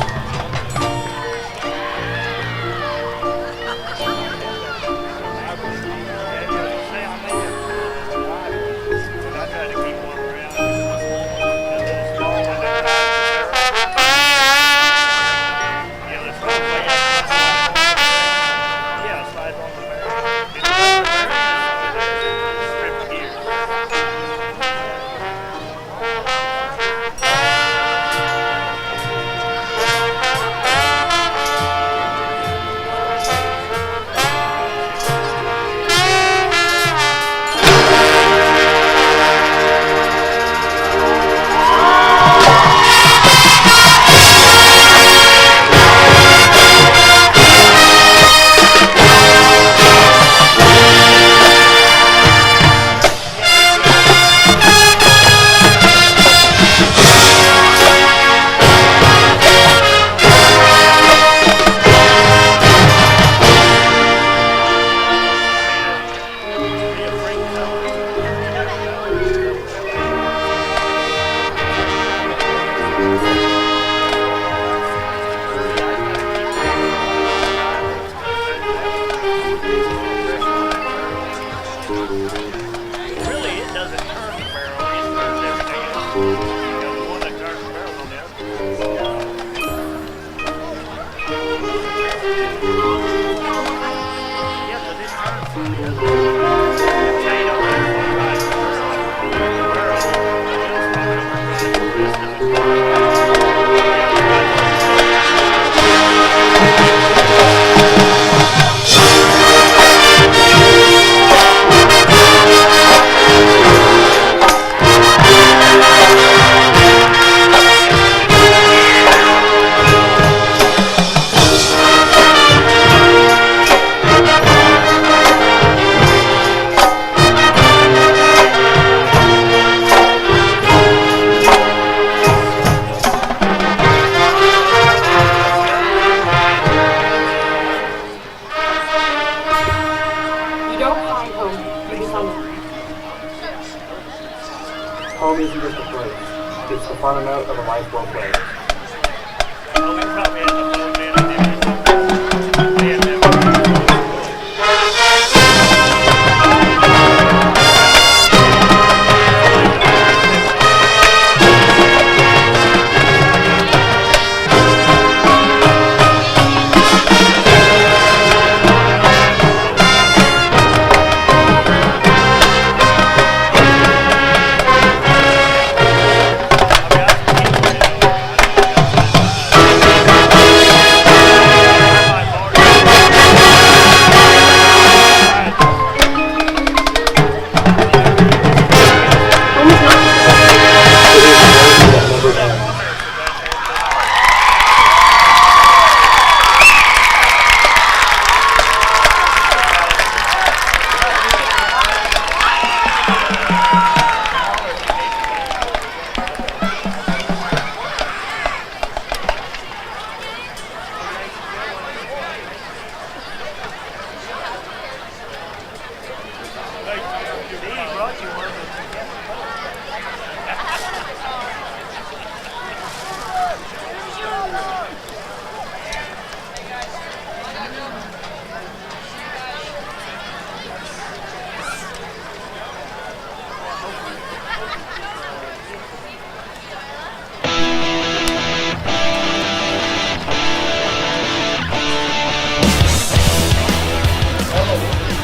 Home isn't just a place. It's the fundament of a life well played.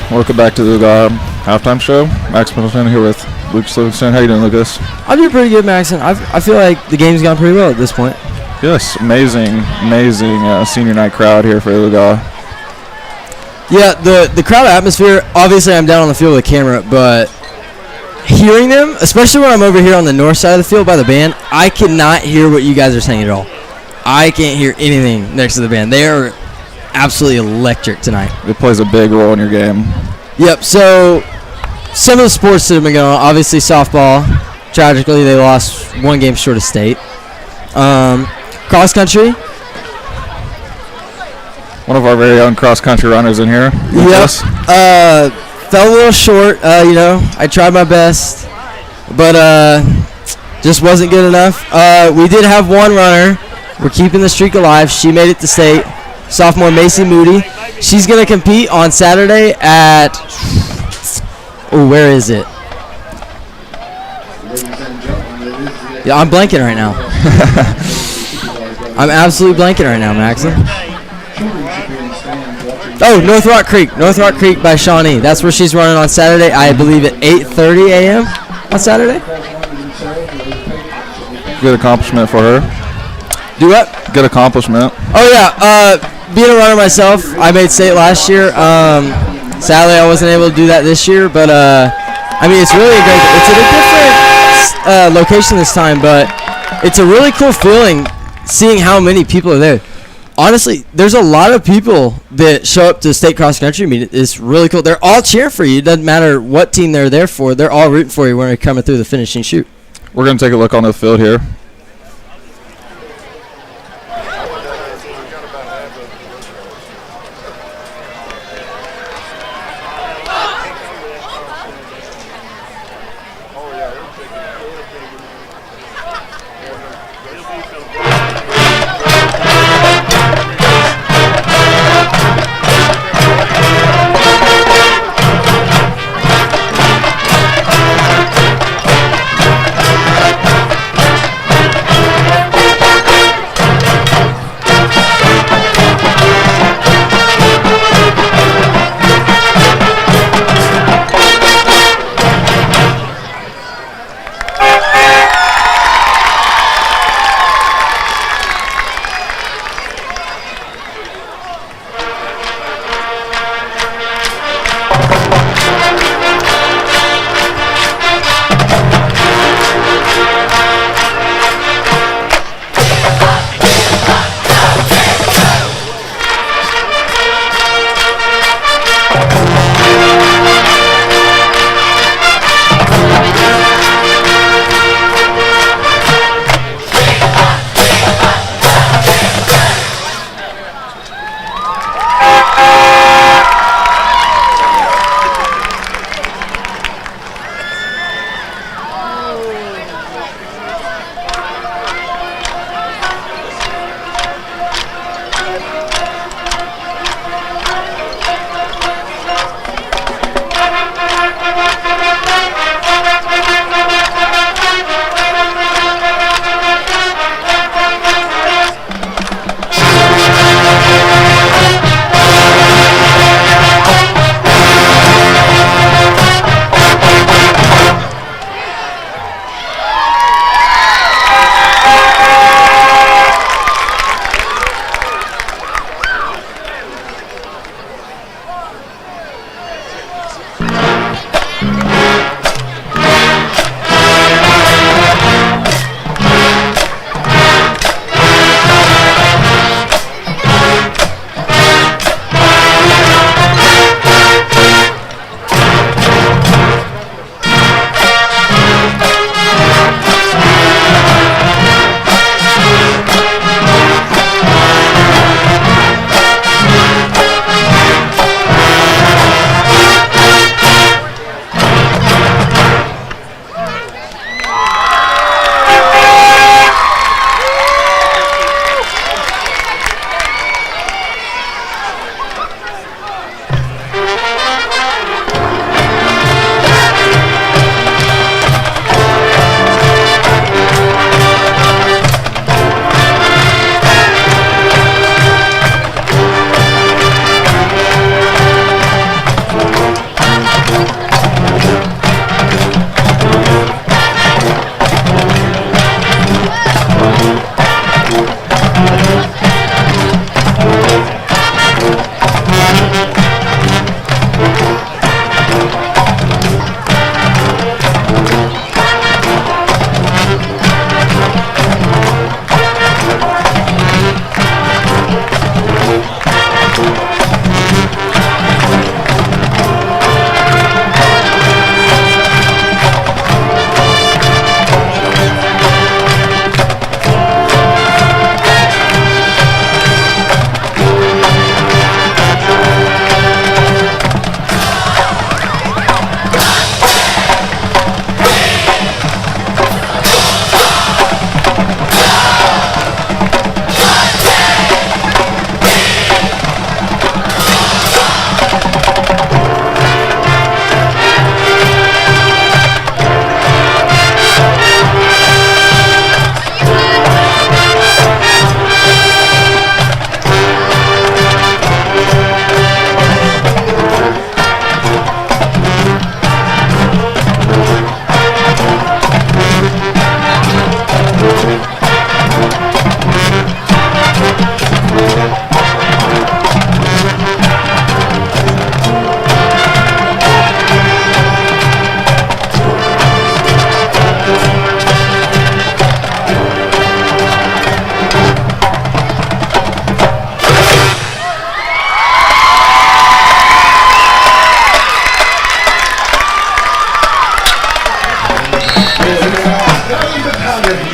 Welcome back to the halftime show. Max Middleton here with Lucas Livingston. How you doing, Lucas? I'm doing pretty good, Max. And I feel like the game's gone pretty well at this point. Yes, amazing senior night crowd here for Oologah. Yeah, the crowd atmosphere, obviously I'm down on the field with a camera, but hearing them, especially when I'm over here on the north side of the field by the band, I cannot hear what you guys are saying at all. I can't hear anything next to the band. They are absolutely electric tonight. It plays a big role in your game. Yep, so some of the sports that have been going on, obviously softball. Tragically, they lost one game short of state. Cross country. One of our very own cross-country runners in here. Yes. Fell a little short. I tried my best, but just wasn't good enough. We did have one runner. We're keeping the streak alive. She made it to state. Sophomore Macy Moody. She's going to compete on Saturday at... Oh, where is it? Yeah, I'm blanking right now. I'm absolutely blanking right now, Maxon. Oh, North Rock Creek by Shawnee. That's where she's running on Saturday, I believe at 8:30 a.m. on Saturday. Good accomplishment for her. Do what? Good accomplishment. Oh, yeah. Being a runner myself, I made state last year. Sadly, I wasn't able to do that this year, but, it's really a great... It's at a different location this time, but it's a really cool feeling seeing how many people are there. Honestly, there's a lot of people that show up to state cross country meet. It's really cool. They're all cheering for you. It doesn't matter what team they're there for. They're all rooting for you when you're coming through the finishing chute. We're going to take a look on the field here.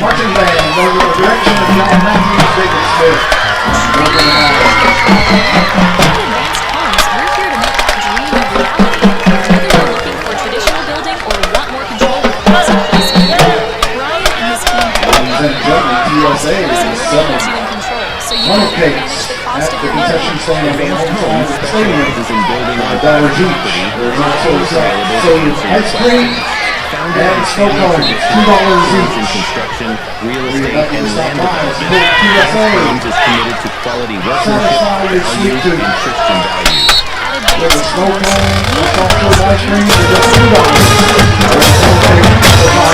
marching band under the direction of John Matthews, Jacob Smith. USA is selling funnel cakes at the concession stand on the home side of the stadium. $1 each. There's also sodium ice cream and snow cones, $2 each. Real estate and land development. Firms is committed to quality workmanship, values, and Christian values. With a snow cone, the soft serve ice cream is just $2. There's a snow cake for $5.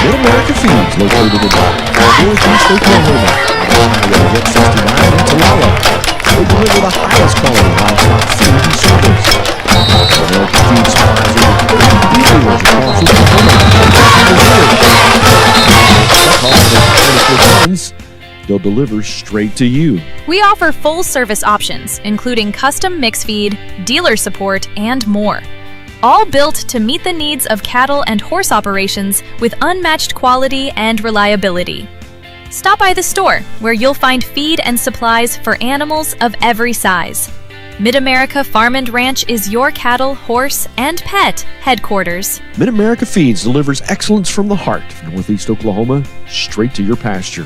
Mid-America Feeds, located in Northeast Oklahoma, Highway 69 in Talala. They deliver the highest quality livestock food and service. Mid-America Feeds supplies over 80 dealers across Oklahoma. They'll deliver straight to you. We offer full service options, including custom mix feed, dealer support, and more. All built to meet the needs of cattle and horse operations with unmatched quality and reliability. Stop by the store, where you'll find feed and supplies for animals of every size. Mid-America Farm and Ranch is your cattle, horse, and pet headquarters. Mid-America Feeds delivers excellence from the heart of Northeast Oklahoma straight to your pasture.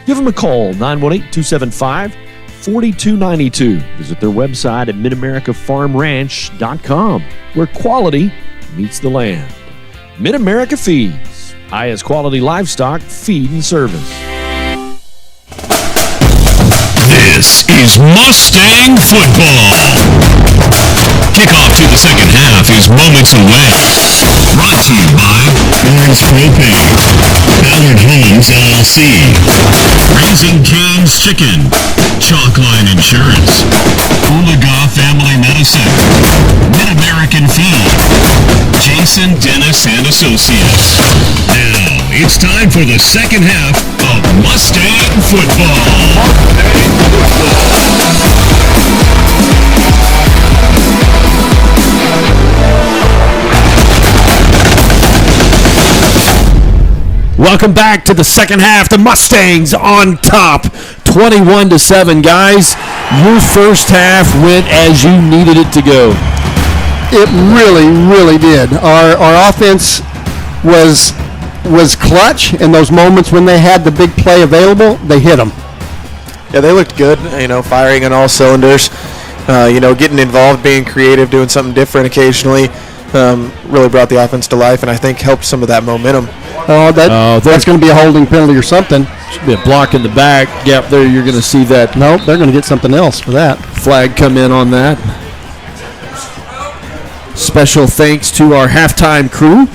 Give them a call, 918-275-4292. Visit their website at midamericafarmranch.com, where quality meets the land. Mid-America Feeds, highest quality livestock feed and service. This is Mustang football. Kickoff to the second half is moments away. Brought to you by Burns Propane, Ballard Homes LLC, Raising Cane's Chicken, Chalkline Insurance, Oologah Family Medicine, Mid-American Feed, Jason Dennis and Associates. Now it's time for the second half of Mustang football. Welcome back to the second half. The Mustangs on top, 21-7. Guys, your first half went as you needed it to go. It really, really did. Our offense was clutch in those moments when they had the big play available. They hit them. Yeah, they looked good. Firing on all cylinders. Getting involved, being creative, doing something different occasionally. Really brought the offense to life, and I think helped some of that momentum. That's going to be a holding penalty or something. Should be a block in the back. Yep, there you're going to see that. Nope, they're going to get something else for that. Flag come in on that. Special thanks to our halftime crew.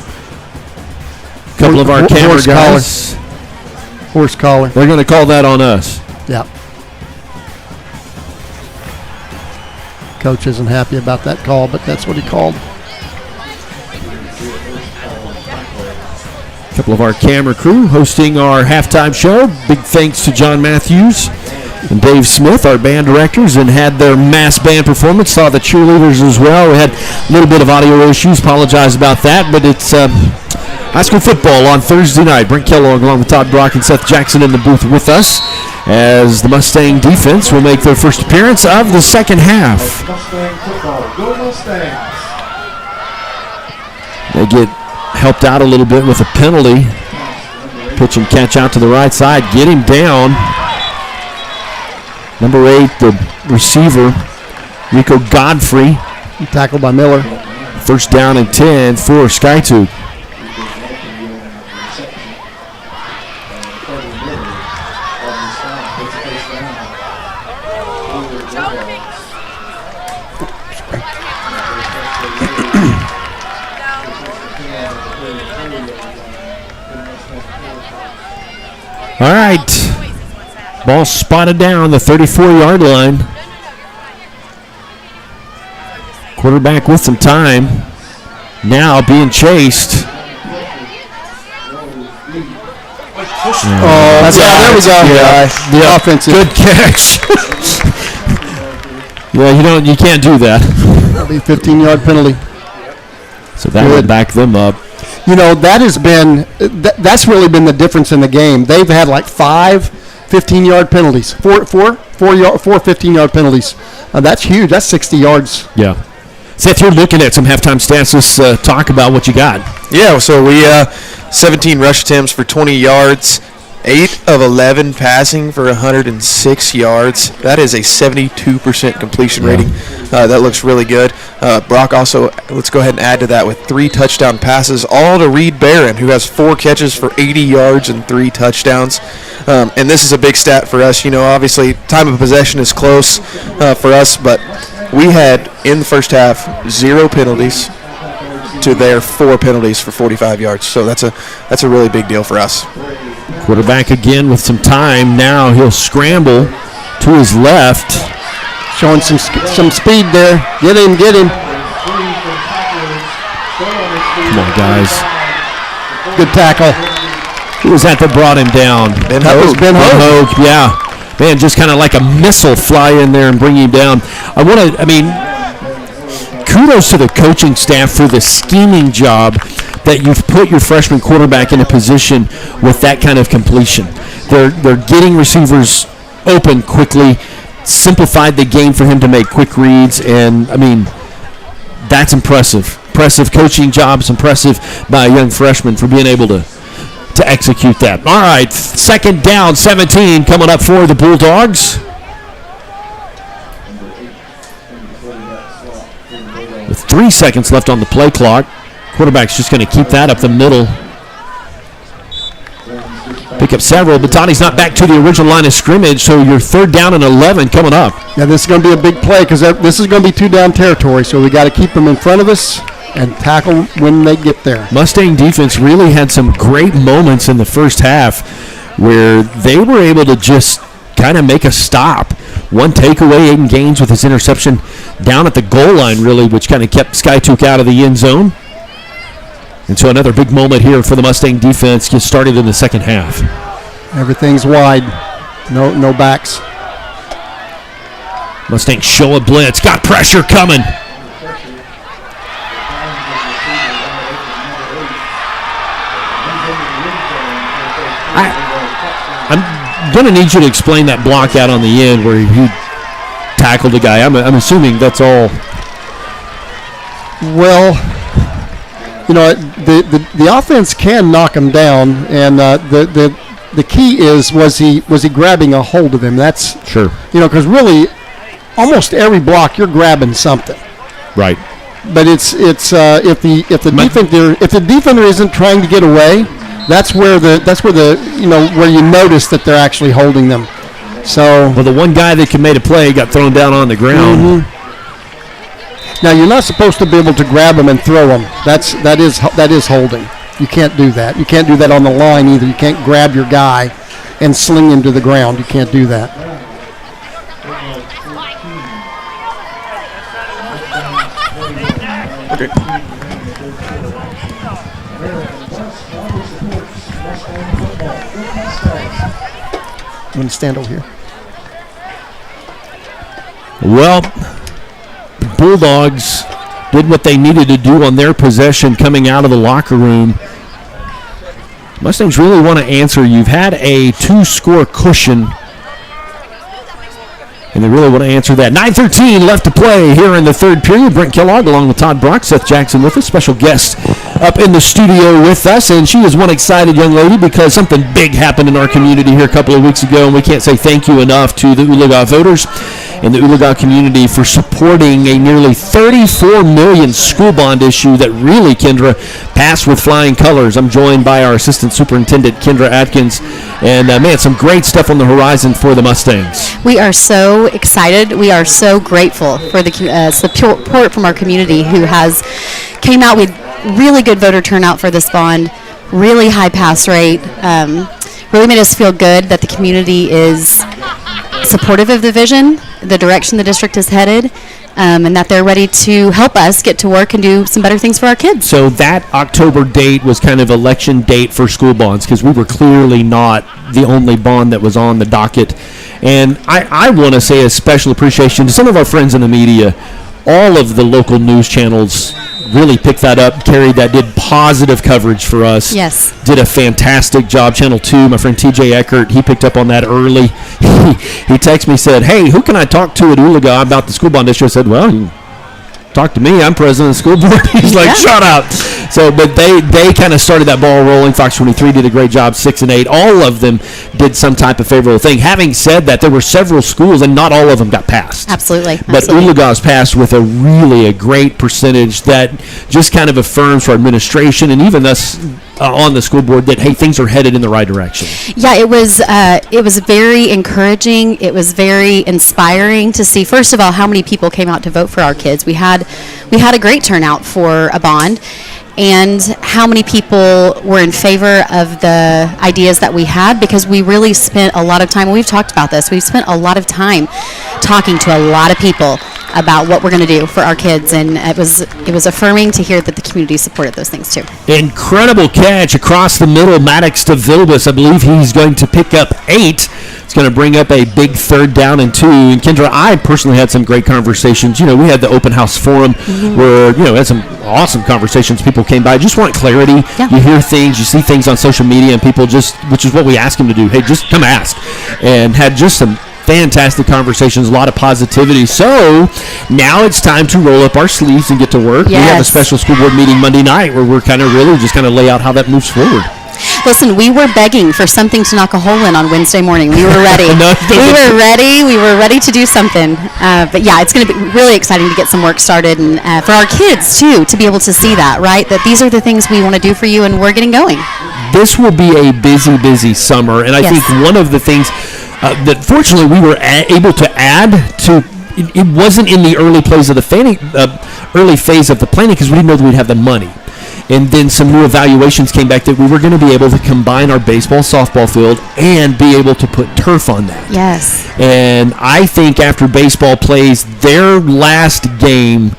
A couple of our camera guys. Horse collar. They're going to call that on us. Yeah. Coach isn't happy about that call, but that's what he called. A couple of our camera crew hosting our halftime show. Big thanks to John Matthews and Dave Smith, our band directors, and had their mass band performance. Saw the cheerleaders as well. We had a little bit of audio issues. Apologize about that, but it's high school football on Thursday night. Brent Kellogg along with Todd Brock and Seth Jackson in the booth with us as the Mustang defense will make their first appearance of the second half. Mustang football. Go Mustangs. They get helped out a little bit with a penalty. Pitch and catch out to the right side. Get him down. Number 8, the receiver, Rico Godfrey. Tackled by Miller. First down and 10 for Skiatook. All right. Ball spotted down the 34-yard line. Quarterback with some time. Now being chased. Oh, there we go. Yeah. Offensive. Good catch. Yeah, you can't do that. That'll be a 15-yard penalty. So that would back them up. That has been that's really been the difference in the game. They've had like 5 15-yard penalties, four 15-yard penalties. That's huge. That's 60 yards. Yeah. Seth, you're looking at some halftime stats. Let's talk about what you got. Yeah, so we 17 rush attempts for 20 yards, 8 of 11 passing for 106 yards. That is a 72% completion rating. That looks really good. Brock also, let's go ahead and add to that with 3 touchdown passes, all to Reed Barron, who has 4 catches for 80 yards and 3 touchdowns. And this is a big stat for us. Obviously, time of possession is close for us, but we had, in the first half, 0 penalties to their 4 penalties for 45 yards. So that's a really big deal for us. Quarterback again with some time. Now he'll scramble to his left. Showing some speed there. Get him. Come on, guys. Good tackle. Who was that brought him down? Ben Hogue. Yeah. Man, just kind of like a missile fly in there and bring him down. Kudos to the coaching staff for the scheming job that you've put your freshman quarterback in a position with that kind of completion. They're getting receivers open quickly, simplified the game for him to make quick reads, and that's impressive. Impressive coaching jobs, impressive by a young freshman for being able to execute that. All right, 2nd down, 17 coming up for the Bulldogs. With 3 seconds left on the play clock, quarterback's just going to keep that up the middle. Pick up several, but Donnie's not back to the original line of scrimmage, so your 3rd down and 11 coming up. Yeah, this is going to be a big play because this is going to be 2-down territory, so we got to keep them in front of us and tackle when they get there. Mustang defense really had some great moments in the first half where they were able to just kind of make a stop. One takeaway, Aiden Gaines with his interception down at the goal line, really, which kind of kept Skiatook out of the end zone. And so another big moment here for the Mustang defense gets started in the second half. Everything's wide. No backs. Mustangs show a blitz. Got pressure coming. I'm going to need you to explain that block out on the end where he tackled a guy. I'm assuming that's all. Well, the offense can knock him down, and the key is was he grabbing a hold of him? That's sure. Because really, almost every block you're grabbing something. Right. But it's if the defender isn't trying to get away, that's where where you notice that they're actually holding them. So the one guy that could make a play got thrown down on the ground. Mm-hmm. Now you're not supposed to be able to grab them and throw them. That is holding. You can't do that. You can't do that on the line either. You can't grab your guy and sling him to the ground. You can't do that. Okay. I'm going to stand over here. Well, the Bulldogs did what they needed to do on their possession coming out of the locker room. Mustangs really want to answer. You've had a 2-score cushion, and they really want to answer that. 9:13 left to play here in the third period. Brent Kellogg along with Todd Brock, Seth Jackson with us, special guest up in the studio with us, and she is one excited young lady because something big happened in our community here a couple of weeks ago, and we can't say thank you enough to the Oologah voters and the Oologah community for supporting a nearly $34 million school bond issue that really, Kendra, passed with flying colors. I'm joined by our Assistant Superintendent, Kendra Atkins, and man, some great stuff on the horizon for the Mustangs. We are so excited. We are so grateful for the support from our community who has came out with really good voter turnout for this bond, really high pass rate, really made us feel good that the community is supportive of the vision, the direction the district is headed, and that they're ready to help us get to work and do some better things for our kids. So that October date was kind of election date for school bonds, because we were clearly not the only bond that was on the docket. And I want to say a special appreciation to some of our friends in the media. All of the local news channels really picked that up, carried that, did positive coverage for us. Yes. Did a fantastic job. Channel 2, my friend TJ Eckert, he picked up on that early. He texted me, said, "Hey, who can I talk to at Oologah about the school bond issue?" I said, "Well, you talk to me. I'm president of the school board." He's like, "Shut up." So, but they kind of started that ball rolling. Fox 23 did a great job, 6 and 8. All of them did some type of favorable thing. Having said that, there were several schools, and not all of them got passed. Absolutely. But Oologah's passed with a great percentage that just kind of affirms for administration and even us on the school board that, hey, things are headed in the right direction. Yeah, it was very encouraging. It was very inspiring to see, first of all, how many people came out to vote for our kids. We had a great turnout for a bond, and how many people were in favor of the ideas that we had, because we really spent a lot of time, we've talked about this, we've spent a lot of time talking to a lot of people about what we're going to do for our kids, and it was affirming to hear that the community supported those things too. Incredible catch across the middle, Maddox to Vilbus. I believe he's going to pick up 8. It's going to bring up a big 3rd down and 2. And Kendra, I personally had some great conversations. We had the open house forum where, had some awesome conversations. People came by, just want clarity. Yeah. You hear things, you see things on social media, and people which is what we ask them to do. Hey, just come ask. And had just some fantastic conversations, a lot of positivity. So now it's time to roll up our sleeves and get to work. Yes. We have a special school board meeting Monday night where we're kind of lay out how that moves forward. Listen, we were begging for something to knock a hole in on Wednesday morning. We were ready. We were ready to do something. But yeah, it's going to be really exciting to get some work started, and for our kids too, to be able to see that, right? That these are the things we want to do for you, and we're getting going. This will be a busy summer, and I think one of the things that fortunately we were able to add to, it wasn't in the early phase of the planning, because we didn't know that we'd have the money. And then some new evaluations came back that we were going to be able to combine our baseball, softball field and be able to put turf on that. Yes. And I think after baseball plays their last game,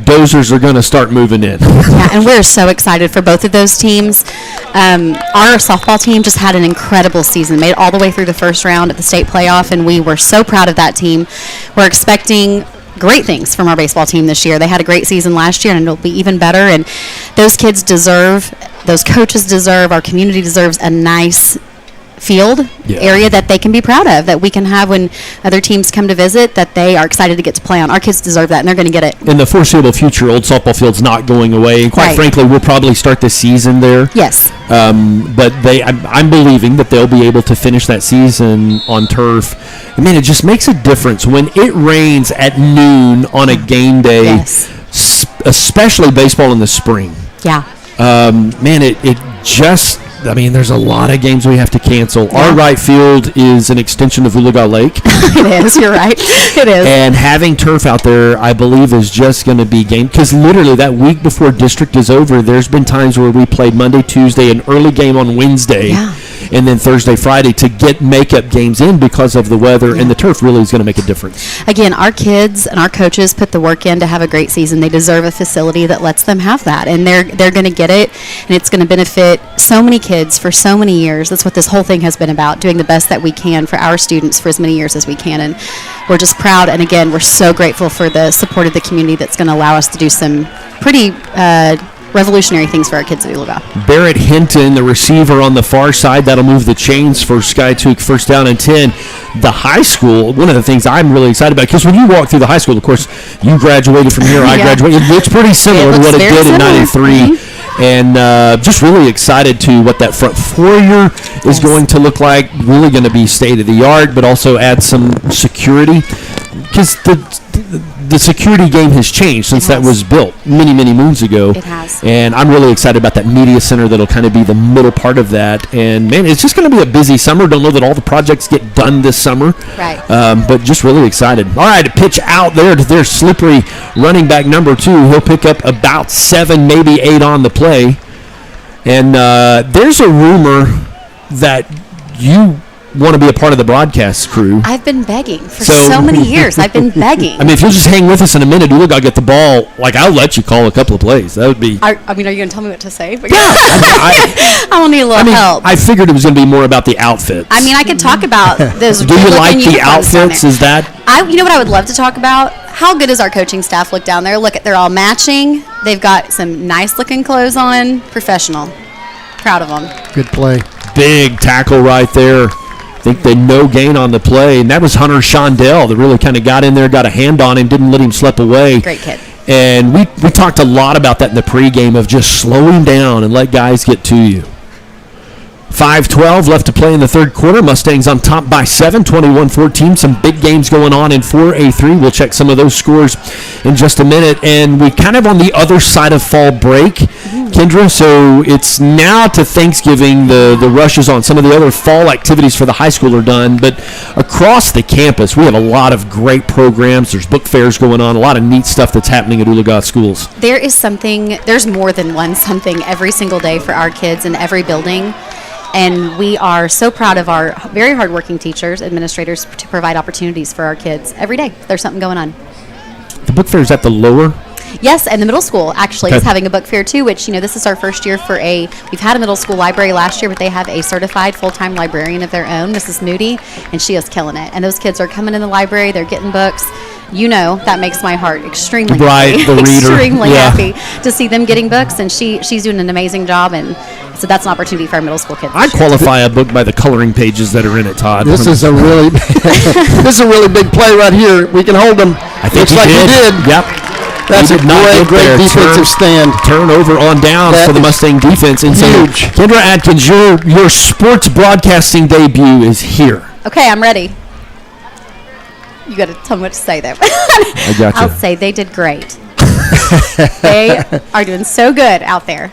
dozers are going to start moving in. Yeah, and we're so excited for both of those teams. Our softball team just had an incredible season, made it all the way through the first round at the state playoff, and we were so proud of that team. We're expecting great things from our baseball team this year. They had a great season last year, and it'll be even better. And those kids deserve, those coaches deserve, our community deserves a nice field area that they can be proud of, that we can have when other teams come to visit, that they are excited to get to play on. Our kids deserve that, and they're going to get it. In the foreseeable future, old softball field's not going away, and quite frankly, we'll probably start the season there. Yes. But I'm believing that they'll be able to finish that season on turf. I mean, it just makes a difference when it rains at noon on a game day, especially baseball in the spring. Yeah. Man, it just, there's a lot of games we have to cancel. Yeah. Our right field is an extension of Oologah Lake. It is, you're right. It is. And having turf out there, I believe, is just going to be game. Because literally that week before district is over, there's been times where we played Monday, Tuesday, an early game on Wednesday, and then Thursday, Friday to get makeup games in because of the weather, and the turf really is going to make a difference. Again, our kids and our coaches put the work in to have a great season. They deserve a facility that lets them have that, and they're going to get it, and it's going to benefit so many kids for so many years. That's what this whole thing has been about, doing the best that we can for our students for as many years as we can, and we're just proud, and again, we're so grateful for the support of the community that's going to allow us to do some pretty revolutionary things for our kids at Oologah. Barrett Hinton, the receiver on the far side, that'll move the chains for Skiatook, first down and 10. The high school, one of the things I'm really excited about, because when you walk through the high school, of course, you graduated from here, I graduated. It looks pretty similar to what it did in 93. And just really excited to what that front foyer is going to look like. Really going to be state-of-the-art, but also add some security. Because the security game has changed since that was built many moons ago. It has. And I'm really excited about that media center that'll kind of be the middle part of that. And, man, it's just going to be a busy summer. Don't know that all the projects get done this summer. Right. But just really excited. All right, a pitch out there to their slippery running back number 2. He'll pick up about 7, maybe 8 on the play. And there's a rumor that you want to be a part of the broadcast crew. I've been begging for so many years. I've been begging. I mean, if you'll just hang with us in a minute, Oologah get the ball. Like, I'll let you call a couple of plays. That would be. Are you going to tell me what to say? Yeah. I will need a little help. I figured it was going to be more about the outfits. I mean, I could talk about those. Do you like the outfits? Is that? You know what I would love to talk about? How good does our coaching staff look down there? Look, they're all matching. They've got some nice looking clothes on. Professional. Proud of them. Good play. Big tackle right there. I think they no gain on the play, and that was Hunter Shondell that really kind of got in there, got a hand on him, didn't let him slip away. Great kid. And we talked a lot about that in the pregame of just slowing down and let guys get to you. 5:12 left to play in the third quarter. Mustangs on top by 7, 21-14. Some big games going on in 4A3. We'll check some of those scores in just a minute. And we kind of on the other side of fall break, Kendra. So it's now to Thanksgiving. The rush is on. Some of the other fall activities for the high school are done. But across the campus, we have a lot of great programs. There's book fairs going on. A lot of neat stuff that's happening at Oologah schools. There's more than one something every single day for our kids in every building. And we are so proud of our very hardworking teachers, administrators, to provide opportunities for our kids. Every day, there's something going on. The book fair is at the lower? Yes, and the middle school actually is having a book fair too, which, this is our first year we've had a middle school library last year, but they have a certified full-time librarian of their own, Mrs. Moody, and she is killing it. And those kids are coming in the library, they're getting books. That makes my heart extremely happy. The reader. Extremely happy to see them getting books, and she's doing an amazing job, and so that's an opportunity for our middle school kids. I qualify a book by the coloring pages that are in it, Todd. This is a really big play right here. We can hold them. I think Looks like we did. Yep. That's a great defensive stand. Turnover on downs for the Mustang defense. And huge. So, Kendra Atkins, your sports broadcasting debut is here. Okay, I'm ready. You got to tell me what to say, though. I got you. I'll say they did great. They are doing so good out there.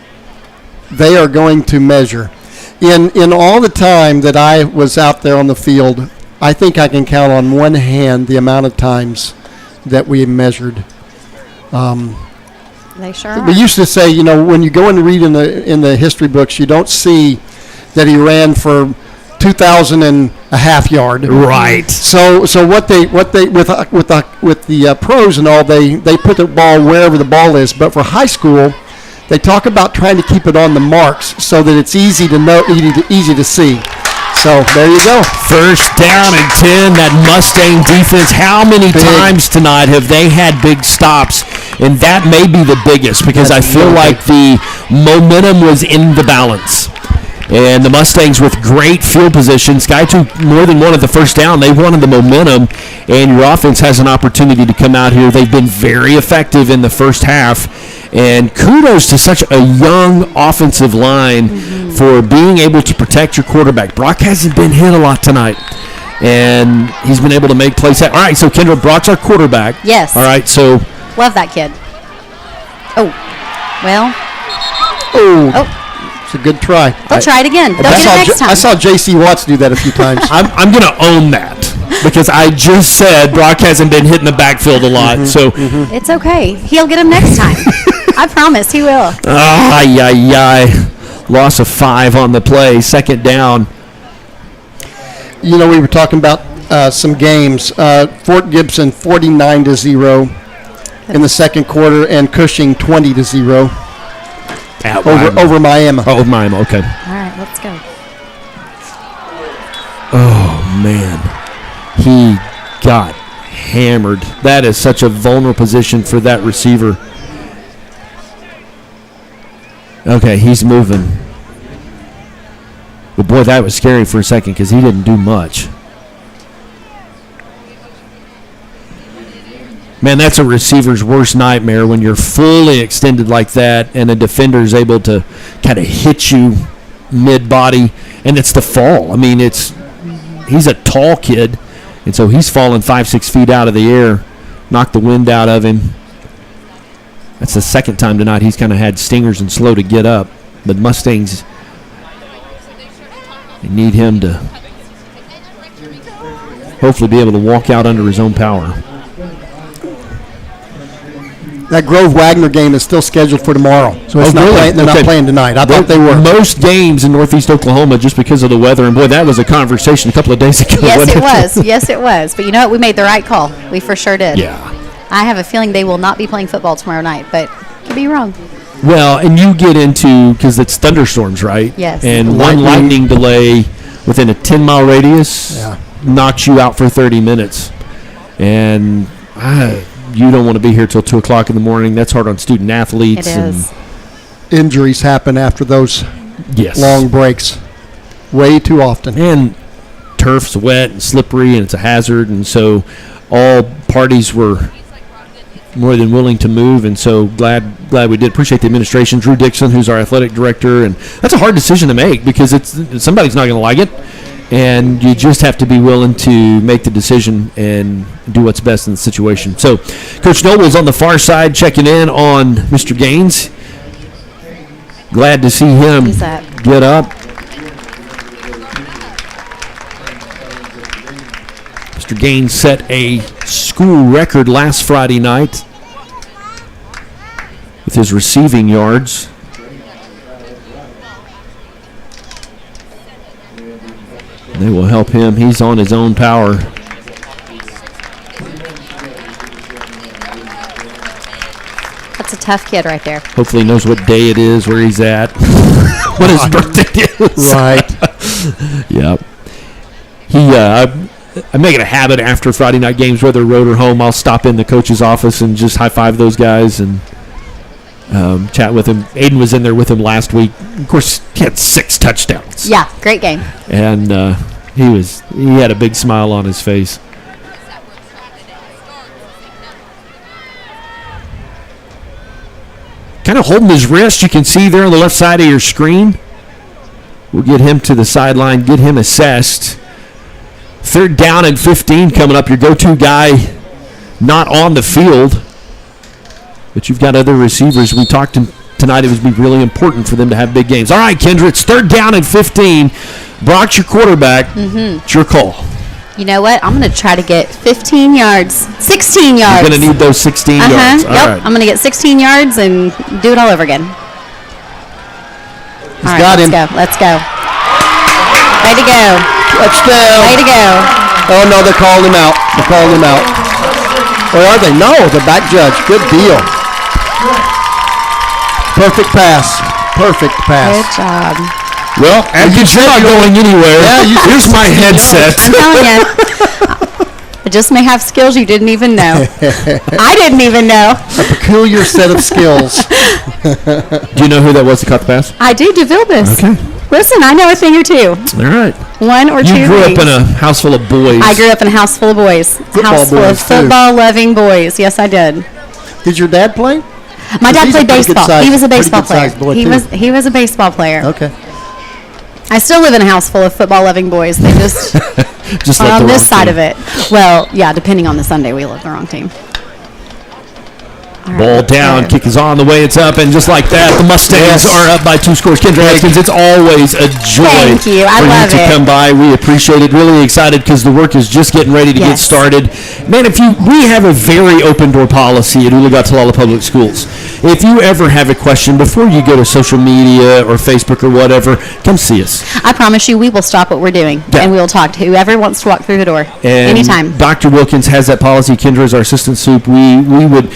They are going to measure. In all the time that I was out there on the field, I think I can count on one hand the amount of times that we measured. They sure are. We used to say, when you go and read in the history books, you don't see that he ran for 2,000 and a half yard. Right. So what they with the pros and all, they put the ball wherever the ball is. But for high school, they talk about trying to keep it on the marks so that it's easy to know, easy to see. So there you go. First down and 10. That Mustang defense. How many times tonight have they had big stops? And that may be the biggest because I feel like the momentum was in the balance. And the Mustangs with great field position. Skiatook more than wanted the first down. They wanted the momentum. And your offense has an opportunity to come out here. They've been very effective in the first half. And kudos to such a young offensive line for being able to protect your quarterback. Brock hasn't been hit a lot tonight. And he's been able to make plays. All right, so Kendra, Brock's our quarterback. Yes. All right, so. Love that kid. Oh, well. Oh. It's a good try. They'll try it again. They'll get it next time. I saw J.C. Watts do that a few times. I'm going to own that because I just said Brock hasn't been hit in the backfield a lot. So it's okay. He'll get him next time. I promise he will. Loss of 5 on the play. Second down. We were talking about some games. Fort Gibson 49-0 in the second quarter, and Cushing 20-0. Over Miami. Oh, over Miami, okay. All right, let's go. Oh, man. He got hammered. That is such a vulnerable position for that receiver. Okay, he's moving. But, boy, that was scary for a second because he didn't do much. Man, that's a receiver's worst nightmare when you're fully extended like that and a defender is able to kind of hit you mid-body, and it's the fall. I mean, he's a tall kid, and so he's falling 5-6 feet out of the air, knocked the wind out of him. That's the second time tonight he's kind of had stingers and slow to get up. But Mustangs, they need him to hopefully be able to walk out under his own power. That Grove Wagner game is still scheduled for tomorrow, so it's not really? playing, they're not playing tonight. I thought they were. Most games in Northeast Oklahoma just because of the weather, and boy, that was a conversation a couple of days ago. Yes, wasn't it was. Yes, it was. But you know what? We made the right call. We for sure did. Yeah. I have a feeling they will not be playing football tomorrow night, but could be wrong. Well, and you get into, because it's thunderstorms, right? Yes. And one lightning delay within a 10-mile radius knocks you out for 30 minutes. And you don't want to be here till 2 o'clock in the morning. That's hard on student athletes. It is. Injuries happen after those long breaks way too often. And turf's wet and slippery, and it's a hazard. And so all parties were more than willing to move, and so glad we did. Appreciate the administration, Drew Dixon, who's our athletic director, and that's a hard decision to make because somebody's not going to like it, and you just have to be willing to make the decision and do what's best in the situation. So Coach Noble's on the far side checking in on Mr. Gaines. Glad to see him get up. Mr. Gaines set a school record last Friday night with his receiving yards. They will help him. He's on his own power. That's a tough kid right there. Hopefully he knows what day it is, where he's at, what his birthday is. Right. Yep. I make it a habit after Friday night games, whether road or home, I'll stop in the coach's office and just high-five those guys and chat with him. Aiden was in there with him last week. Of course, he had 6 touchdowns. Yeah, great game. And he had a big smile on his face. Kind of holding his wrist, you can see there on the left side of your screen. We'll get him to the sideline, get him assessed. 3rd down and 15 coming up. Your go-to guy not on the field, but you've got other receivers. We talked tonight. It would be really important for them to have big games. All right, Kendra, it's 3rd down and 15. Brock's your quarterback. It's your call. You know what? I'm going to try to get 15 yards, 16 yards. You're going to need those 16 yards. All right. I'm going to get 16 yards and do it all over again. He's got him. Let's go. Way to go. Touchdown. Way to go. Oh, no, they're calling him out. Or are they? No, the back judge. Good deal. Perfect pass. Good job. Well, you're not going anywhere. Here's my headset. I'm telling you. I just may have skills you didn't even know. I didn't even know. A peculiar set of skills. Do you know who that was that caught the pass? I do, DeVilbiss. Okay. Listen, I know a thing or two. All right. 1 or 2 You grew things. up in a house full of boys. I grew up in a house full of boys. Football-loving boys. Yes, I did. Did your dad play? My dad played baseball. He was a baseball player. He was a baseball player. Okay. I still live in a house full of football-loving boys. They just, just are like on the this wrong side team. of it. Well, yeah, depending on the Sunday, we love the wrong team. Ball down, kick is on the way, it's up, and just like that, the Mustangs are up by 2 scores. Kendra Haskins, it's always a joy Thank you. I for love you to it. come by. We appreciate it. Really excited because the work is just getting ready to get started. Man, we have a very open door policy at Oologah-Talala Public Schools. If you ever have a question before you go to social media or Facebook or whatever, come see us. I promise you, we will stop what we're doing, and we will talk to whoever wants to walk through the door. And Anytime. Dr. Wilkins has that policy. Kendra is our assistant soup. We would...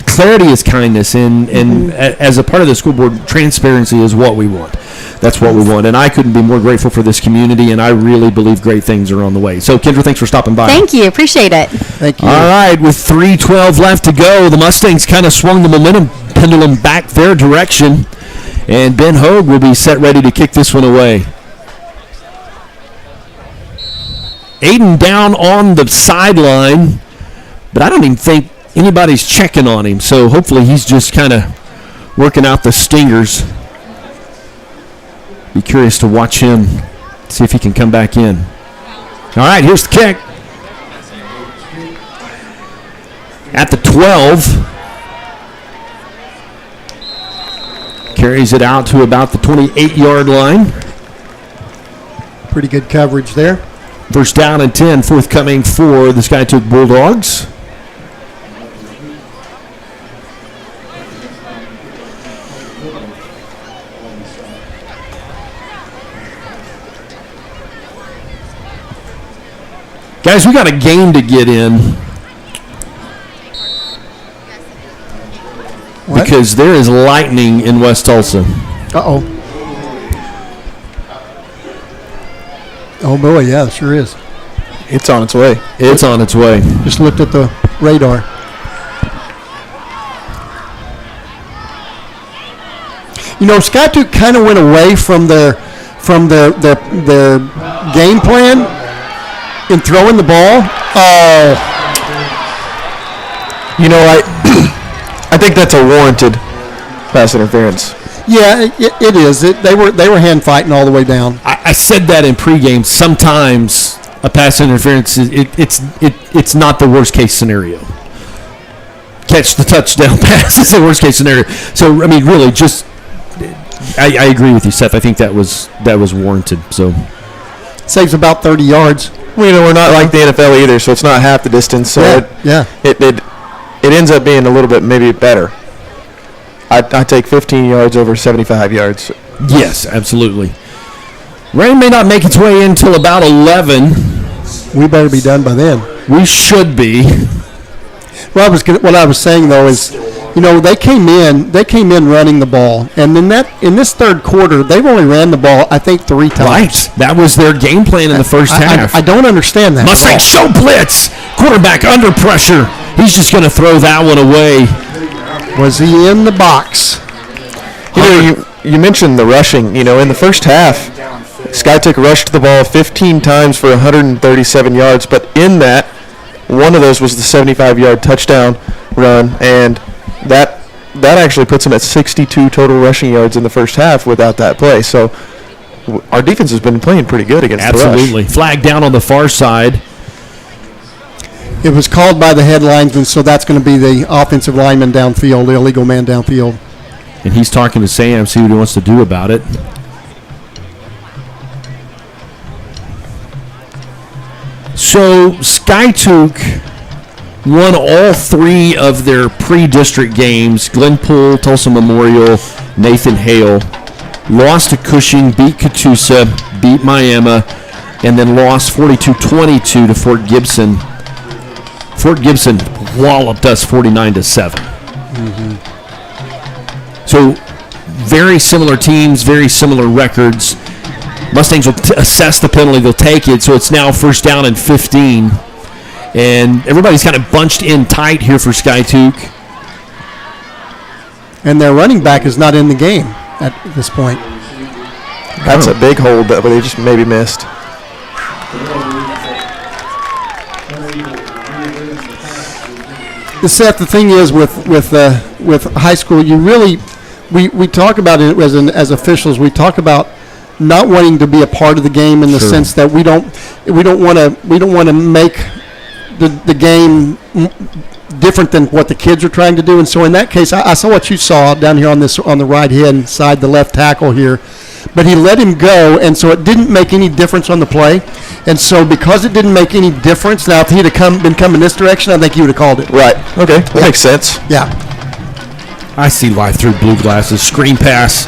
Clarity is kindness, and as a part of the school board, transparency is what we want. That's what we want, and I couldn't be more grateful for this community, and I really believe great things are on the way. So, Kendra, thanks for stopping by. Thank you. Appreciate it. Thank you. All right, with 3:12 left to go, the Mustangs kind of swung the momentum pendulum back their direction, and Ben Hogue will be set ready to kick this one away. Aiden down on the sideline, but I don't even think anybody's checking on him, so hopefully he's just kind of working out the stingers. Be curious to watch him, see if he can come back in. All right, here's the kick. At the 12. Carries it out to about the 28-yard line. Pretty good coverage there. 1st down and 10 forthcoming for the Skiatook Bulldogs. Guys, we got a game to get in. What? Because there is lightning in West Tulsa. Uh-oh. Oh, boy, yeah, it sure is. It's on its way. It's on its way. Just looked at the radar. You know, Skiatook kind of went away from their game plan in throwing the ball. Oh. You know, I think that's a warranted pass interference. Yeah, it is. They were hand fighting all the way down. I said that in pregame. Sometimes a pass interference it's not the worst case scenario. Catch the touchdown pass is the worst case scenario. So I mean, really, just I agree with you, Seth. I think that was warranted. So saves about 30 yards. Well, you know, we're not like the NFL either, so it's not half the distance. So it ends up being a little bit maybe better. I take 15 yards over 75 yards. Yes, absolutely. Rain may not make its way in until about 11. We better be done by then. We should be. Well, what I was saying though is, you know, they came in running the ball, and in this third quarter, they've only ran the ball I think 3 times. Right, that was their game plan in the first half. I don't understand that. Mustangs show blitz. Quarterback under pressure. He's just going to throw that one away. Was he in the box? You know, you mentioned the rushing. You know, in the first half, Skiatook rushed the ball 15 times for 137 yards, but in that, one of those was the 75-yard touchdown run, and that actually puts them at 62 total rushing yards in the first half without that play. So our defense has been playing pretty good against the rush. Absolutely. Flag down on the far side. It was called by the head linesman, so that's going to be the offensive lineman downfield, the illegal man downfield. And he's talking to Sam, see what he wants to do about it. So Skiatook won all 3 of their pre-district games, Glenpool, Tulsa Memorial, Nathan Hale. Lost to Cushing, beat Catoosa, beat Miami, and then lost 42-22 to Fort Gibson. Fort Gibson walloped us 49-7. Mm-hmm. So very similar teams, very similar records. Mustangs will assess the penalty, they'll take it, so it's now first down and 15. And everybody's kind of bunched in tight here for Skiatook. And their running back is not in the game at this point. That's a big hold that they just maybe missed. Seth, the thing is with high school, you really we talk about it as officials. We talk about not wanting to be a part of the game in the sense that we don't want to make the game different than what the kids are trying to do. And so in that case, I saw what you saw down here on the right hand side, the left tackle here. But he let him go, and so it didn't make any difference on the play. And so because it didn't make any difference, now if he'd have been coming this direction, I think he would have called it. Right. Okay. That makes sense. Yeah. I see live through blue glasses. Screen pass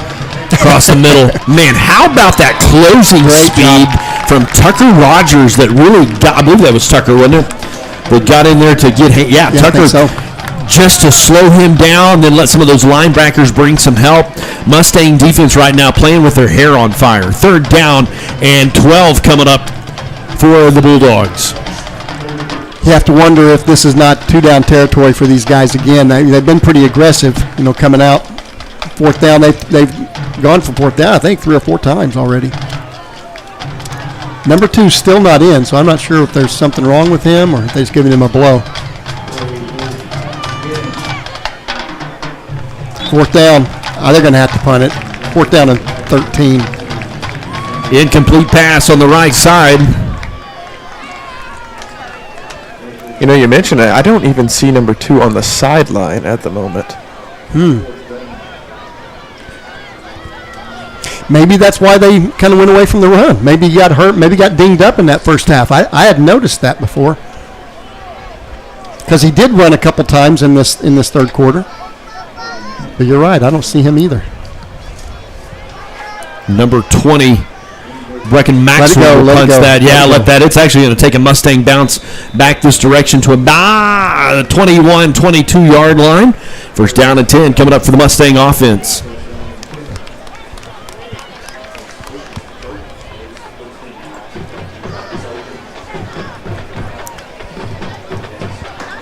across the middle. Man, how about that closing speed from Tucker Rogers that really got, I believe that was Tucker, wasn't it? That got in there to get, Tucker. I think so. Just to slow him down, then let some of those linebackers bring some help. Mustang defense right now playing with their hair on fire. Third down and 12 coming up for the Bulldogs. You have to wonder if this is not 2-down territory for these guys again. They've been pretty aggressive, coming out. Fourth down, they've gone for fourth down, I think, 3 or 4 times already. Number 2 still not in, so I'm not sure if there's something wrong with him or if they're just giving him a blow. Fourth down. They're going to have to punt it. Fourth down and 13. Incomplete pass on the right side. You mentioned it. I don't even see number 2 on the sideline at the moment. Maybe that's why they kind of went away from the run. Maybe he got hurt. Maybe got dinged up in that first half. I had noticed that before. Because he did run a couple times in this third quarter. But you're right. I don't see him either. Number 20 Reckon Maxwell punts that. Yeah, let that. It's actually going to take a Mustang bounce back this direction to about 21, 22-yard line. First down and 10 coming up for the Mustang offense.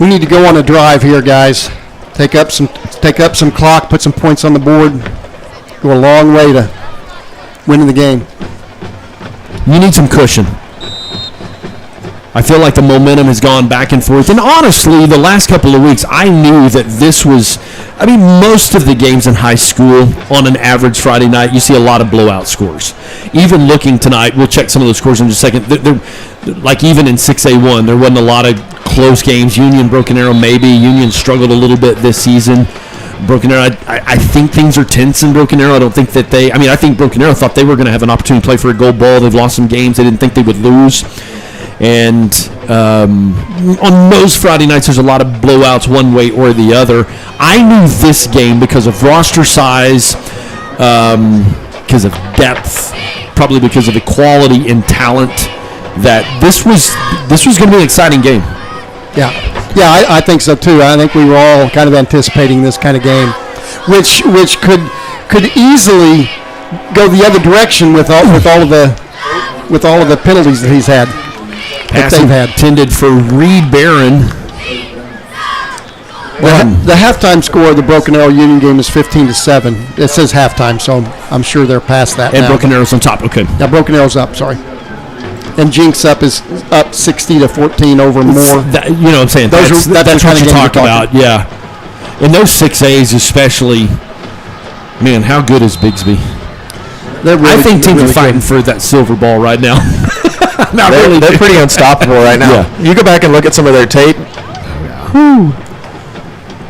We need to go on a drive here, guys. Take up some clock, put some points on the board. Go a long way to winning the game. You need some cushion. I feel like the momentum has gone back and forth. And honestly, the last couple of weeks, I knew that this was, most of the games in high school on an average Friday night, you see a lot of blowout scores. Even looking tonight, we'll check some of those scores in just a second. They're like even in 6A1, there wasn't a lot of close games. Union, Broken Arrow, maybe. Union struggled a little bit this season. Broken Arrow, I think things are tense in Broken Arrow. I don't think that I think Broken Arrow thought they were going to have an opportunity to play for a gold ball. They've lost some games they didn't think they would lose. And on most Friday nights, there's a lot of blowouts one way or the other. I knew this game because of roster size, because of depth, probably because of equality and talent, that this was going to be an exciting game. Yeah, I think so too. I think we were all kind of anticipating this kind of game, which could easily go the other direction with all of the penalties that he's had. Pass intended for Reed Barron. The halftime score of the Broken Arrow Union game is 15-7. It says halftime, so I'm sure they're past that and now. Broken Arrow's on top. Okay. Yeah, Broken Arrow's up. Sorry. And Jinx is up 60-14 over Moore. You know what I'm saying? That's what you talk about. Yeah. And those 6As especially, man, how good is Bigsby? I think teams are fighting for that silver ball right now. They're pretty unstoppable right now. Yeah. You go back and look at some of their tape. Whew.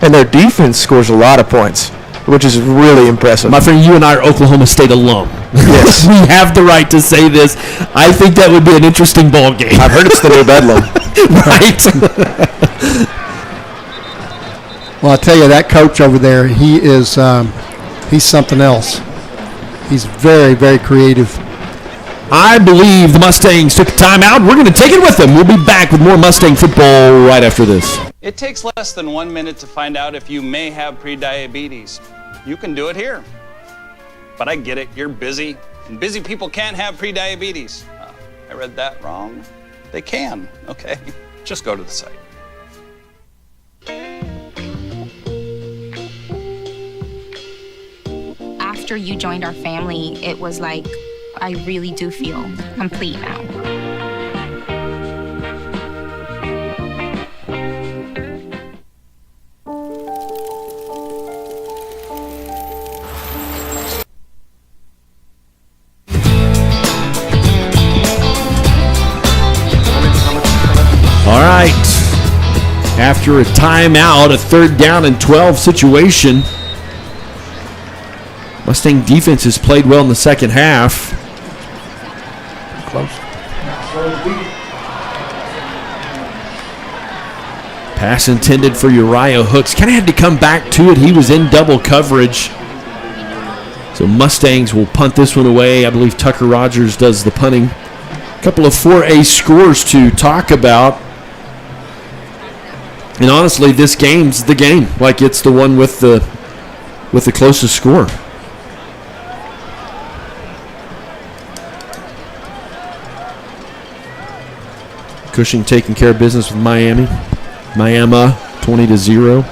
And their defense scores a lot of points, which is really impressive. My friend, you and I are Oklahoma State alum. Yes. We have the right to say this. I think that would be an interesting ball game. I've heard it's the new Bedlam. Right. Well, I'll tell you, that coach over there, he's something else. He's very, very creative. I believe the Mustangs took a timeout. We're going to take it with them. We'll be back with more Mustang football right after this. It takes less than 1 minute to find out if you may have prediabetes. You can do it here. But I get it, you're busy, and busy people can't have prediabetes. I read that wrong. They can, okay? Just go to the site. After you joined our family, it was like, I really do feel complete now. All right. After a timeout, a 3rd down and 12 situation. Mustang defense has played well in the second half. Close. Pass intended for Uriah Hooks. Kind of had to come back to it. He was in double coverage. So Mustangs will punt this one away. I believe Tucker Rogers does the punting. A couple of 4A scores to talk about. And honestly, this game's the game. Like, it's the one with the closest score. Cushing taking care of business with Miami. Miami 20-0.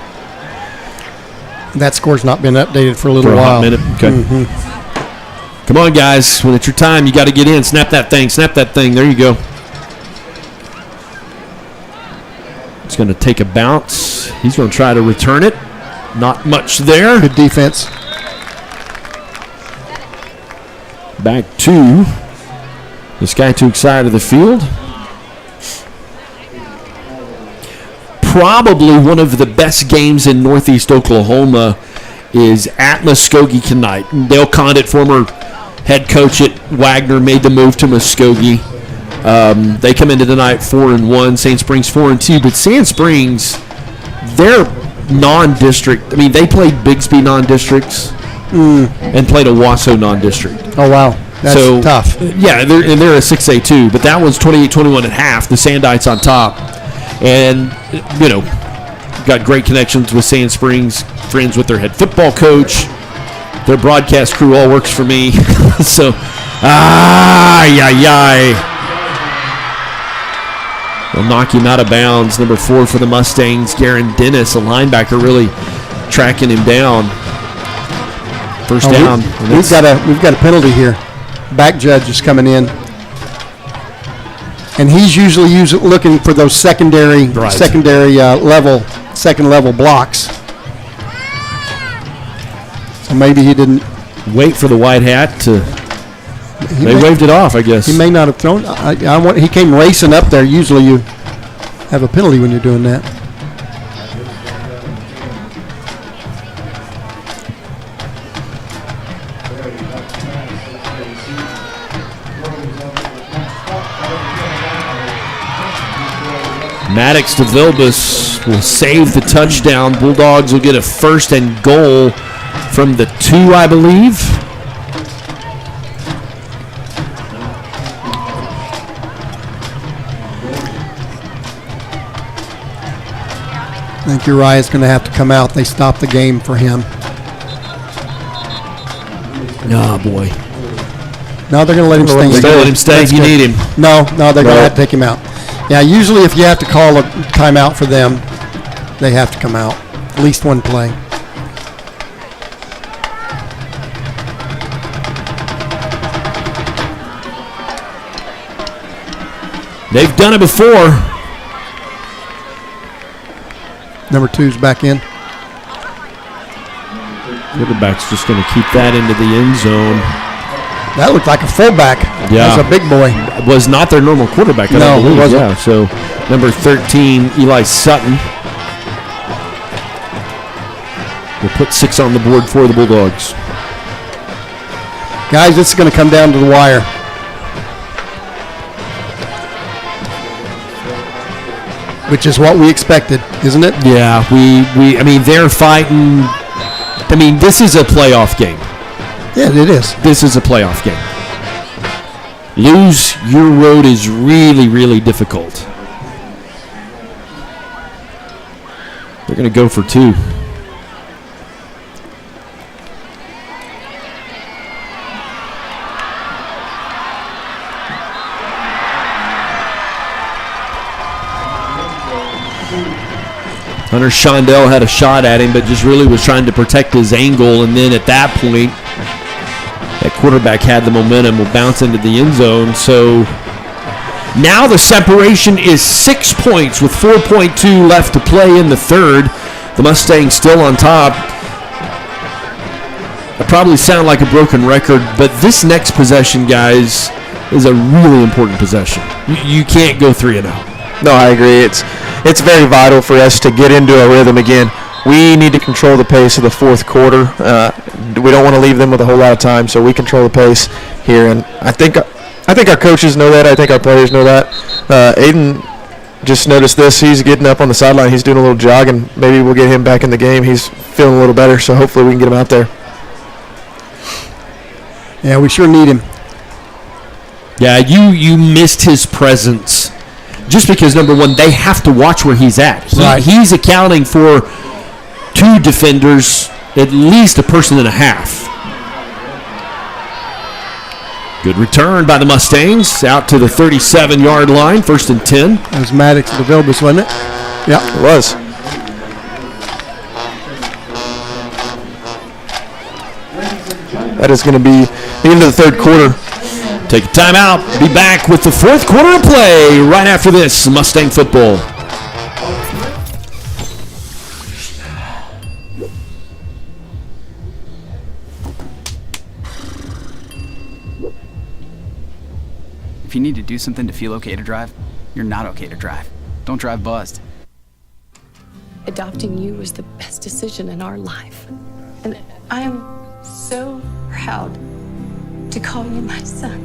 That score's not been updated for a little while. Hot minute. Okay. Mm-hmm. Come on, guys. When it's your time, you got to get in. Snap that thing. Snap that thing. There you go. It's going to take a bounce. He's going to try to return it. Not much there. Good defense. Back to the Skiatook side of the field. Probably one of the best games in Northeast Oklahoma is at Muskogee tonight. Dale Condit, former head coach at Wagner, made the move to Muskogee. They come into tonight 4-1. Sand Springs 4-2. But Sand Springs, they're non-district. I mean, they played Bigsby non-districts and played Owasso non-district. Oh, wow. That's tough. Yeah, they're a 6A too, but that one's 28-21 at half. The Sandites on top. And, got great connections with Sand Springs, friends with their head football coach. Their broadcast crew all works for me. So, they'll knock him out of bounds. Number 4 for the Mustangs, Garen Dennis, a linebacker, really tracking him down. First down. We've got a penalty here. Back judge is coming in. And he's usually looking for those secondary second level blocks. So maybe he didn't wait for the white hat to. They waved it off, I guess. He may not have thrown. He came racing up there. Usually you have a penalty when you're doing that. Maddox to Vilbus will save the touchdown. Bulldogs will get a 1st and goal from the 2, I believe. I think Uriah's going to have to come out. They stopped the game for him. Oh, boy. No, they're going to let him stay. They're going to let him stay. You need him. No, they're going to have to take him out. Yeah, usually if you have to call a timeout for them, they have to come out. At least one play. They've done it before. Number 2's back in. Quarterback's just going to keep that into the end zone. That looked like a fullback. Yeah. That's a big boy. It was not their normal quarterback. No, it wasn't. Yeah, so number 13, Eli Sutton, will put 6 on the board for the Bulldogs. Guys, this is going to come down to the wire. Which is what we expected, isn't it? Yeah, they're fighting. This is a playoff game. Yeah, it is. This is a playoff game. Lose your road is really, really difficult. They're going to go for 2. Hunter Shondell had a shot at him, but just really was trying to protect his angle. And then at that point, that quarterback had the momentum, will bounce into the end zone. So now the separation is 6 points with 4.2 left to play in the third. The Mustangs still on top. I probably sound like a broken record, but this next possession, guys, is a really important possession. You can't go 3-0. No, I agree. It's very vital for us to get into a rhythm again. We need to control the pace of the fourth quarter. We don't want to leave them with a whole lot of time, so we control the pace here. And I think our coaches know that. I think our players know that. Aiden just noticed this. He's getting up on the sideline. He's doing a little jog, and maybe we'll get him back in the game. He's feeling a little better, so hopefully we can get him out there. Yeah, we sure need him. Yeah, you missed his presence. Just because, number one, they have to watch where he's at. He's accounting for 2 defenders, at least a person and a half. Good return by the Mustangs out to the 37-yard line, 1st and 10. That was Maddox to Vilbus, wasn't it? Yeah, it was. That is going to be the end of the third quarter. Take a timeout. Be back with the fourth quarter of play right after this Mustang football. If you need to do something to feel okay to drive, you're not okay to drive. Don't drive buzzed. Adopting you was the best decision in our life. And I am so proud to call you my son.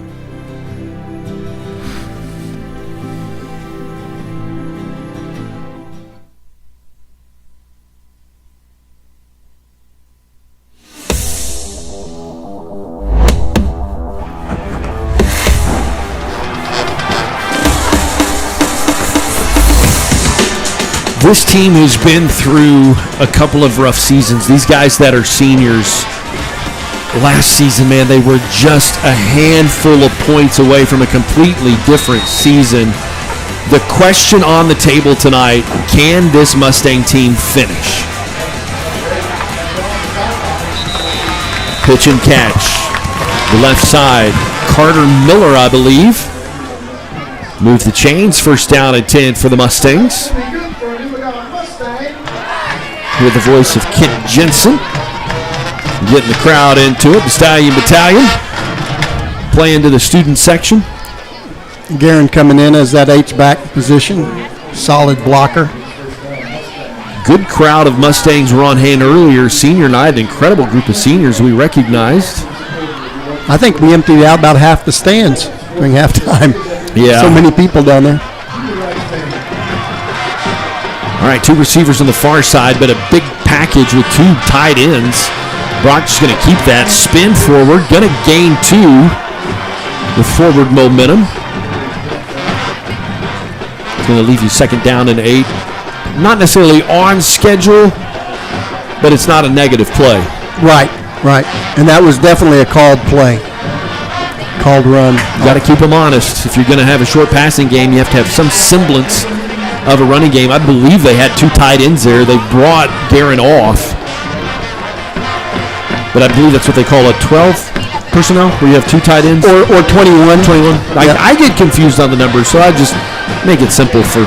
This team has been through a couple of rough seasons. These guys that are seniors, last season, man, they were just a handful of points away from a completely different season. The question on the table tonight, can this Mustang team finish? Pitch and catch. The left side, Carter Miller, I believe. Move the chains. First down and 10 for the Mustangs. Hear the voice of Kent Jensen. Getting the crowd into it. The Stallion Battalion. Play into the student section. Guerin coming in as that H-back position. Solid blocker. Good crowd of Mustangs were on hand earlier. Senior night, an incredible group of seniors we recognized. I think we emptied out about half the stands during halftime. Yeah. So many people down there. All right, two receivers on the far side, but a big package with two tight ends. Brock's going to keep that. Spin forward. Going to gain 2 with forward momentum. It's going to leave you second down and 8. Not necessarily on schedule, but it's not a negative play. Right. And that was definitely a called play. Called run. You got to keep them honest. If you're going to have a short passing game, you have to have some semblance of a running game. I believe they had 2 tight ends there. They brought Guerin off. But I believe that's what they call a 12 personnel, where you have 2 tight ends. Or 21. 21. Yep. I get confused on the numbers, so I just make it simple for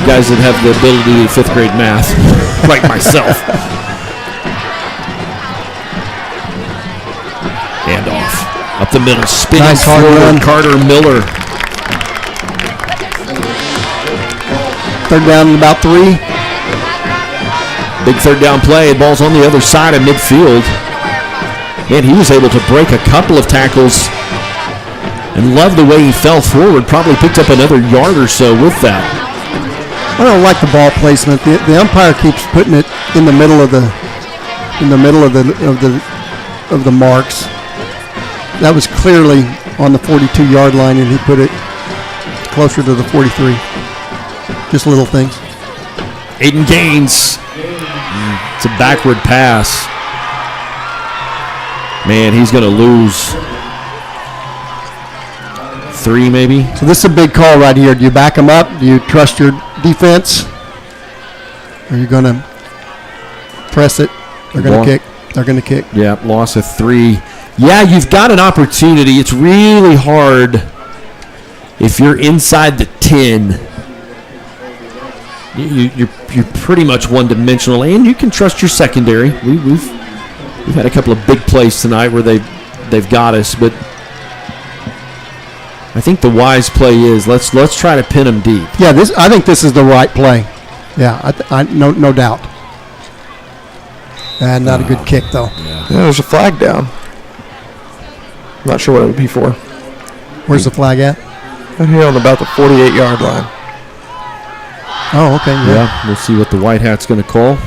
guys that have the ability to 5th grade math, like myself. Hand off. Up the middle, spinning nice hard forward, run. Carter Miller. Third down and about 3. Big third down play. Ball's on the other side of midfield. Man, he was able to break a couple of tackles and love the way he fell forward. Probably picked up another yard or so with that. I don't like the ball placement. The umpire keeps putting it in the middle of the marks. That was clearly on the 42-yard line, and he put it closer to the 43. Just little things. Aiden Gaines. It's a backward pass. Man, he's going to lose 3 maybe. So this is a big call right here. Do you back them up? Do you trust your defense? Or are you going to press it? They're going to kick. They're going to kick. Yeah, loss of 3. Yeah, you've got an opportunity. It's really hard if you're inside the 10. You're pretty much one-dimensional, and you can trust your secondary. We've had a couple of big plays tonight where they've got us, but I think the wise play is let's try to pin them deep. Yeah, I think this is the right play. Yeah, no doubt. And not a good kick though. Yeah, there's a flag down. I'm not sure what it would be for. Where's the flag at? Right here on about the 48-yard line. Oh, okay. Yeah, we'll see what the white hat's going to call.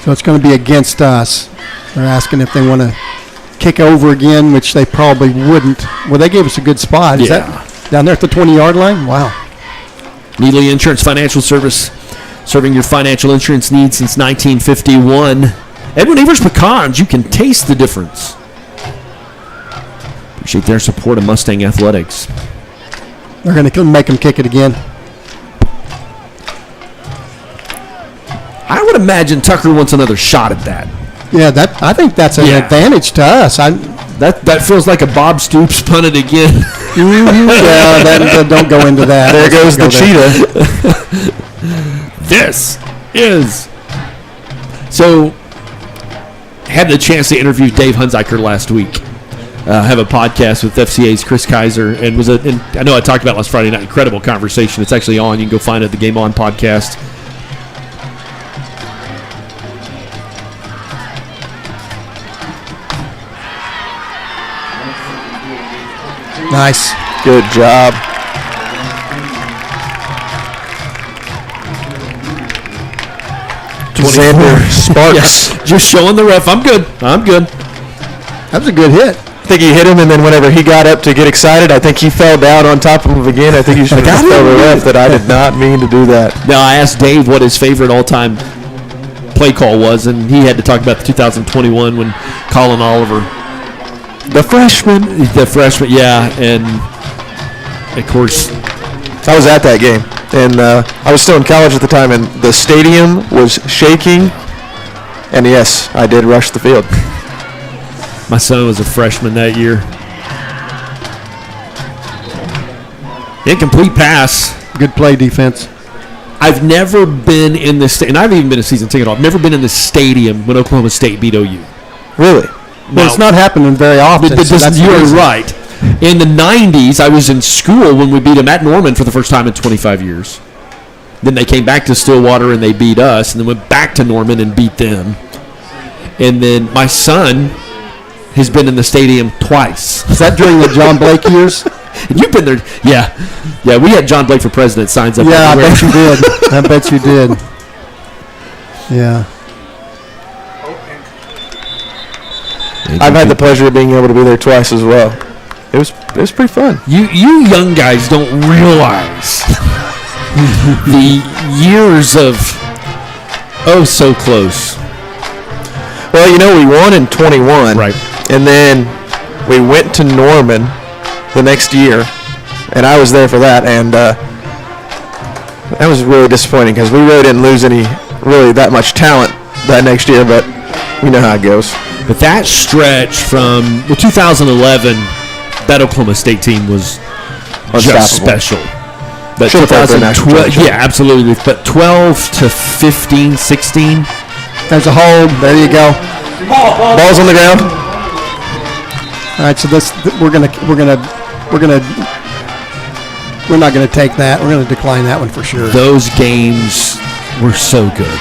So it's going to be against us. They're asking if they want to kick over again, which they probably wouldn't. Well, they gave us a good spot. Is that down there at the 20-yard line? Wow. Neely Insurance Financial Service, serving your financial insurance needs since 1951. Edwin Evers Pecans, you can taste the difference. Appreciate their support of Mustang Athletics. They're going to make them kick it again. I would imagine Tucker wants another shot at that. Yeah, I think that's an advantage to us. That feels like a Bob Stoops punted again. Yeah, don't go into that. There goes the cheetah. This is. So, had the chance to interview Dave Hunziker last week. Have a podcast with FCA's Chris Kaiser, and I know I talked about it last Friday night. Incredible conversation. It's actually on. You can go find it at the Game On podcast. Nice. Good job. Xander Sparks. Yes, just showing the ref. I'm good. That was a good hit. I think he hit him, and then whenever he got up to get excited, I think he fell down on top of him again. I think he should have just told the ref that I did not mean to do that. Now, I asked Dave what his favorite all-time play call was, and he had to talk about the 2021 when Colin Oliver. The freshman, yeah, and of course, I was at that game, and I was still in college at the time, and the stadium was shaking, and yes, I did rush the field. My son was a freshman that year. Incomplete pass. Good play defense. I've never been in the and I've even been a season ticket holder. I've never been in the stadium when Oklahoma State beat OU. Really? Well, it's not happening very often. You're right. In the 90s, I was in school when we beat them at Norman for the first time in 25 years. Then they came back to Stillwater and they beat us, and then went back to Norman and beat them. And then my son has been in the stadium twice. Is that during the John Blake years? You've been there. Yeah. Yeah, we had John Blake for president signs up. Yeah, everywhere. I bet you did. I bet you did. Yeah. I've had the pleasure of being able to be there twice as well. It was pretty fun. You young guys don't realize the years of so close. Well, we won in 21. Right. And then we went to Norman the next year, and I was there for that, and that was really disappointing because we really didn't lose that much talent that next year, but we know how it goes. But that stretch from the 2011, that Oklahoma State team was just special. But 2012, yeah, absolutely. But 12 to 15, 16. There's a hold. There you go. Ball's on the ground. All right, so we're not gonna take that. We're gonna decline that one for sure. Those games were so good.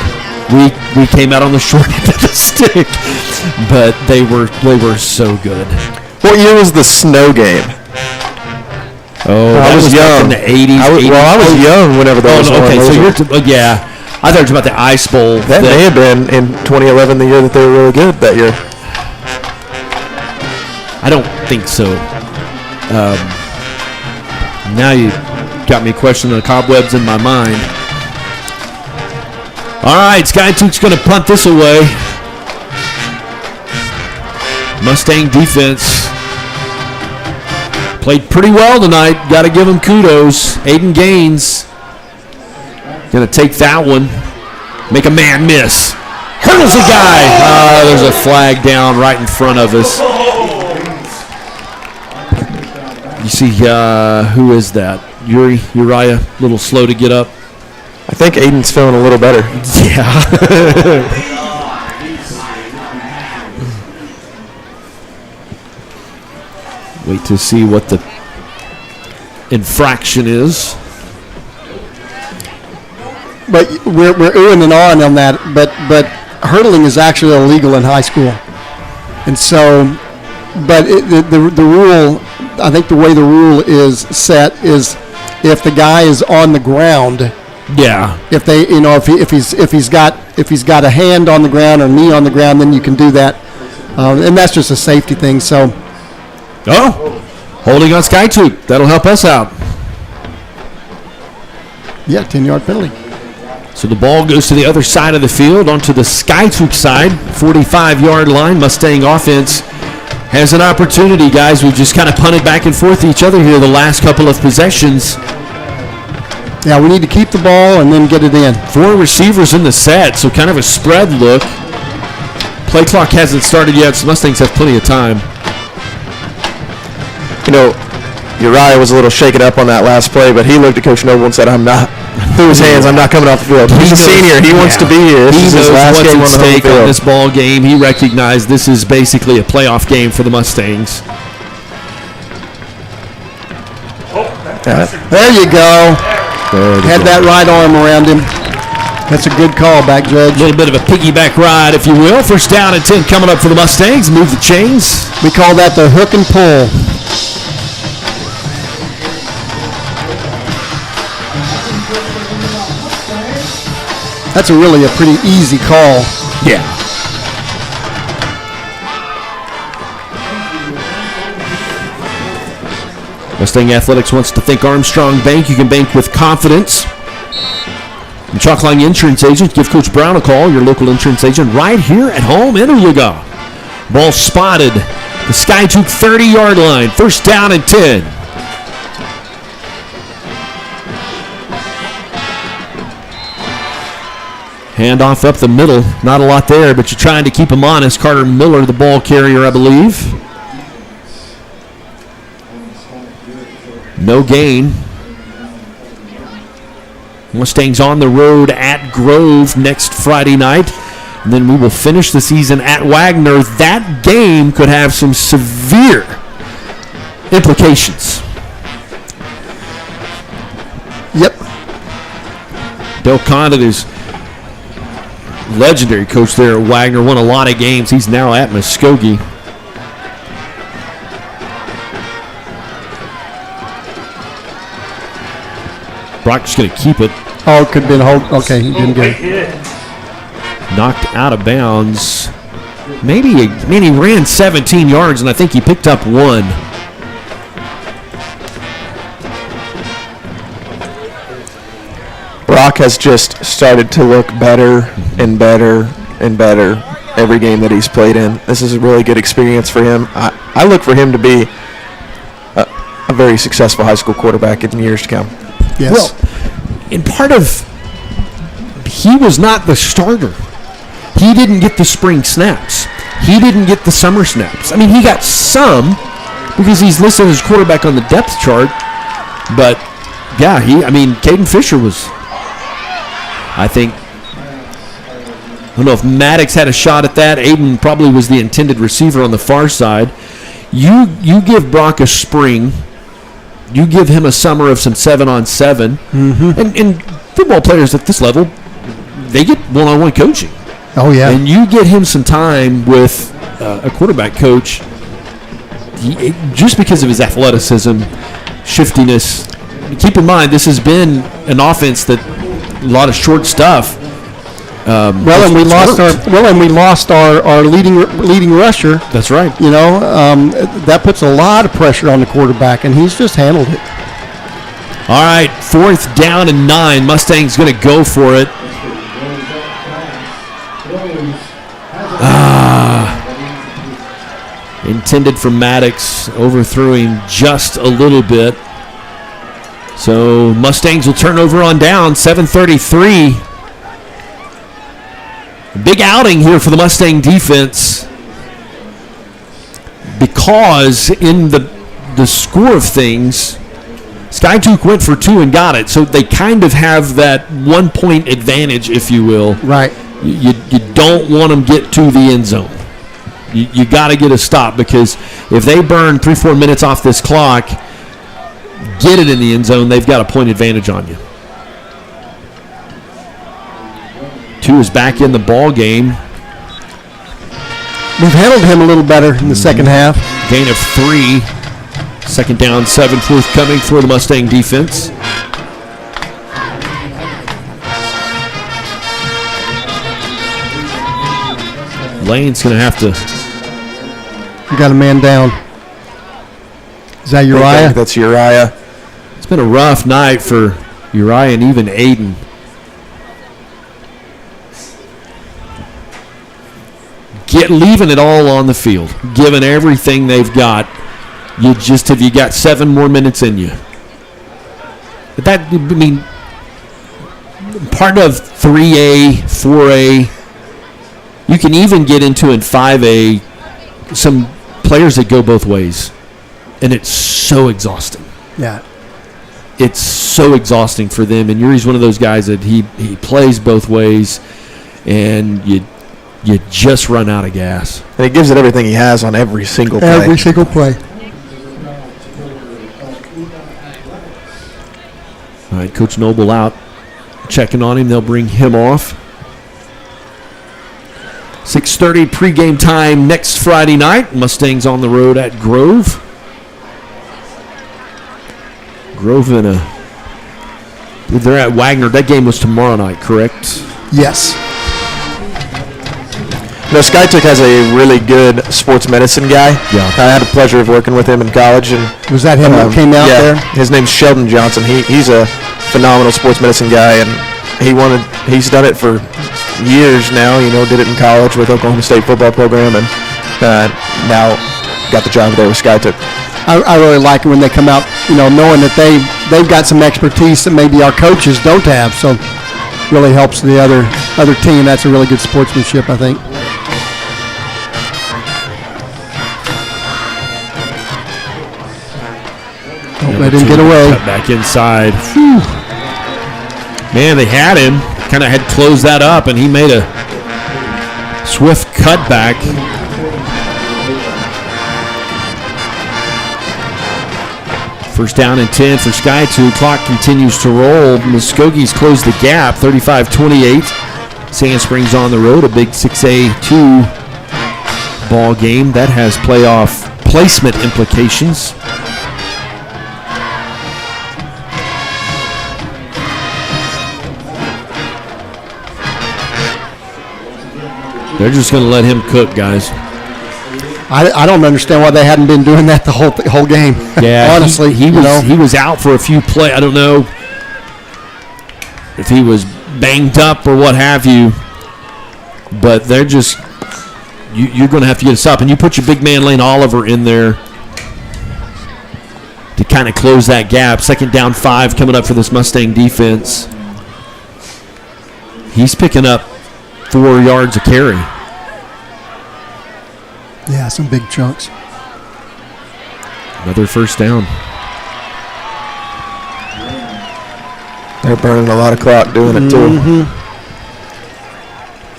We came out on the short end of the stick, but they were so good. What year was the snow game? Oh, I was young. In the 80s. I was young whenever those were. Okay, so yeah. I thought it was about the Ice Bowl. That may have been in 2011, the year that they were really good that year. I don't think so. Now you got me questioning the cobwebs in my mind. All right, Skiatook's going to punt this away. Mustang defense played pretty well tonight. Got to give them kudos. Aiden Gaines going to take that one. Make a man miss. Hurdles a guy. There's a flag down right in front of us. You see, who is that? Uriah, a little slow to get up. I think Aiden's feeling a little better. Yeah. Wait to see what the infraction is. But we're oohing and ahhing on that. But hurdling is actually illegal in high school, and so, but the rule. I think the way the rule is set is if the guy is on the ground. Yeah. If they, if he's got a hand on the ground or knee on the ground, then you can do that, and that's just a safety thing. So. Holding on Skiatook. That'll help us out. Yeah, 10-yard penalty. So the ball goes to the other side of the field, onto the Skiatook side, 45-yard line. Mustang offense has an opportunity, guys. We've just kind of punted back and forth to each other here the last couple of possessions. Yeah, we need to keep the ball and then get it in. 4 receivers in the set, so kind of a spread look. Play clock hasn't started yet, so Mustangs have plenty of time. Uriah was a little shaken up on that last play, but he looked at Coach Noble and said, I'm not. Threw his hands, I'm not coming off the field. He's a senior. He wants to be here. He knows what's at stake on this ball game. He recognized this is basically a playoff game for the Mustangs. There you go. Had that right arm around him. That's a good call back, Judge. A little bit of a piggyback ride, if you will. First down and 10 coming up for the Mustangs. Move the chains. We call that the hook and pull. That's really a pretty easy call. Yeah. Mustang Athletics wants to thank Armstrong Bank. You can bank with confidence. And Chalkline Insurance Agents, give Coach Brown a call, your local insurance agent, right here at home in Oologah. Ball spotted. The Skiatook 30-yard line. First down and 10. Handoff up the middle. Not a lot there, but you're trying to keep him honest. Carter Miller, the ball carrier, I believe. No gain. Mustangs on the road at Grove next Friday night. And then we will finish the season at Wagner. That game could have some severe implications. Yep. Del Condit is legendary coach there at Wagner. Won a lot of games. He's now at Muskogee. Brock's going to keep it. Oh, could have been a hold. Okay, he didn't get it. Knocked out of bounds. Maybe, he ran 17 yards, and I think he picked up 1. Brock has just started to look better and better and better every game that he's played in. This is a really good experience for him. I look for him to be a very successful high school quarterback in years to come. Yes. Well, and part of, he was not the starter. He didn't get the spring snaps. He didn't get the summer snaps. I mean, he got some because he's listed as quarterback on the depth chart. But, yeah, Caden Fisher was, I think, I don't know if Maddox had a shot at that. Aiden probably was the intended receiver on the far side. You give Brock a spring. You give him a summer of some 7-on-7. Mm-hmm. And football players at this level, they get one-on-one coaching. Oh, yeah. And you get him some time with a quarterback coach, just because of his athleticism, shiftiness. Keep in mind, this has been an offense that a lot of short stuff. And we lost our leading rusher. That's right. You know, that puts a lot of pressure on the quarterback, and he's just handled it. All right, 4th down and 9. Mustang's going to go for it. Intended for Maddox, overthrew him just a little bit. So Mustangs will turn over on down, 7:33. Big outing here for the Mustang defense, because in the score of things, Skiatook went for 2 and got it. So they kind of have that 1-point advantage, if you will. Right. You don't want them get to the end zone. You got to get a stop, because if they burn 3-4 minutes off this clock, get it in the end zone, they've got a point advantage on you. 2 is back in the ball game. We've handled him a little better in the second half. Gain of 3. 2nd down, 7 forthcoming for the Mustang defense. Lane's going to have to. You got a man down. Is that Uriah? That's Uriah. It's been a rough night for Uriah and even Aiden. Leaving it all on the field, giving everything they've got. You got 7 more minutes in you. But that, part of 3A, 4A, you can even get into in 5A some players that go both ways. And it's so exhausting. Yeah. It's so exhausting for them. And Yuri's one of those guys that he plays both ways, and you just run out of gas. And he gives it everything he has on every single play. Every single play. All right, Coach Noble out checking on him. They'll bring him off. 6:30 pregame time next Friday night. Mustangs on the road at Grove. They're at Wagner. That game was tomorrow night, correct? Yes. Skiatook has a really good sports medicine guy. Yeah. I had the pleasure of working with him in college. And was that him that came out there? His name's Sheldon Johnson. He's a phenomenal sports medicine guy, and he's done it for years now. Did it in college with Oklahoma State football program, and now got the job there with Skiatook. I really like it when they come out, knowing that they've got some expertise that maybe our coaches don't have. So really helps the other team. That's a really good sportsmanship, I think. Don't let him get away. Cut back inside. Whew. Man, they had him. Kind of had closed that up, and he made a swift cutback. First down and 10 for Skiatook. Clock continues to roll. Muskogee's closed the gap, 35-28. Sand Springs on the road, a big 6A2 ball game. That has playoff placement implications. They're just going to let him cook, guys. I don't understand why they hadn't been doing that the whole game. Yeah, honestly, he was out for a few plays. I don't know if he was banged up or what have you, but they're just you're going to have to get a stop, and you put your big man Lane Oliver in there to kind of close that gap. Second down 5 coming up for this Mustang defense. He's picking up 4 yards a carry. Yeah, some big chunks. Another first down. They're burning a lot of clock doing it, too. Mm-hmm.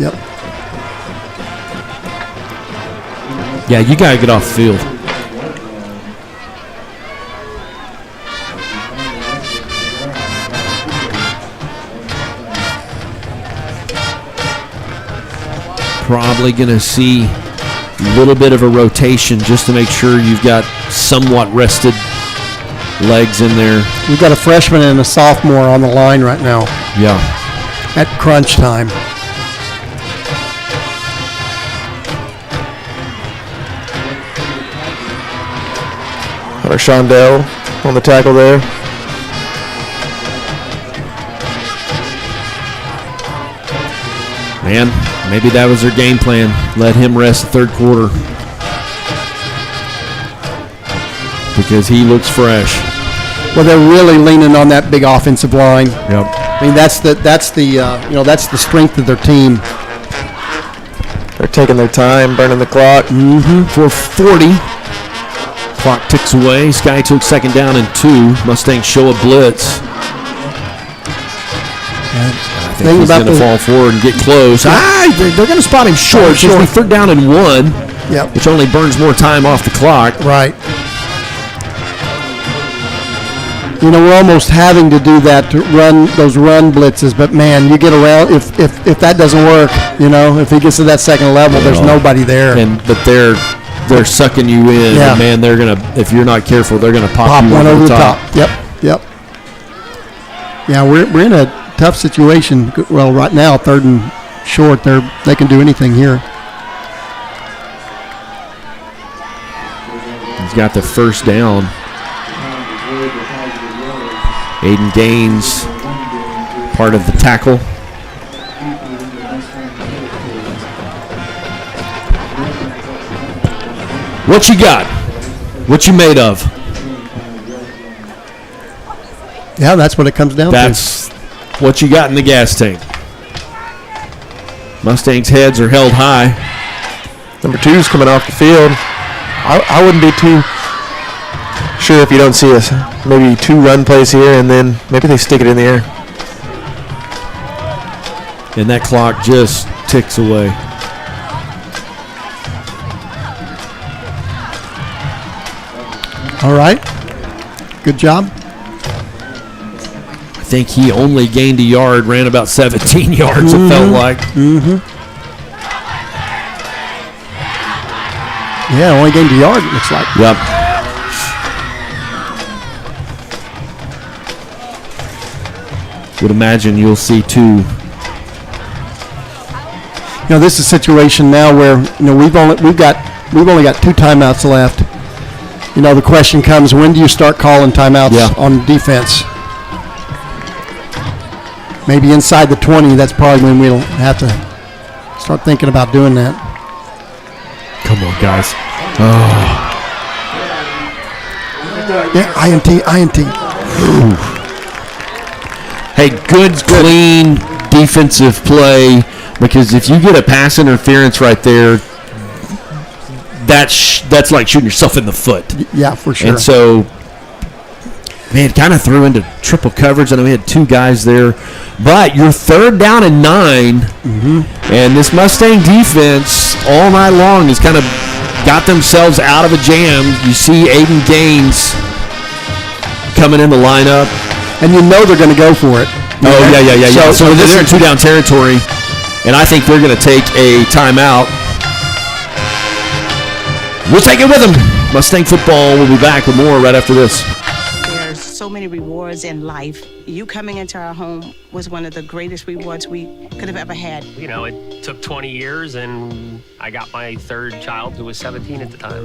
Yep. Yeah, you got to get off the field. Probably going to see a little bit of a rotation just to make sure you've got somewhat rested legs in there. We've got a freshman and a sophomore on the line right now. Yeah. At crunch time. Hunter Shondell on the tackle there. Man, maybe that was their game plan. Let him rest the third quarter because he looks fresh. Well, they're really leaning on that big offensive line. Yep. I mean, that's the strength of their team. They're taking their time, burning the clock. Mm-hmm. 4:40. Clock ticks away. Skiatook second down and 2. Mustangs show a blitz. I think he's going to fall forward and get close. They're going to spot him short. It's going to be third down and 1, which only burns more time off the clock. Right. We're almost having to do that to run those run blitzes, but man, you get around if that doesn't work, if he gets to that second level, there's nobody there. But they're sucking you in. Yeah. And man, they're gonna, if you're not careful, they're gonna pop you one over the top. Yep. Yeah, we're in a tough situation. Well, right now, third and short, they can do anything here. He's got the first down. Aiden Gaines, part of the tackle. What you got? What you made of? Yeah, that's what it comes down to. That's what you got in the gas tank. Mustangs' heads are held high. Number 2's coming off the field. I wouldn't be too sure if you don't see us. Maybe 2 run plays here, and then maybe they stick it in the air. And that clock just ticks away. All right. Good job. I think he only gained a yard, ran about 17 yards, it felt like. Mm-hmm. Yeah, only gained a yard, it looks like. Yep. Would imagine you'll see 2. This is a situation now where we've only got 2 timeouts left. The question comes, when do you start calling timeouts on defense? Maybe inside the 20. That's probably when we'll have to start thinking about doing that. Come on, guys. Oh. Yeah, INT. Ooh. Hey, good, clean defensive play, because if you get a pass interference right there, that's like shooting yourself in the foot. Yeah, for sure. And so, man, it kind of threw into triple coverage. I know we had 2 guys there. But you're 3rd down and 9, and this Mustang defense all night long has kind of got themselves out of a jam. You see Aiden Gaines coming in the lineup. And they're going to go for it. Yeah. So they're in 2-down territory, and I think they're going to take a timeout. We'll take it with them. Mustang football will be back with more right after this. There's so many rewards in life. You coming into our home was one of the greatest rewards we could have ever had. It took 20 years, and I got my 3rd child, who was 17 at the time.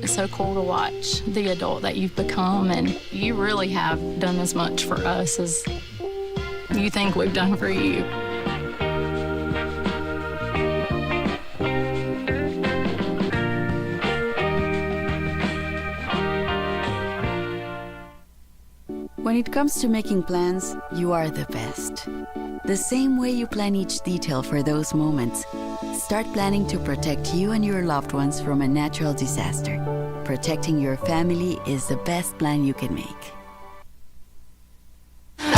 It's so cool to watch the adult that you've become, and you really have done as much for us as you think we've done for you. When it comes to making plans, you are the best. The same way you plan each detail for those moments, start planning to protect you and your loved ones from a natural disaster. Protecting your family is the best plan you can make. I'm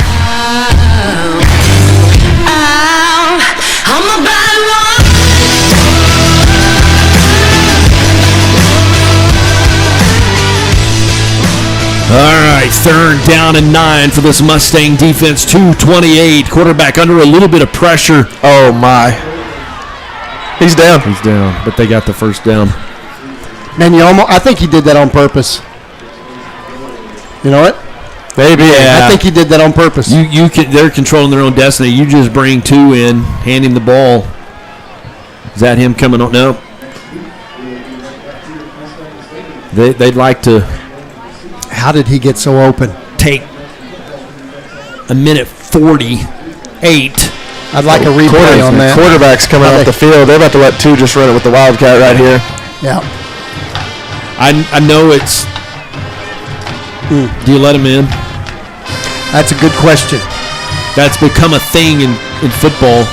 a bad one. All right, 3rd down and 9 for this Mustang defense. 2:28. Quarterback under a little bit of pressure. Oh, my. He's down. He's down, but they got the first down. Man, I think he did that on purpose. You know what? Maybe. Yeah. I think he did that on purpose. They're controlling their own destiny. You just bring 2 in, hand him the ball. Is that him coming on? No. They'd like to. How did he get so open? Take a minute 48. I'd like a replay on that. Quarterback's coming off the field. They're about to let 2 just run it with the Wildcat right here. Yeah. I know it's. Do you let him in? That's a good question. That's become a thing in football.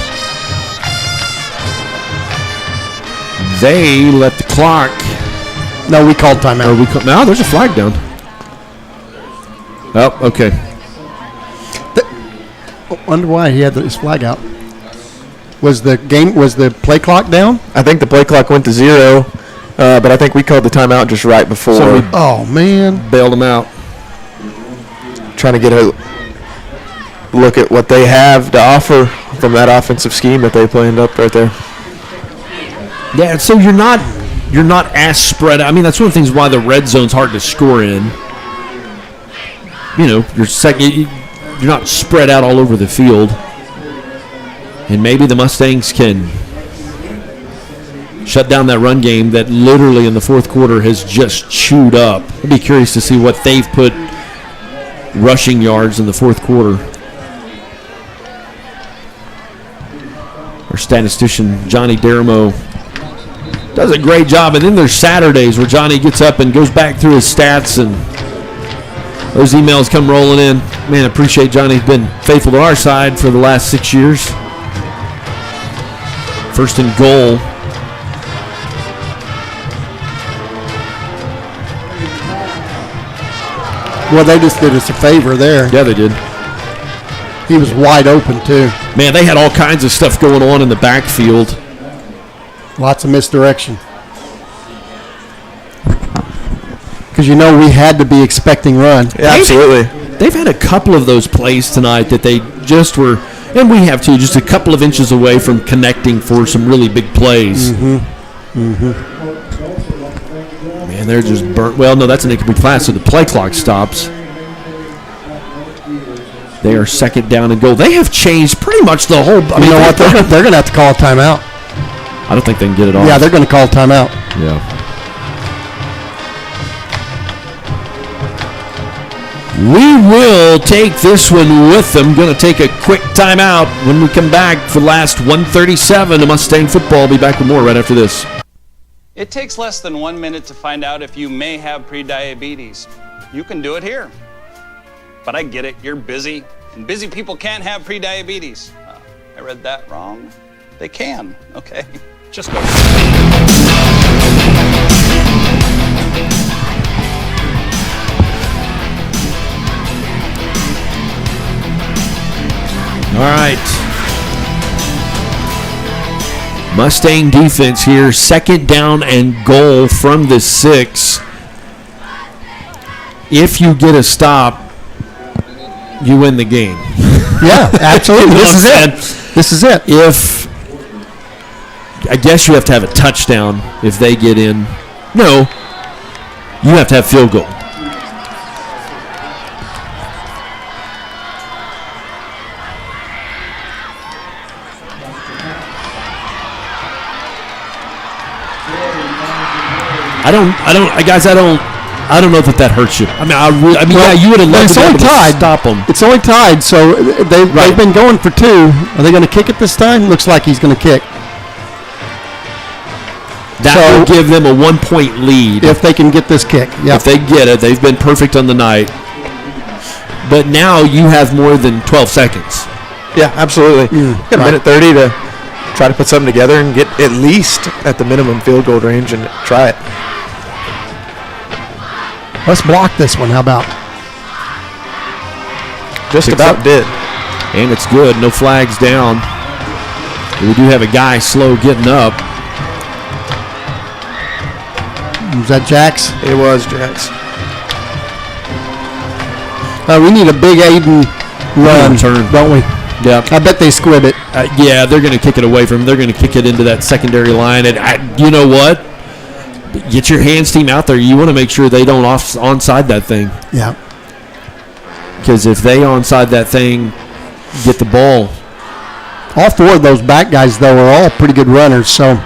They let the clock. No, we called timeout. No, there's a flag down. Oh, okay. Wonder why he had his flag out. Was the play clock down? I think the play clock went to 0, but I think we called the timeout just right before. So oh man, bailed them out. Trying to get a look at what they have to offer from that offensive scheme that they planned up right there. Yeah, so you're not as spread out. I mean, that's one of the things why the red zone's hard to score in. You're not spread out all over the field. And maybe the Mustangs can shut down that run game that literally in the fourth quarter has just chewed up. I'd be curious to see what they've put rushing yards in the fourth quarter. Our statistician, Johnny Dermo, does a great job. And then there's Saturdays where Johnny gets up and goes back through his stats, and those emails come rolling in. Man, I appreciate Johnny's been faithful to our side for the last 6 years. First and goal. Well, they just did us a favor there. Yeah, they did. He was wide open, too. Man, they had all kinds of stuff going on in the backfield. Lots of misdirection. Because we had to be expecting run. Yeah, absolutely. They've had a couple of those plays tonight that they just were, and we have too, just a couple of inches away from connecting for some really big plays. Man, they're just burnt. Well, no, that's an incomplete pass, so the play clock stops. They are second down and goal. They have changed pretty much the whole. You know what? They're going to have to call a timeout. I don't think they can get it off. Yeah, they're going to call timeout. Yeah. We will take this one with them. Going to take a quick timeout when we come back for the last 1:37 of Mustang football. Be back with more right after this. It takes less than 1 minute to find out if you may have prediabetes. You can do it here. But I get it, you're busy, and busy people can't have prediabetes. I read that wrong. They can, okay. Just go. All right. Mustang defense here, 2nd down and goal from the 6. If you get a stop, you win the game. Yeah, absolutely. This is it. This is it. I guess you have to have a touchdown if they get in. No, you have to have field goal. I don't know that hurts you. I mean, yeah, you would have loved to be able to stop them. It's only tied, so they've been going for 2. Are they going to kick it this time? Looks like he's going to kick. That will give them a 1-point lead. If they can get this kick. Yep. If they get it, they've been perfect on the night. But now you have more than 12 seconds. Yeah, absolutely. Got a minute 30 to try to put something together and get at least at the minimum field goal range and try it. Let's block this one. How about? Just about did. And it's good. No flags down. We do have a guy slow getting up. Was that Jax? It was Jax. We need a big Aiden run, don't we? Yeah. I bet they squib it. Yeah, they're going to kick it away from him. They're going to kick it into that secondary line. And you know what? Get your hands team out there. You want to make sure they don't onside that thing. Yeah. Because if they onside that thing, get the ball. All 4 of those back guys, though, are all pretty good runners. So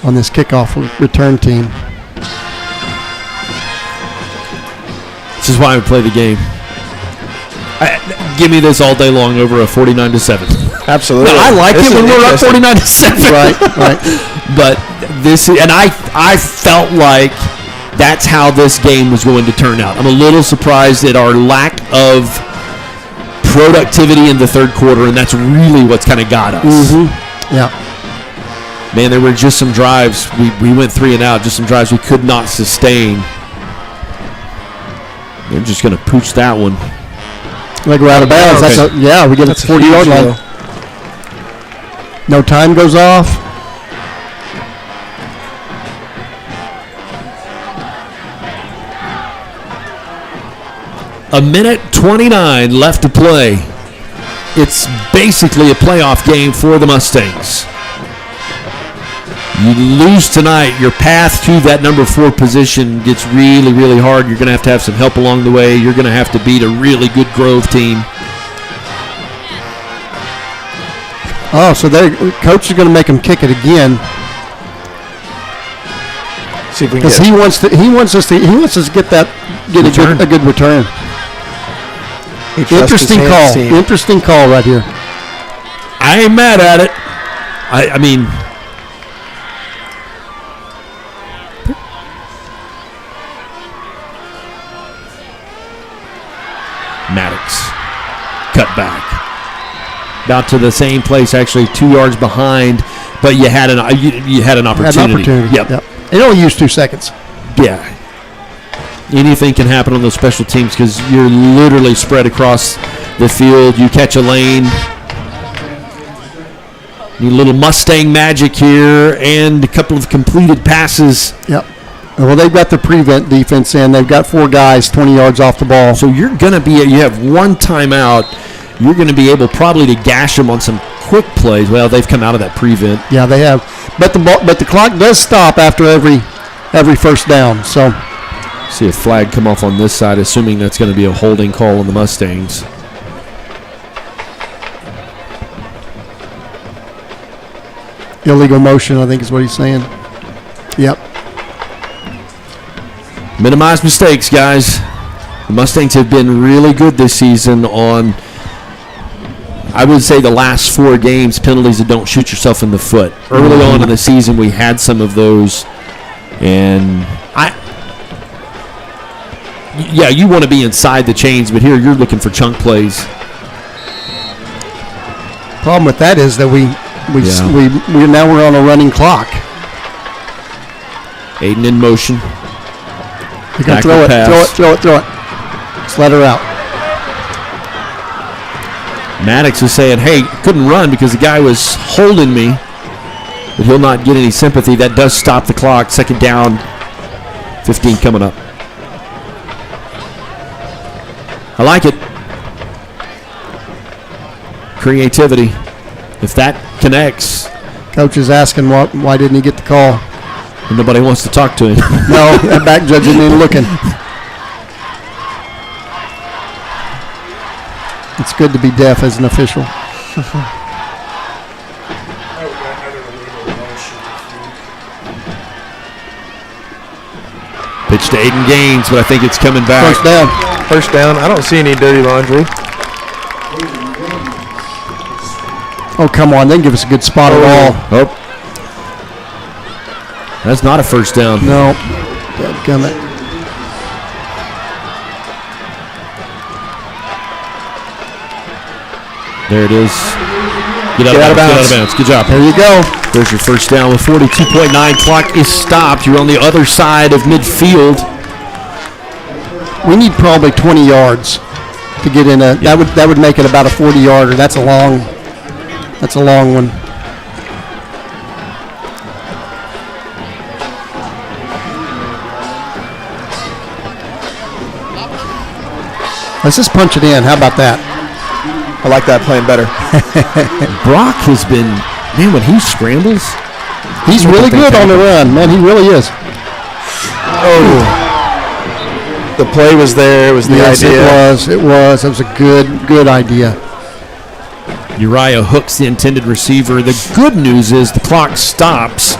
on this kickoff return team. This is why I play the game. Give me this all day long over a 49-7. Absolutely. No, I like it when we're up 49-7. Right. But this, and I felt like that's how this game was going to turn out. I'm a little surprised at our lack of productivity in the 3rd quarter, and that's really what's kind of got us. Mm-hmm. Yeah. Man, there were just some drives. We went 3 and out, just some drives we could not sustain. They're just going to pooch that one. Like we're out of bounds. Okay. We get a 40-yard line. No time goes off. A minute 29 left to play. It's basically a playoff game for the Mustangs. You lose tonight, your path to that number 4 position gets really, really hard. You're going to have some help along the way. You're going to have to beat a really good Grove team. Oh, so coach is going to make him kick it again. See if we can because he wants us to get a good return. Interesting call right here. I ain't mad at it. I mean, Maddox cut back. About to the same place, actually 2 yards behind, but you had an opportunity. Yep. It only used 2 seconds. Yeah. Anything can happen on those special teams because you're literally spread across the field. You catch a lane. Need a little Mustang magic here and a couple of completed passes. Yep. Well, they've got the prevent defense in. They've got 4 guys 20 yards off the ball. So you have 1 timeout. You're going to be able probably to gash them on some quick plays. Well, they've come out of that prevent. Yeah, they have. But the clock does stop after every first down. So see a flag come off on this side, assuming that's going to be a holding call on the Mustangs. Illegal motion, I think is what he's saying. Yep. Minimize mistakes, guys. The Mustangs have been really good this season on, I would say, the last 4 games, penalties that don't shoot yourself in the foot. Early on in the season, we had some of those, and you want to be inside the chains, but here you're looking for chunk plays. Problem with that is that we now we're on a running clock. Aiden in motion. You can throw it. Just let her out. Maddox is saying, hey, couldn't run because the guy was holding me, but he'll not get any sympathy. That does stop the clock. Second down, 15 coming up. I like it. Creativity. If that connects. Coach is asking why didn't he get the call? And nobody wants to talk to him. No, that back judge isn't even looking. It's good to be deaf as an official. Pitch to Aiden Gaines, but I think it's coming back. First down. First down. I don't see any dirty laundry. Oh, come on. They didn't give us a good spot at all. Oh. That's not a first down. No. Dadgummit. There it is. Get out of bounds. Good job. There you go. There's your first down with 42.9. Clock is stopped. You're on the other side of midfield. We need probably 20 yards to get in a. That would make it about a 40-yarder. That's a long one. Let's just punch it in. How about that? I like that playing better. Brock has been, man, when he scrambles, he's really good on the run. Man, he really is. Oh. The play was there. It was the idea. It was. It was a good idea. Uriah hooks the intended receiver. The good news is the clock stops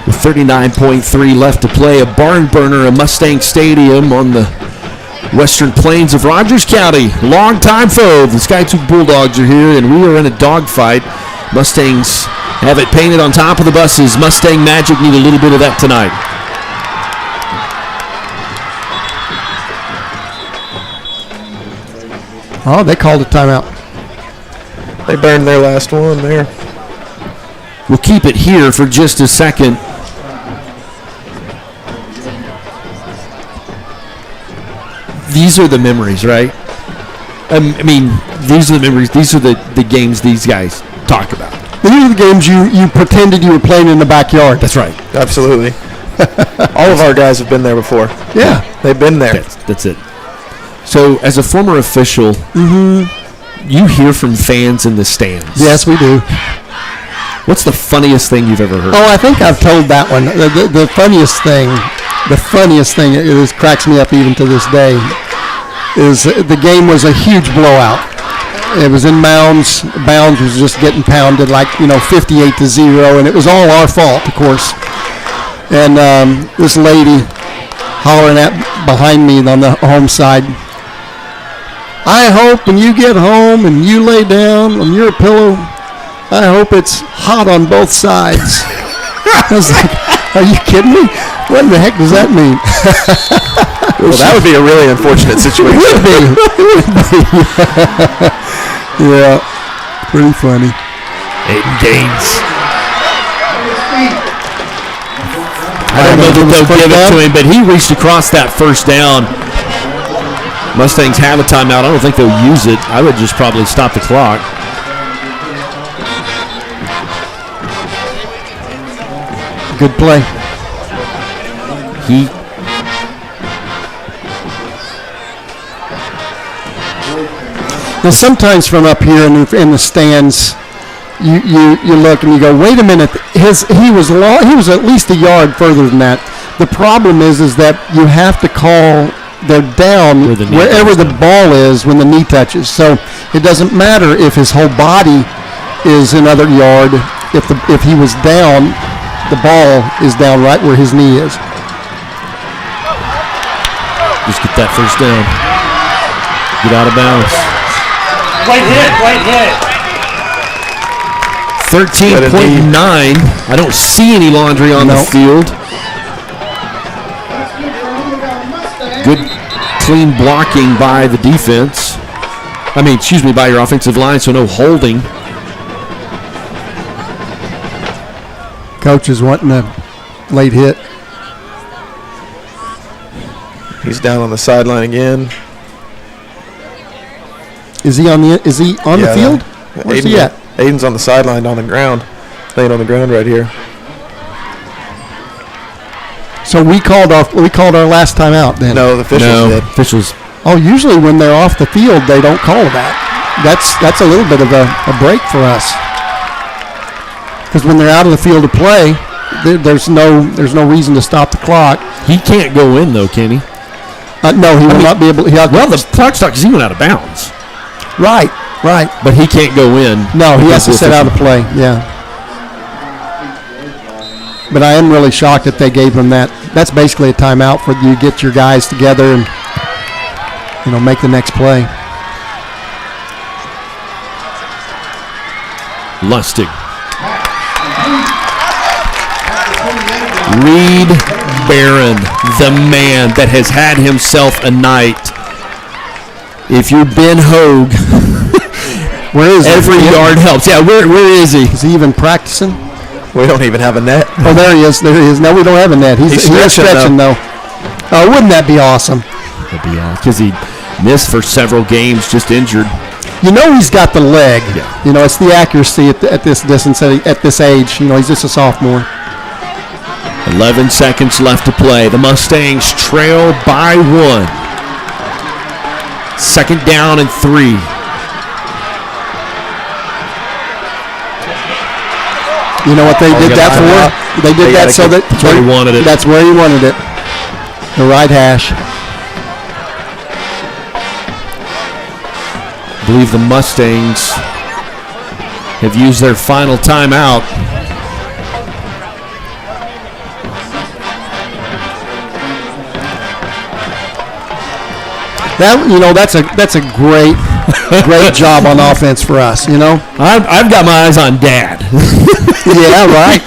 with 39.3 left to play. A barn burner at Mustang Stadium on the Western Plains of Rogers County. Long-time foe. The Skiatook Bulldogs are here, and we are in a dogfight. Mustangs have it painted on top of the buses. Mustang Magic need a little bit of that tonight. Oh, they called a timeout. They burned their last one there. We'll keep it here for just a second. These are the memories, right? I mean, these are the memories. These are the games these guys talk about. These are the games you pretended you were playing in the backyard. That's right. Absolutely. All of our guys have been there before. Yeah. They've been there. That's it. So, as a former official, you hear from fans in the stands. Yes, we do. What's the funniest thing you've ever heard? Oh, I think I've told that one. The funniest thing, it cracks me up even to this day, is the game was a huge blowout. It was in Mounds. Mounds was just getting pounded 58-0, and it was all our fault, of course. And this lady hollering at behind me on the home side, I hope when you get home and you lay down on your pillow, I hope it's hot on both sides. I was like, are you kidding me? What the heck does that mean? Well, that would be a really unfortunate situation. It would be. Yeah, pretty funny. Aiden Gaines. I don't know that they'll give it to him, but he reached across that first down. Mustangs have a timeout. I don't think they'll use it. I would just probably stop the clock. Good play. Now, sometimes from up here in the stands, you look and you go, wait a minute, he was at least a yard further than that. The problem is that you have to call they're down wherever the ball is when the knee touches. So it doesn't matter if his whole body is another yard. if he was down, the ball is down right where his knee is. Just get that first down. Get out of bounds. White hit. 13.9. I don't see any laundry on the field. Good, clean blocking by the defense. By your offensive line, so no holding. Coach is wanting a late hit. He's down on the sideline again. Is he on the field? Where's he at? Aiden's on the sideline on the ground. Laying on the ground right here. So we called our last time out then. No, the officials did. Officials. Oh, usually when they're off the field, they don't call that. That's a little bit of a break for us. Because when they're out of the field to play, there's no reason to stop the clock. He can't go in though, can he? No, he will not be able. The clock stopped because he went out of bounds. Right. But he can't go in. No, he has to sit out of play. Yeah. But I am really shocked that they gave him that. That's basically a timeout for you to get your guys together and make the next play. Lustig. Reed Barron, the man that has had himself a night. If you're Ben Hogue, where is every yard helps. Yeah, where is he? Is he even practicing? We don't even have a net. Oh, there he is. No, we don't have a net. He's stretching though. Oh, wouldn't that be awesome? That'd be awesome. Because he missed for several games, just injured. He's got the leg. Yeah. It's the accuracy at this distance, at this age. He's just a sophomore. 11 seconds left to play. The Mustangs trail by 1. Second down and 3. You know what they did that for? They did that so that that's where he wanted it. That's where he wanted it. The right hash. I believe the Mustangs have used their final timeout. That's a great job on offense for us. I've got my eyes on Dad. Yeah, right.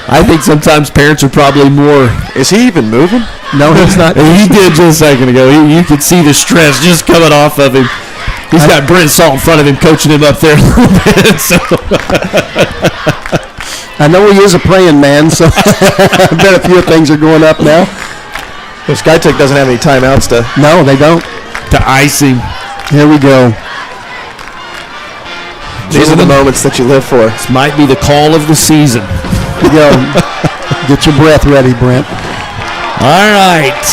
I think sometimes parents are probably more. Is he even moving? No, he's not. He did just a second ago. You could see the stress just coming off of him. He's got Brent Salt in front of him, coaching him up there a little bit. So. I know he is a praying man, so I bet a few things are going up now. Well, Skiatook doesn't have any timeouts to. No, they don't. To ice him. Here we go. These are the moments that you live for. This might be the call of the season. Here you go. Get your breath ready, Brent. All right.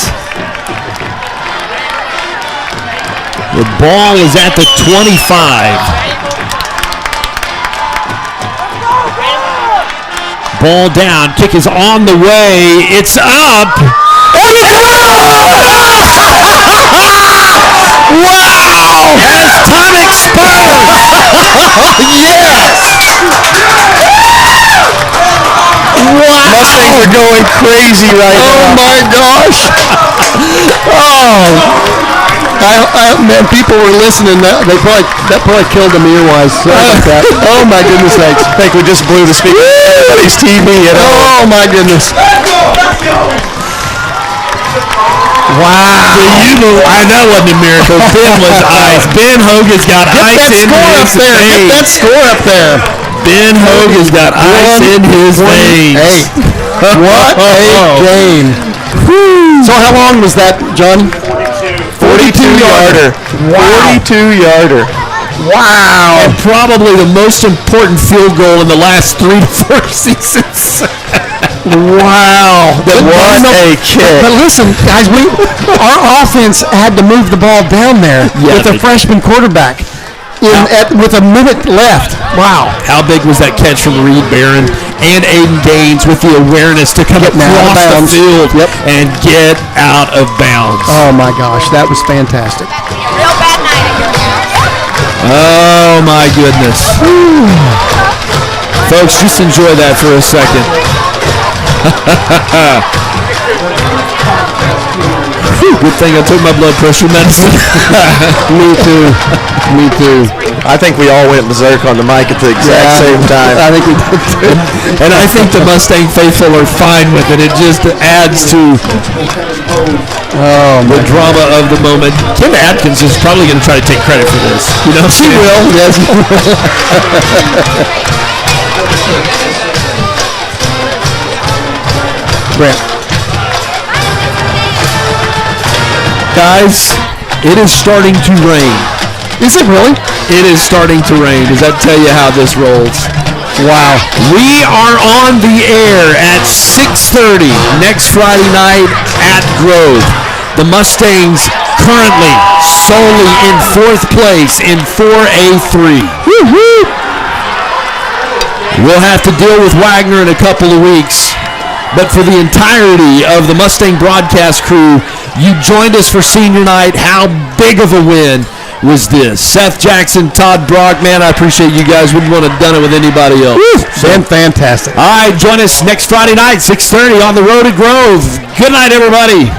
The ball is at the 25. Ball down. Kick is on the way. It's up. And it's wow! As time expires. Yes! Wow! Mustangs are going crazy right now. Oh my gosh! Man, people were listening. That probably killed them earwise. Sorry about that. Oh my goodness sakes! I think we just blew the speaker on everybody's TV. Oh my goodness! Wow! I know it wasn't a miracle. Ben was ice. Ben Hogue has got ice in his veins. Get that score up there. Ben Hogue has got ice in his veins. What a game! So how long was that, John? 42-yarder. Wow. 42-yarder. Wow! And probably the most important field goal in the last 3 to 4 seasons. Wow! What a kick! But listen, guys, our offense had to move the ball down there with a freshman quarterback with a minute left. Wow! How big was that catch from Reed Barron and Aiden Gaines with the awareness to come across the field and get out of bounds? Oh my gosh, that was fantastic. Real bad night. Oh, my goodness. Folks, just enjoy that for a second. Good thing I took my blood pressure medicine. Me too. Me too. I think we all went berserk on the mic at the exact same time. I think we did too. And I think the Mustang faithful are fine with it. It just adds to the drama of the moment. Kim Atkins is probably going to try to take credit for this. You know, she will. Yes. Brent. Guys, it is starting to rain. Is it really? It is starting to rain. Does that tell you how this rolls? Wow. We are on the air at 6:30 next Friday night at Grove. The Mustangs currently solely in 4th place in 4A3. Woo-hoo! We'll have to deal with Wagner in a couple of weeks. But for the entirety of the Mustang broadcast crew, you joined us for senior night. How big of a win was this? Seth Jackson, Todd Brock, man, I appreciate you guys. Wouldn't want to have done it with anybody else. Been fantastic. All right, join us next Friday night, 6:30 on the road at Grove. Good night, everybody.